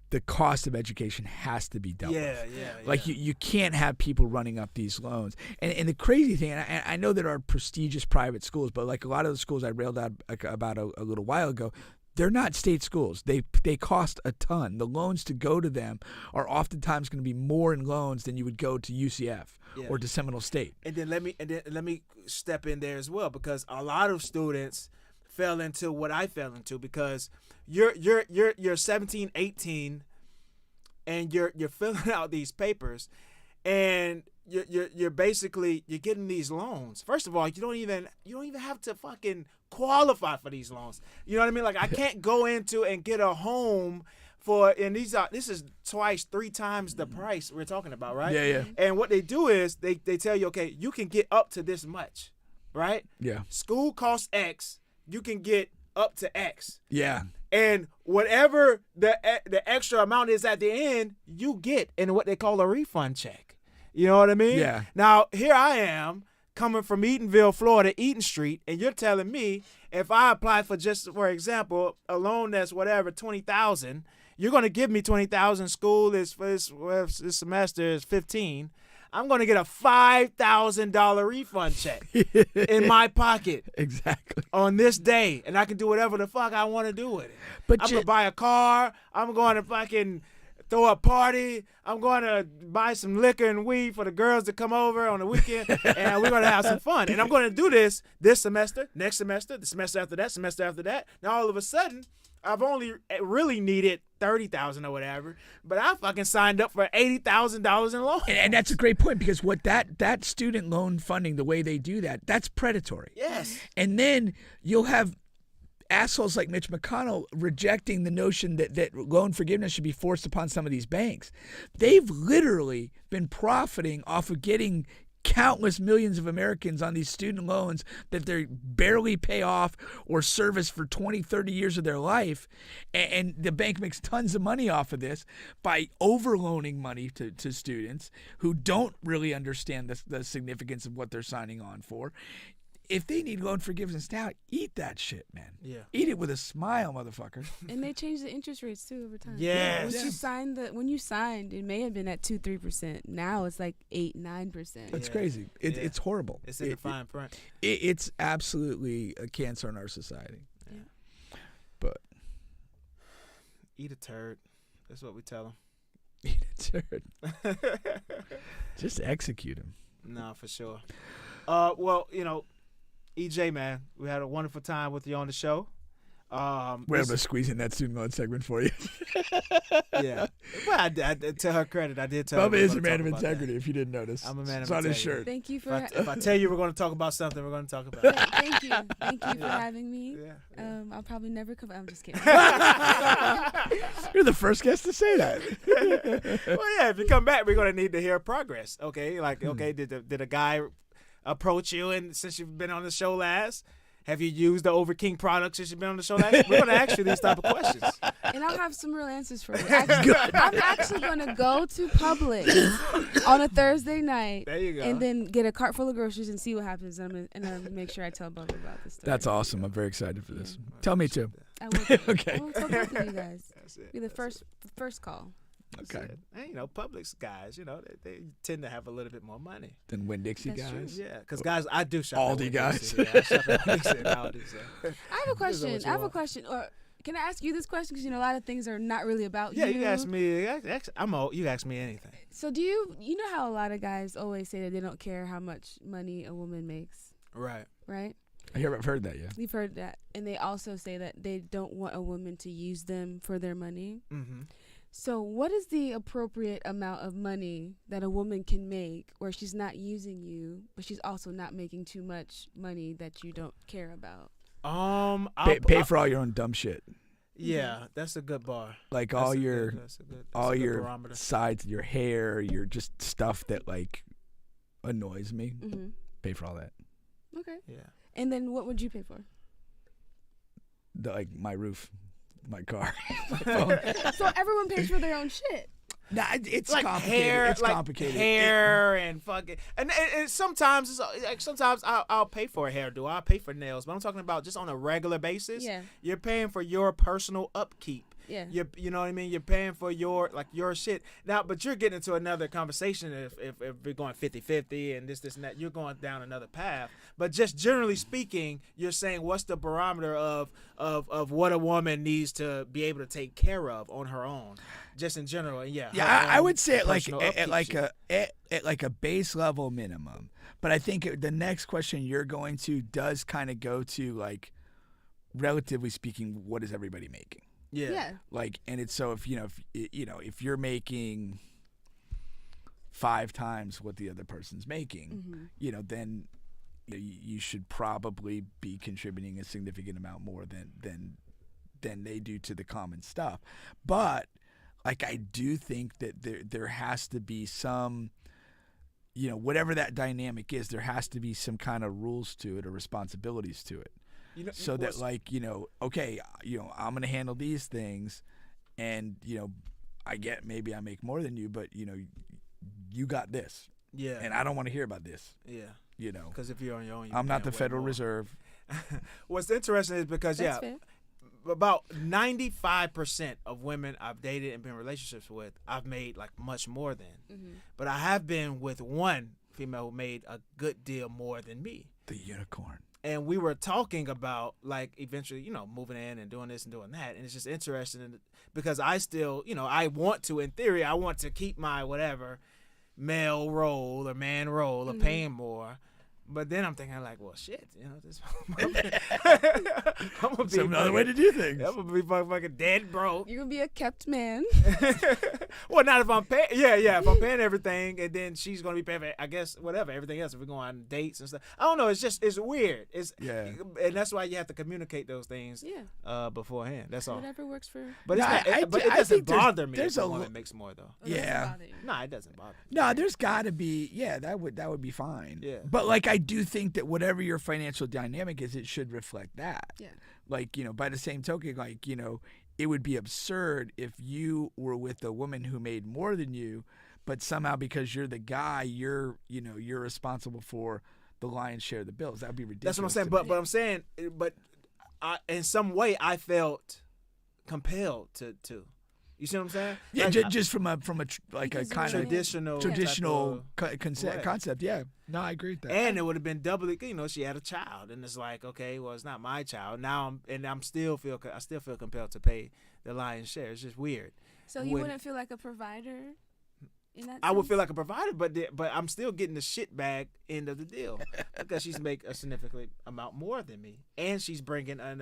[SPEAKER 1] the cost of education has to be dealt with. Like you can't have people running up these loans. And the crazy thing, and I know there are prestigious private schools, but like a lot of the schools I railed out about a little while ago, they're not state schools. They cost a ton. The loans to go to them are oftentimes going to be more in loans than you would go to UCF or to Seminole State.
[SPEAKER 2] And then let me step in there as well, because a lot of students fell into what I fell into, because you're 17, 18, and you're filling out these papers, and you're basically getting these loans. First of all, you don't even have to fucking qualify for these loans. You know what I mean? Like, I can't go into and get a home for, and this is twice, 3 times the price we're talking about, right?
[SPEAKER 1] Yeah.
[SPEAKER 2] And what they do is they tell you, okay, you can get up to this much, right?
[SPEAKER 1] Yeah.
[SPEAKER 2] School costs X, you can get up to X.
[SPEAKER 1] Yeah.
[SPEAKER 2] And whatever the extra amount is at the end, you get in what they call a refund check. You know what I mean?
[SPEAKER 1] Yeah.
[SPEAKER 2] Now, here I am coming from Eatonville, Florida, Eaton Street, and you're telling me if I apply for, just for example, a loan that's whatever, $20,000, you're going to give me $20,000. School is this semester is $15,000. I'm going to get a $5,000 refund check in my pocket.
[SPEAKER 1] Exactly.
[SPEAKER 2] On this day, and I can do whatever the fuck I want to do with it.
[SPEAKER 1] But
[SPEAKER 2] I'm going to buy a car. I'm going to fucking throw a party. I'm going to buy some liquor and weed for the girls to come over on the weekend, and we're going to have some fun. And I'm going to do this semester, next semester, the semester after that, semester after that. Now, all of a sudden, I've only really needed $30,000 or whatever, but I fucking signed up for $80,000 in loans.
[SPEAKER 1] And that's a great point, because what that student loan funding, the way they do that, that's predatory.
[SPEAKER 2] Yes.
[SPEAKER 1] And then you'll have assholes like Mitch McConnell rejecting the notion that loan forgiveness should be forced upon some of these banks. They've literally been profiting off of getting countless millions of Americans on these student loans that they barely pay off or service for 20, 30 years of their life. And the bank makes tons of money off of this by overloaning money to students who don't really understand the significance of what they're signing on for. If they need loan forgiveness now, eat that shit, man.
[SPEAKER 2] Yeah.
[SPEAKER 1] Eat it with a smile, motherfucker.
[SPEAKER 5] And they changed the interest rates too over time.
[SPEAKER 2] Yes.
[SPEAKER 5] When you signed, it may have been at 2-3%. Now it's like 8-9%.
[SPEAKER 1] That's crazy. It's horrible.
[SPEAKER 2] It's in the fine print.
[SPEAKER 1] It's absolutely a cancer in our society.
[SPEAKER 5] Yeah.
[SPEAKER 1] But
[SPEAKER 2] Eat a turd. That's what we tell them.
[SPEAKER 1] eat a turd. Just execute him.
[SPEAKER 2] No, for sure. Well, EJ, man, we had a wonderful time with you on the show.
[SPEAKER 1] We're able to squeeze in that student loan segment for you.
[SPEAKER 2] Yeah. Well, I to her credit, I did tell her.
[SPEAKER 1] Bubba is a man of integrity, if you didn't notice.
[SPEAKER 2] I'm a man of
[SPEAKER 1] it's on
[SPEAKER 2] integrity.
[SPEAKER 1] his shirt.
[SPEAKER 5] Thank you for
[SPEAKER 2] If I tell you we're going to talk about something, we're going to talk about it.
[SPEAKER 5] thank you for having me.
[SPEAKER 2] Yeah.
[SPEAKER 5] I'll probably never come. I'm just kidding.
[SPEAKER 1] You're the first guest to say that.
[SPEAKER 2] Well, yeah, if you come back, we're going to need to hear progress. Okay? Like, okay, did a guy approach you, and since you've been on the show last? Have you used the Overking products since you've been on the show last? We're going to ask you these type of questions.
[SPEAKER 5] And I'll have some real answers for you. I'm actually going to go to Publix on a Thursday night.
[SPEAKER 2] There you go.
[SPEAKER 5] And then get a cart full of groceries and see what happens. And I'm going to make sure I tell Bubba about this story.
[SPEAKER 1] That's awesome. I'm very excited for this. Tell me too.
[SPEAKER 5] I will.
[SPEAKER 1] Okay.
[SPEAKER 5] I will tell both of you guys.
[SPEAKER 2] That's it.
[SPEAKER 5] Be the first call.
[SPEAKER 1] Okay.
[SPEAKER 2] And, Publix guys, they tend to have a little bit more money.
[SPEAKER 1] Then Winn-Dixie
[SPEAKER 5] That's true.
[SPEAKER 1] guys.
[SPEAKER 2] Yeah, because guys, I do shop.
[SPEAKER 1] Aldi
[SPEAKER 2] at
[SPEAKER 1] guys.
[SPEAKER 2] Winn-Dixie. Yeah, I shop at Winn-Dixie and Aldi, so.
[SPEAKER 5] I have a question. Or can I ask you this question? Because a lot of things are not really about you.
[SPEAKER 2] Yeah, you ask me. I'm old. You ask me anything.
[SPEAKER 5] So do you know how a lot of guys always say that they don't care how much money a woman makes,
[SPEAKER 2] Right.
[SPEAKER 5] right?
[SPEAKER 1] I've heard that, yeah.
[SPEAKER 5] We've heard that. And they also say that they don't want a woman to use them for their money.
[SPEAKER 2] Mm-hmm.
[SPEAKER 5] So what is the appropriate amount of money that a woman can make where she's not using you, but she's also not making too much money that you don't care about?
[SPEAKER 1] Pay for all your own dumb shit.
[SPEAKER 2] Yeah, that's a good bar.
[SPEAKER 1] Like
[SPEAKER 2] That's
[SPEAKER 1] all
[SPEAKER 2] a good-
[SPEAKER 1] your
[SPEAKER 2] that's a good barometer.
[SPEAKER 1] sides, your hair, your just stuff that like annoys me.
[SPEAKER 5] Mm-hmm.
[SPEAKER 1] Pay for all that.
[SPEAKER 5] Okay.
[SPEAKER 2] Yeah.
[SPEAKER 5] And then what would you pay for?
[SPEAKER 1] Like my roof, my car.
[SPEAKER 5] So everyone pays for their own shit.
[SPEAKER 1] Nah, it's
[SPEAKER 2] Like
[SPEAKER 1] complicated.
[SPEAKER 2] hair,
[SPEAKER 1] It's
[SPEAKER 2] like
[SPEAKER 1] complicated.
[SPEAKER 2] hair and fucking, and sometimes sometimes I'll pay for a hairdo. I'll pay for nails, but I'm talking about just on a regular basis.
[SPEAKER 5] Yeah.
[SPEAKER 2] You're paying for your personal upkeep.
[SPEAKER 5] Yeah.
[SPEAKER 2] You know what I mean? You're paying for your shit. Now, but you're getting into another conversation if we're going 50-50 and this and that. You're going down another path. But just generally speaking, you're saying what's the barometer of what a woman needs to be able to take care of on her own, just in general. And
[SPEAKER 1] I would say it
[SPEAKER 2] personal
[SPEAKER 1] at like a base level minimum. But I think the next question you're going to does kind of go to like, relatively speaking, what is everybody making?
[SPEAKER 5] Yeah.
[SPEAKER 1] Like, and it's so if you're making 5 times what the other person's making, then you should probably be contributing a significant amount more than they do to the common stuff. But like, I do think that there has to be some, whatever that dynamic is, there has to be some kind of rules to it or responsibilities to it. So that like, okay, I'm going to handle these things and, maybe I make more than you, but you got this.
[SPEAKER 2] Yeah.
[SPEAKER 1] And I don't want to hear about this.
[SPEAKER 2] Yeah. Because if you're on your own,
[SPEAKER 1] I'm not the Federal Reserve.
[SPEAKER 2] What's interesting is because,
[SPEAKER 5] That's fair.
[SPEAKER 2] about 95% of women I've dated and been in relationships with, I've made like much more than. But I have been with one female who made a good deal more than me.
[SPEAKER 1] The unicorn.
[SPEAKER 2] And we were talking about like eventually, moving in and doing this and doing that. And it's just interesting because I still, I want to, in theory, I want to keep my whatever male role or man role of paying more. But then I'm thinking like, well, shit, this. I'm gonna be
[SPEAKER 1] another way to do things.
[SPEAKER 2] I'm gonna be fucking dead broke.
[SPEAKER 5] You're gonna be a kept man.
[SPEAKER 2] Well, not if I'm paying. Yeah. If I'm paying everything, and then she's gonna be paying for, I guess, whatever, everything else. If we're going on dates and stuff, I don't know. It's weird. And that's why you have to communicate those things. Beforehand. That's all.
[SPEAKER 5] Whatever works for.
[SPEAKER 2] But it doesn't bother me if a woman makes more though.
[SPEAKER 1] Yeah.
[SPEAKER 2] No, it doesn't bother me.
[SPEAKER 1] No, there's got to be. Yeah, that would be fine.
[SPEAKER 2] Yeah.
[SPEAKER 1] But like, I do think that whatever your financial dynamic is, it should reflect that.
[SPEAKER 5] Yeah.
[SPEAKER 1] Like, by the same token, like, it would be absurd if you were with a woman who made more than you, but somehow because you're the guy, you're responsible for the lion's share of the bills. That would be ridiculous.
[SPEAKER 2] That's what I'm saying. But I'm saying, in some way, I felt compelled to. You see what I'm saying?
[SPEAKER 1] Yeah,
[SPEAKER 2] like,
[SPEAKER 1] just from a kind of
[SPEAKER 2] traditional
[SPEAKER 1] concept. Yeah. No, I agree with that.
[SPEAKER 2] And it would have been doubly, she had a child, and it's like, okay, well, it's not my child now. I still feel compelled to pay the lion's share. It's just weird.
[SPEAKER 5] So you wouldn't feel like a provider in that
[SPEAKER 2] I would
[SPEAKER 5] sense?
[SPEAKER 2] feel like a provider, but I'm still getting the shit bag end of the deal because she's make a significant amount more than me, and she's bringing an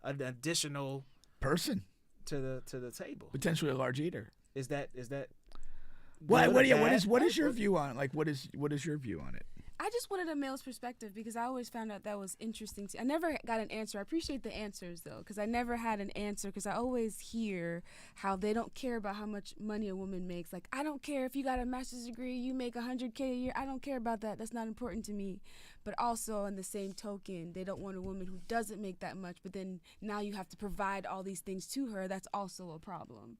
[SPEAKER 2] additional
[SPEAKER 1] person
[SPEAKER 2] to the table.
[SPEAKER 1] Potentially a large eater.
[SPEAKER 2] Is that
[SPEAKER 1] what is your view on it? Like, what is your view on it?
[SPEAKER 5] I just wanted a male's perspective because I always found out that was interesting. I never got an answer. I appreciate the answers though, because I never had an answer. Because I always hear how they don't care about how much money a woman makes. Like, I don't care if you got a master's degree, you make $100K a year. I don't care about that. That's not important to me. But also, in the same token, they don't want a woman who doesn't make that much. But then now you have to provide all these things to her. That's also a problem.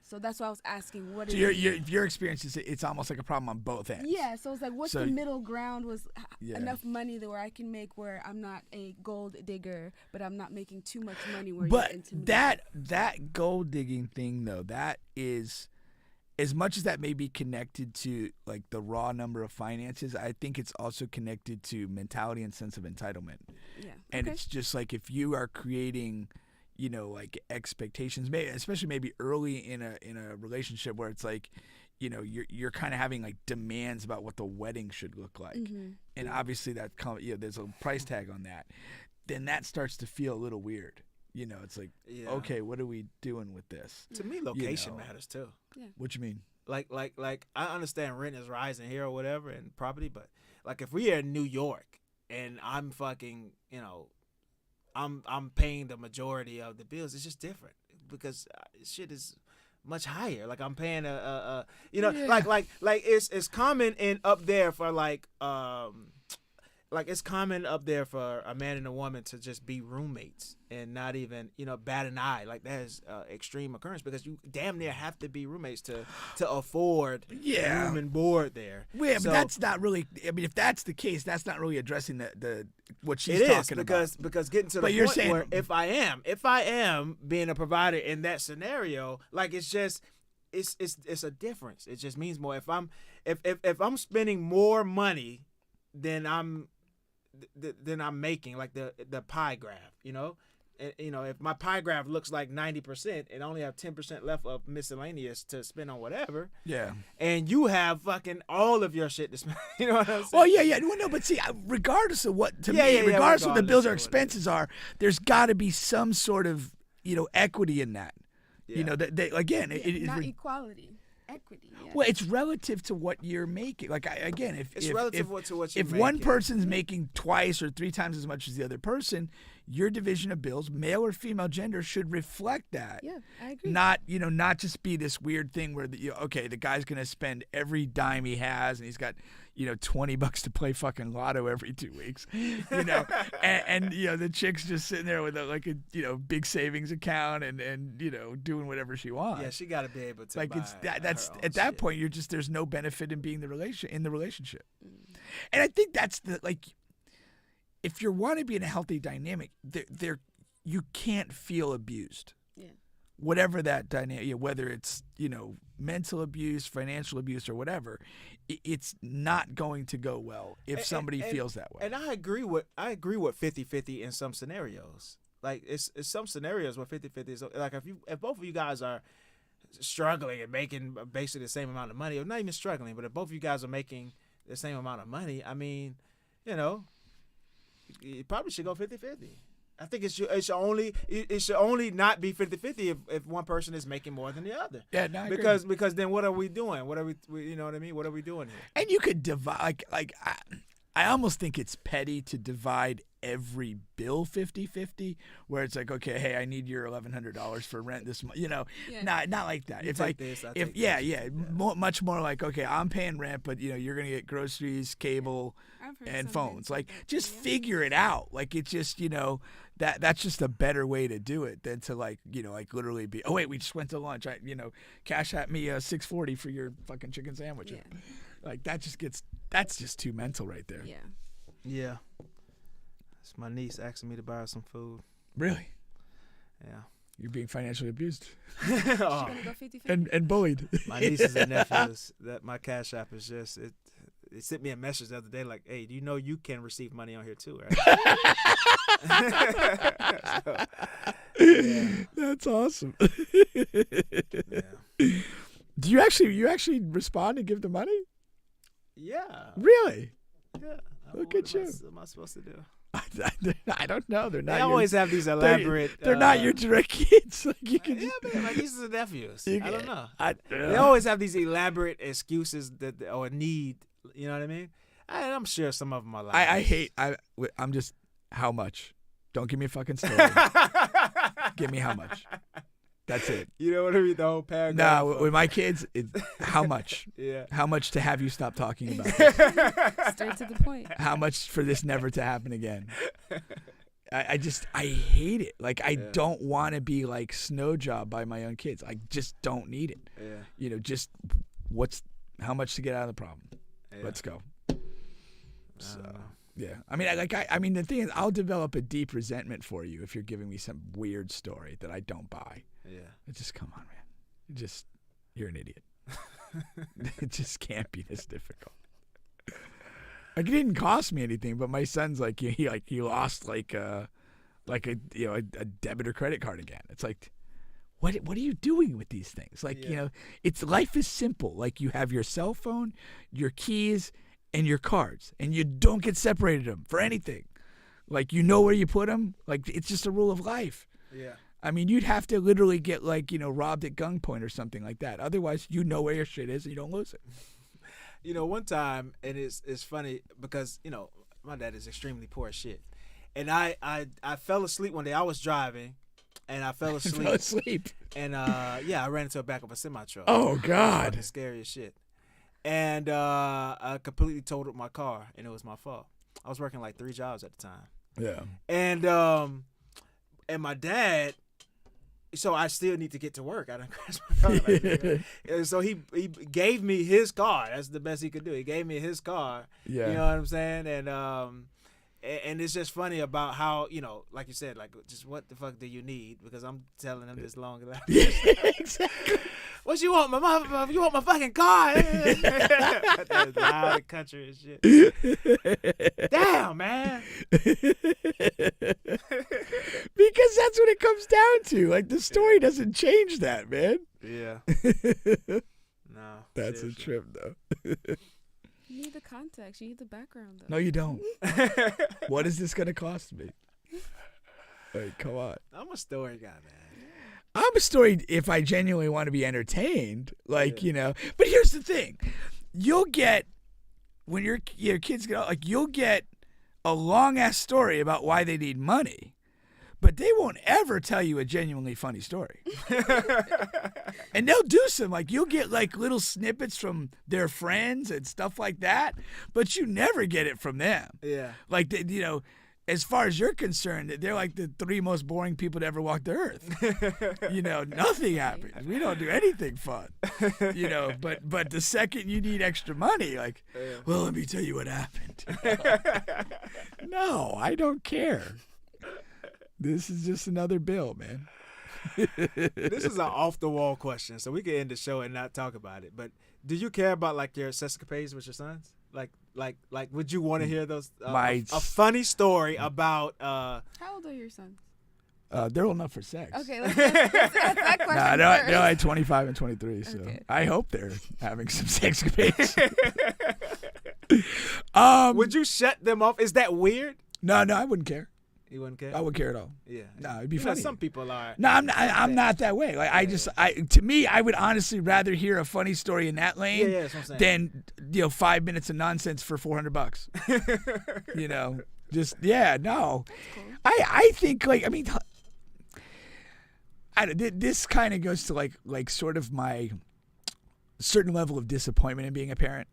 [SPEAKER 5] So that's why I was asking, what is
[SPEAKER 1] your experience is it's almost like a problem on both ends.
[SPEAKER 5] Yeah, so it's like, what's the middle ground? Was enough money where I can make where I'm not a gold digger, but I'm not making too much money where you're intimidated.
[SPEAKER 1] that gold digging thing though, that is, as much as that may be connected to like the raw number of finances, I think it's also connected to mentality and sense of entitlement. Yeah, and it's just like if you are creating, like expectations, maybe, especially maybe early in a relationship where it's like, you're kind of having like demands about what the wedding should look like, and obviously that there's a price tag on that. Then that starts to feel a little weird. It's like, okay, what are we doing with this?
[SPEAKER 2] To me, location matters too.
[SPEAKER 5] Yeah.
[SPEAKER 1] What you mean?
[SPEAKER 2] Like I understand rent is rising here or whatever and property, but like if we are in New York and I'm fucking, I'm paying the majority of the bills, it's just different because shit is much higher. Like I'm paying like it's common in up there for like like it's common up there for a man and a woman to just be roommates and not even bat an eye. Like that is extreme occurrence because you damn near have to be roommates to afford room and board there.
[SPEAKER 1] Yeah, but that's not really. I mean, if that's the case, that's not really addressing the what she's talking about.
[SPEAKER 2] Because getting to the point saying, where if I am being a provider in that scenario, like it's just. It's a difference. It just means more. If I'm spending more money than I'm making, like the pie graph, if my pie graph looks like 90% and I only have 10% left of miscellaneous to spend on whatever.
[SPEAKER 1] Yeah.
[SPEAKER 2] And you have fucking all of your shit to spend. You know what I'm saying?
[SPEAKER 1] Well, yeah. Well, no, but see, regardless of what regardless of what the bills or expenses are, there's got to be some sort of equity in that.
[SPEAKER 2] Yeah.
[SPEAKER 1] Again,
[SPEAKER 5] not equality, equity. Yeah.
[SPEAKER 1] Well, it's relative to what you're making. Like if
[SPEAKER 2] relative to what you're
[SPEAKER 1] if one person's making twice or 3 times as much as the other person, your division of bills, male or female gender, should reflect that.
[SPEAKER 5] Yeah, I agree.
[SPEAKER 1] Not just be this weird thing where the guy's gonna spend every dime he has and he's got $20 to play fucking lotto every 2 weeks, and the chick's just sitting there with a big savings account and doing whatever she wants.
[SPEAKER 2] Yeah, she got to be able to.
[SPEAKER 1] Like
[SPEAKER 2] buy
[SPEAKER 1] that's
[SPEAKER 2] her own
[SPEAKER 1] at that
[SPEAKER 2] shit.
[SPEAKER 1] point there's no benefit in being in the relationship, and I think that's if you want to be in a healthy dynamic, you can't feel abused.
[SPEAKER 5] Yeah.
[SPEAKER 1] Whatever that dynamic, whether it's mental abuse, financial abuse, or whatever, it's not going to go well if somebody feels that way.
[SPEAKER 2] And I agree with 50-50 in some scenarios. Like it's some scenarios where 50-50 is like if both of you guys are struggling and making basically the same amount of money, or not even struggling, but if both of you guys are making the same amount of money, I mean, you probably should go 50-50. I think it should only not be 50-50 if one person is making more than the other.
[SPEAKER 1] Yeah, no, I
[SPEAKER 2] because
[SPEAKER 1] agree.
[SPEAKER 2] because then what are we doing? What are we you know what I mean? What are we doing here?
[SPEAKER 1] And you could divide I almost think it's petty to divide every bill 50-50, where it's like, okay, hey, I need your $1,100 for rent this month. Not like that. It's like much more like, okay, I'm paying rent, but you're gonna get groceries, cable, and phones. Like, just figure it out. Like, it's just that's just a better way to do it than to literally be, oh wait, we just went to lunch. Cash at me $6.40 for your fucking chicken sandwich.
[SPEAKER 5] Yeah.
[SPEAKER 1] Like that's just too mental right there.
[SPEAKER 5] Yeah.
[SPEAKER 2] Yeah. It's my niece asking me to buy her some food.
[SPEAKER 1] Really?
[SPEAKER 2] Yeah.
[SPEAKER 1] You're being financially abused.
[SPEAKER 5] She gonna go 50-50?
[SPEAKER 1] and bullied.
[SPEAKER 2] My nieces and nephews, that my Cash App is just it sent me a message the other day like, hey, do you know you can receive money on here too, right? Yeah.
[SPEAKER 1] That's awesome.
[SPEAKER 2] Yeah.
[SPEAKER 1] Do you actually respond and give the money?
[SPEAKER 2] Yeah.
[SPEAKER 1] Really?
[SPEAKER 2] Yeah.
[SPEAKER 1] Look at you.
[SPEAKER 2] What am I supposed to do?
[SPEAKER 1] I don't know. They're not.
[SPEAKER 2] They always have these elaborate.
[SPEAKER 1] They're not your direct kids. Like you can
[SPEAKER 2] Yeah, man, my nieces and nephews. I don't know.
[SPEAKER 1] They
[SPEAKER 2] They always have these elaborate excuses or need. You know what I mean? I'm sure some of them are like.
[SPEAKER 1] I'm just, how much? Don't give me a fucking story. Give me how much. That's it.
[SPEAKER 2] You know what I mean? The whole paragraph.
[SPEAKER 1] No, with my kids, it's how much?
[SPEAKER 2] Yeah.
[SPEAKER 1] How much to have you stop talking about this?
[SPEAKER 5] Straight to the point.
[SPEAKER 1] How much for this never to happen again? I hate it. Like, I don't want to be like snow job by my own kids. I just don't need it.
[SPEAKER 2] Yeah.
[SPEAKER 1] Just how much to get out of the problem.
[SPEAKER 2] Yeah.
[SPEAKER 1] Let's go. So, yeah. I mean, the thing is, I'll develop a deep resentment for you if you're giving me some weird story that I don't buy.
[SPEAKER 2] Yeah.
[SPEAKER 1] Just come on, man. You're an idiot. It just can't be this difficult. Like, it didn't cost me anything, but my son's like, he lost a debit or credit card again. It's like, what are you doing with these things? Like, life is simple. Like, you have your cell phone, your keys, and your cards, and you don't get separated them for anything. Like, where you put them. Like, it's just a rule of life.
[SPEAKER 2] Yeah.
[SPEAKER 1] I mean, you'd have to literally get robbed at gunpoint or something like that. Otherwise, where your shit is and you don't lose it.
[SPEAKER 2] One time, and it's funny because, my dad is extremely poor as shit. And I fell asleep one day. I was driving, and I fell asleep.
[SPEAKER 1] Fell asleep.
[SPEAKER 2] And, I ran into the back of a semi-truck.
[SPEAKER 1] Oh, God.
[SPEAKER 2] Fucking scary as shit. And I completely totaled my car, and it was my fault. I was working like 3 jobs at the time.
[SPEAKER 1] Yeah.
[SPEAKER 2] And my dad, so I still need to get to work. I done crashed my car. And so he gave me his car. That's the best he could do. He gave me his car.
[SPEAKER 1] Yeah.
[SPEAKER 2] You know what I'm saying? And it's just funny about how, you know, like you said, like, just what the fuck do you need? Because I'm telling him this long.
[SPEAKER 1] Exactly.
[SPEAKER 2] What you want, my you want my fucking car? That's loud and country and shit. Damn, man.
[SPEAKER 1] Because that's what it comes down to. Like, the story doesn't change that, man.
[SPEAKER 2] Yeah. No.
[SPEAKER 1] That's
[SPEAKER 2] seriously.
[SPEAKER 1] a trip, though.
[SPEAKER 5] You need the context. You need the background, though.
[SPEAKER 1] No, you don't. What is this going to cost me? Like, come on.
[SPEAKER 2] I'm a story guy, man.
[SPEAKER 1] I'm a story if I genuinely want to be entertained. Like, you know. But here's the thing. You'll get, when your kids get out, like, you'll get a long-ass story about why they need money. But they won't ever tell you a genuinely funny story. And they'll do some, like, you'll get like little snippets from their friends and stuff like that, but you never get it from them.
[SPEAKER 2] Yeah.
[SPEAKER 1] Like, you know, as far as you're concerned, they're like the 3 most boring people to ever walk the earth. You know, nothing happens. We don't do anything fun. You know, but the second you need extra money, like, well, let me tell you what happened. No, I don't care. This is just another bill, man.
[SPEAKER 2] This is an off-the-wall question, so we can end the show and not talk about it. But do you care about, like, your sescapades with your sons? Like, would you want to hear those? A funny story about.
[SPEAKER 5] How old are your sons?
[SPEAKER 1] They're old enough for sex.
[SPEAKER 5] Okay, let's ask that question first.
[SPEAKER 1] No, I'm 25 and 23, so
[SPEAKER 5] Okay.
[SPEAKER 1] I hope they're having some sexcapades.
[SPEAKER 2] Would you shut them off? Is that weird?
[SPEAKER 1] No, I wouldn't care.
[SPEAKER 2] You wouldn't care?
[SPEAKER 1] I wouldn't care at all.
[SPEAKER 2] Yeah.
[SPEAKER 1] No, it'd be
[SPEAKER 2] You know,
[SPEAKER 1] funny.
[SPEAKER 2] some people are.
[SPEAKER 1] No, I'm not that way. Like, to me, I would honestly rather hear a funny story in that lane
[SPEAKER 2] Yeah, that's what I'm saying.
[SPEAKER 1] than 5 minutes of nonsense for $400. You know, just no.
[SPEAKER 5] Cool.
[SPEAKER 1] I think, like, I mean, this kind of goes to like sort of my certain level of disappointment in being a parent.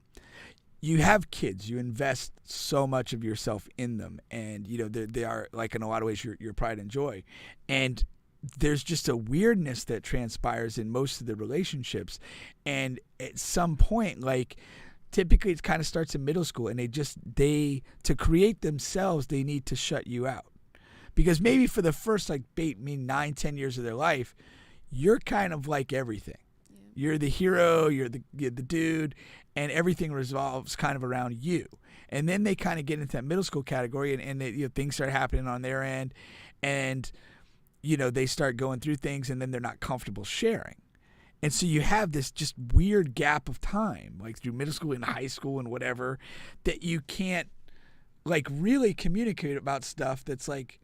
[SPEAKER 1] You have kids, you invest so much of yourself in them, and you know they are, like, in a lot of ways your pride and joy, and there's just a weirdness that transpires in most of the relationships, and at some point, like, typically it kind of starts in middle school, and they to create themselves, they need to shut you out, because maybe for the first 9-10 years of their life, you're kind of like everything. You're the hero, you're the dude, and everything revolves kind of around you. And then they kind of get into that middle school category, and they, things start happening on their end, and they start going through things, and then they're not comfortable sharing. And so you have this just weird gap of time, like through middle school and high school and whatever, that you can't really communicate about stuff that's like,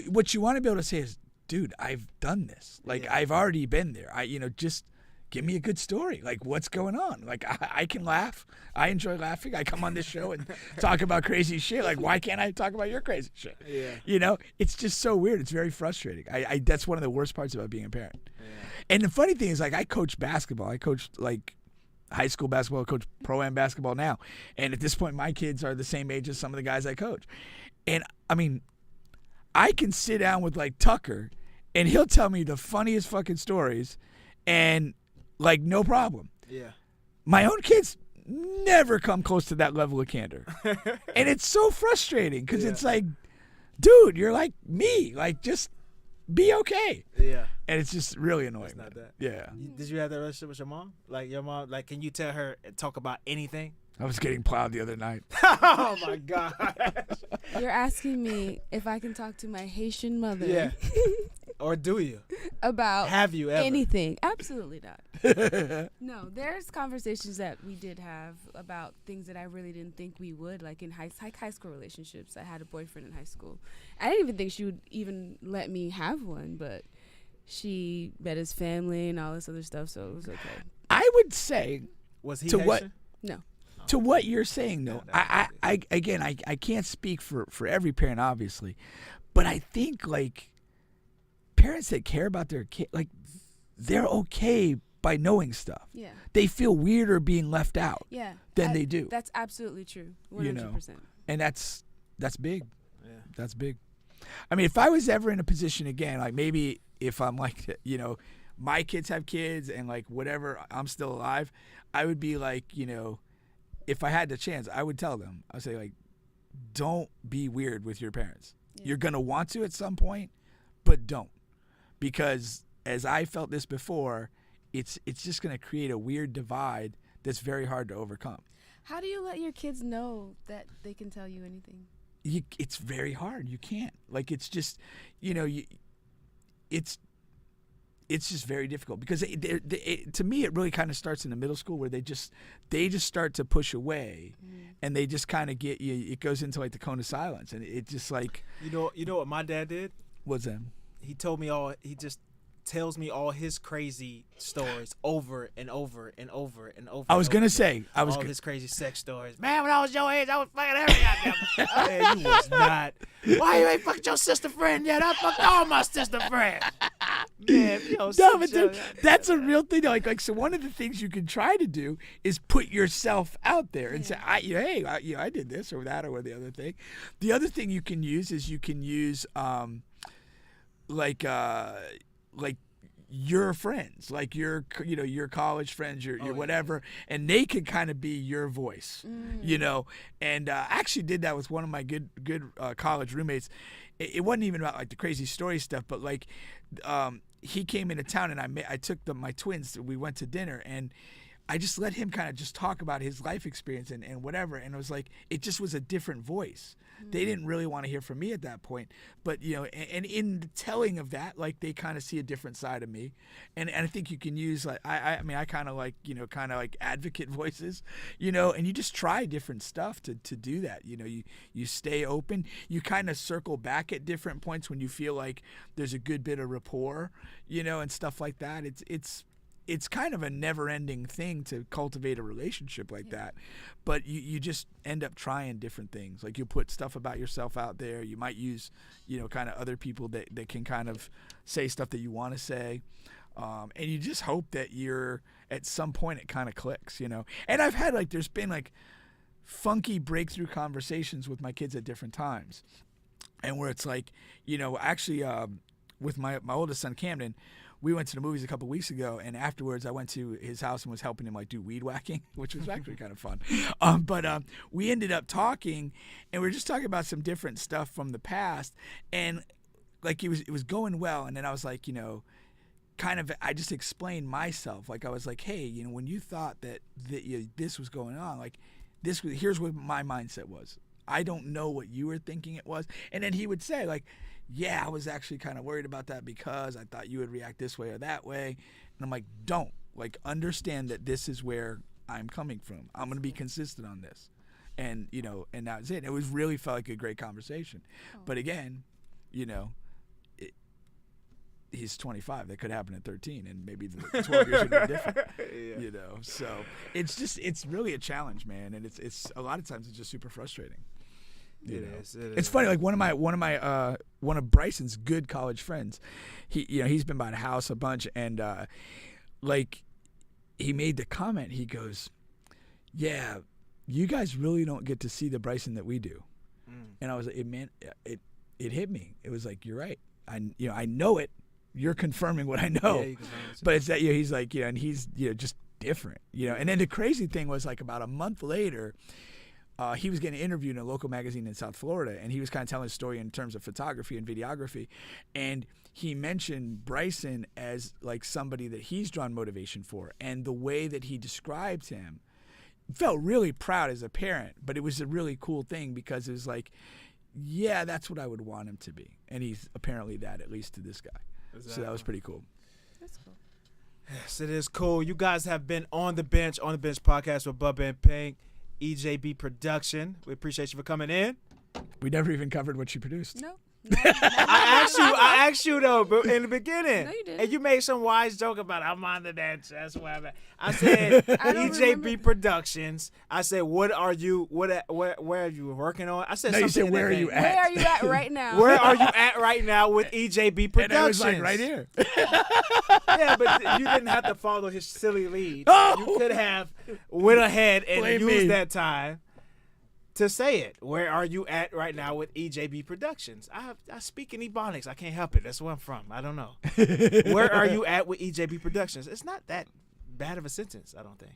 [SPEAKER 1] what you want to be able to say is, dude, I've done this. I've already been there. Just give me a good story. Like, what's going on? Like, I can laugh. I enjoy laughing. I come on this show and talk about crazy shit. Like, why can't I talk about your crazy shit? Yeah. It's just so weird. It's very frustrating. That's one of the worst parts about being a parent. Yeah. And the funny thing is, I coach basketball. I coach, high school basketball. I coach pro-am basketball now. And at this point, my kids are the same age as some of the guys I coach. And, I mean, I can sit down with, Tucker, and he'll tell me the funniest fucking stories, and, no problem. Yeah. My own kids never come close to that level of candor. And it's so frustrating, because it's like, dude, you're like me. Just be okay. Yeah. And it's just really annoying. It's not that. Yeah.
[SPEAKER 2] Did you have that relationship with your mom? Your mom, can you tell her and talk about anything?
[SPEAKER 1] I was getting plowed the other night.
[SPEAKER 2] Oh, my God.
[SPEAKER 5] You're asking me if I can talk to my Haitian mother.
[SPEAKER 2] Yeah. Or do you?
[SPEAKER 5] About
[SPEAKER 2] have you ever?
[SPEAKER 5] Anything. Absolutely not. No, there's conversations that we did have about things that I really didn't think we would, in high school relationships. I had a boyfriend in high school. I didn't even think she would even let me have one, but she met his family and all this other stuff, so it was okay.
[SPEAKER 1] I would say,
[SPEAKER 2] was he
[SPEAKER 1] to
[SPEAKER 2] Haitian?
[SPEAKER 1] what?
[SPEAKER 5] No.
[SPEAKER 1] To what you're saying, though, I can't speak for every parent, obviously, but I think, parents that care about their kid, they're okay by knowing stuff. Yeah. They feel weirder being left out.
[SPEAKER 5] Yeah.
[SPEAKER 1] Than they do.
[SPEAKER 5] That's absolutely true. 100%.
[SPEAKER 1] And that's big.
[SPEAKER 2] Yeah.
[SPEAKER 1] That's big. I mean, if I was ever in a position again, like maybe if I'm like, you know, my kids have kids and like whatever, I'm still alive, I would be like, you know, if I had the chance, I would tell them, I'd say like, don't be weird with your parents. Yeah. You're going to want to at some point, but don't. Because as I felt this before, it's just going to create a weird divide that's very hard to overcome.
[SPEAKER 5] How do you let your kids know that they can tell you anything?
[SPEAKER 1] It's very hard. You can't. Like, it's just, you know, it's just very difficult because to me it really kind of starts in the middle school where they just start to push away, and they just kind of get you. It goes into like the cone of silence, and it just like
[SPEAKER 2] you know what my dad did?
[SPEAKER 1] What's that?
[SPEAKER 2] He told me he just tells me all his crazy stories over and over and over and over.
[SPEAKER 1] I was gonna say
[SPEAKER 2] all his crazy sex stories. Man, when I was your age, I was fucking every goddamn. Man, you was not. Why you ain't fucked your sister friend yet? I fucked all my sister friends. Man, yo,
[SPEAKER 1] no, but that's a real thing. Like, so one of the things you can try to do is put yourself out there and say, hey, I did this or that or the other thing. The other thing you can use is like your friends, like your college friends, your whatever, and they can kind of be your voice, you know. And I actually did that with one of my good college roommates. It wasn't even about like the crazy story stuff, but like he came into town and I took my twins. We went to dinner and I just let him kind of just talk about his life experience and whatever. And it was like, it just was a different voice. They didn't really want to hear from me at that point, but you know, and in the telling of that, like they kind of see a different side of me, and I think you can use like I mean I kind of like, you know, kind of like advocate voices, you know, and you just try different stuff to do that. You know, you stay open, you kind of circle back at different points when you feel like there's a good bit of rapport, you know, and stuff like that. It's kind of a never-ending thing to cultivate a relationship like that, but you just end up trying different things. Like you put stuff about yourself out there. You might use, you know, kind of other people that can kind of say stuff that you want to say, and you just hope that you're at some point it kind of clicks, you know. And I've had there's been like funky breakthrough conversations with my kids at different times, and where it's like, you know, actually with my oldest son Camden. We went to the movies a couple weeks ago, and afterwards I went to his house and was helping him like do weed whacking, which was actually kind of fun. But we ended up talking, and we were just talking about some different stuff from the past, and like it was going well. And then I was like, you know, kind of I just explained myself. Like I was like, hey, you know, when you thought that this was going on, like here's what my mindset was. I don't know what you were thinking it was. And then he would say like, yeah, I was actually kind of worried about that because I thought you would react this way or that way. And I'm like, don't. Like, understand that this is where I'm coming from. I'm going to be consistent on this. And, you know, and that was it. It really felt like a great conversation. But again, you know, he's 25. That could happen at 13, and maybe the 12 years would be different. You know, so it's really a challenge, man. And it's a lot of times it's just super frustrating. It is. It's funny. Like one of Bryson's good college friends, he's been by the house a bunch, and like he made the comment. He goes, "Yeah, you guys really don't get to see the Bryson that we do." And I was like, it hit me. It was like, you're right. I know it. You're confirming what I know. Yeah, but it's that he's like, and he's just different. And then the crazy thing was like about a month later. He was getting interviewed in a local magazine in South Florida, and he was kind of telling a story in terms of photography and videography, and he mentioned Bryson as like somebody that he's drawn motivation for, and the way that he described him, felt really proud as a parent, but it was a really cool thing because it was like, yeah, that's what I would want him to be, and he's apparently that, at least to this guy. Exactly. So that was pretty cool.
[SPEAKER 5] That's cool.
[SPEAKER 2] Yes, it is cool. You guys have been on the bench podcast with Bubba and Pink. EJB Production. We appreciate you for coming in.
[SPEAKER 1] We never even covered what she produced.
[SPEAKER 5] No.
[SPEAKER 2] I asked you though, but in the beginning.
[SPEAKER 5] No, you didn't.
[SPEAKER 2] And you made some wise joke about I'm on the bench. That's why I said EJB Productions. I said, where are you working on? I said,
[SPEAKER 1] no, you said where are you at?
[SPEAKER 5] Where are you at right now?
[SPEAKER 2] Where are you at right now with EJB Productions?
[SPEAKER 1] And I was like, right here.
[SPEAKER 2] Yeah, but you didn't have to follow his silly lead.
[SPEAKER 1] Oh!
[SPEAKER 2] You could have went ahead and
[SPEAKER 1] Blame
[SPEAKER 2] used
[SPEAKER 1] me.
[SPEAKER 2] that time. to say it. Where are you at right now with EJB Productions? I speak in Ebonics. I can't help it. That's where I'm from. I don't know. Where are you at with EJB Productions? It's not that bad of a sentence, I don't think.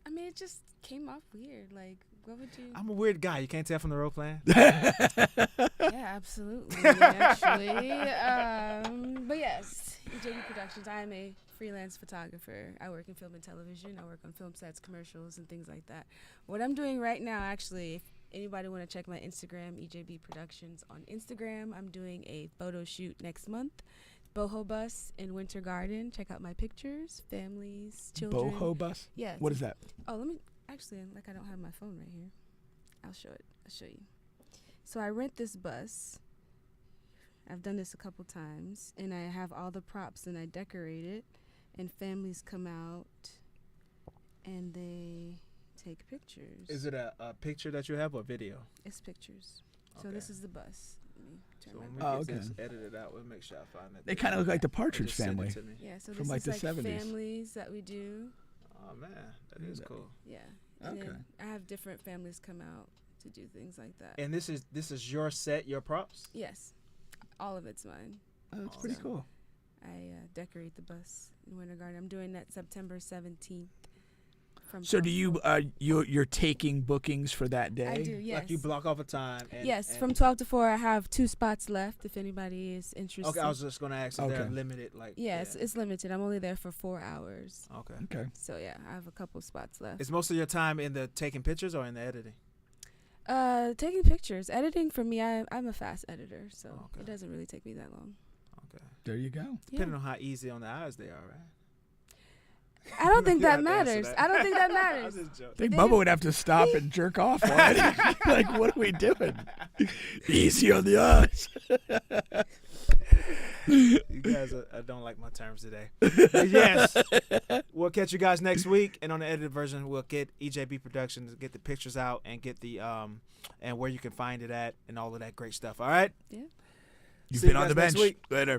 [SPEAKER 5] I mean, it just came off weird. Like, what would you?
[SPEAKER 2] I'm a weird guy. You can't tell from the role playing.
[SPEAKER 5] Yeah, absolutely. Actually, but yes, EJB Productions. I am a freelance photographer. I work in film and television. I work on film sets, commercials, and things like that. What I'm doing right now, actually, if anybody want to check my Instagram, EJB Productions on Instagram, I'm doing a photo shoot next month. Boho bus in Winter Garden. Check out my pictures, families, children.
[SPEAKER 1] Boho bus?
[SPEAKER 5] Yeah.
[SPEAKER 1] What is that?
[SPEAKER 5] Oh, let me actually. Like, I don't have my phone right here. I'll show it. I'll show you. So I rent this bus. I've done this a couple times, and I have all the props, and I decorate it, and families come out, and they take pictures.
[SPEAKER 2] Is it a picture that you have or video?
[SPEAKER 5] It's pictures. So
[SPEAKER 2] Okay.
[SPEAKER 5] this is the bus. Let me turn
[SPEAKER 2] So
[SPEAKER 5] my
[SPEAKER 2] when we
[SPEAKER 1] Oh,
[SPEAKER 2] get
[SPEAKER 1] okay.
[SPEAKER 2] this edited out, we'll make sure I find that.
[SPEAKER 1] They kind of look like the
[SPEAKER 2] Or
[SPEAKER 1] Partridge
[SPEAKER 2] just send it
[SPEAKER 1] Family.
[SPEAKER 2] to me.
[SPEAKER 5] Yeah, so
[SPEAKER 1] From,
[SPEAKER 5] this
[SPEAKER 1] like,
[SPEAKER 5] is
[SPEAKER 1] the
[SPEAKER 5] like
[SPEAKER 1] 70s.
[SPEAKER 5] families that we do.
[SPEAKER 2] Oh man, that is cool.
[SPEAKER 5] Yeah. And
[SPEAKER 1] Okay.
[SPEAKER 5] then I have different families come out to do things like that.
[SPEAKER 2] And this is your set, your props.
[SPEAKER 5] Yes. All of it's mine.
[SPEAKER 1] Oh, that's pretty cool.
[SPEAKER 5] I decorate the bus in Winter Garden. I'm doing that September 17th. From
[SPEAKER 1] So do
[SPEAKER 5] 12
[SPEAKER 1] you
[SPEAKER 5] to 4.
[SPEAKER 1] you're taking bookings for that day?
[SPEAKER 5] I do, yes.
[SPEAKER 2] Like you block off a time. And,
[SPEAKER 5] yes,
[SPEAKER 2] and
[SPEAKER 5] from 12 to 4, I have 2 spots left if anybody is interested.
[SPEAKER 2] Okay, I was just gonna ask if they're
[SPEAKER 1] Okay.
[SPEAKER 2] limited. Like
[SPEAKER 5] Yes, it's limited. I'm only there for 4 hours.
[SPEAKER 2] Okay.
[SPEAKER 1] Okay.
[SPEAKER 5] So, yeah, I have a couple spots left.
[SPEAKER 2] Is most of your time in the taking pictures or in the editing?
[SPEAKER 5] Taking pictures. Editing, for me, I'm a fast editor, so
[SPEAKER 2] Okay.
[SPEAKER 5] it doesn't really take me that long.
[SPEAKER 2] Okay.
[SPEAKER 1] There you go.
[SPEAKER 2] Depending on how easy on the eyes they are, right?
[SPEAKER 5] I don't think
[SPEAKER 2] You
[SPEAKER 5] that
[SPEAKER 2] have to answer
[SPEAKER 5] matters.
[SPEAKER 2] that.
[SPEAKER 5] I don't think that
[SPEAKER 2] I
[SPEAKER 5] matters.
[SPEAKER 2] was just joking.
[SPEAKER 1] I think
[SPEAKER 5] Then
[SPEAKER 1] Bubba
[SPEAKER 5] you-
[SPEAKER 1] would have to stop and jerk off already. Like, what are we doing? Easy on the eyes.
[SPEAKER 2] You guys don't like my terms today. But yes, we'll catch you guys next week, and on the edited version, we'll get EJB Productions, get the pictures out, and get the and where you can find it at, and all of that great stuff. All right.
[SPEAKER 5] Yeah.
[SPEAKER 1] You've
[SPEAKER 2] See
[SPEAKER 1] been
[SPEAKER 2] you
[SPEAKER 1] on the
[SPEAKER 2] guys next
[SPEAKER 1] bench.
[SPEAKER 2] week.
[SPEAKER 1] Later.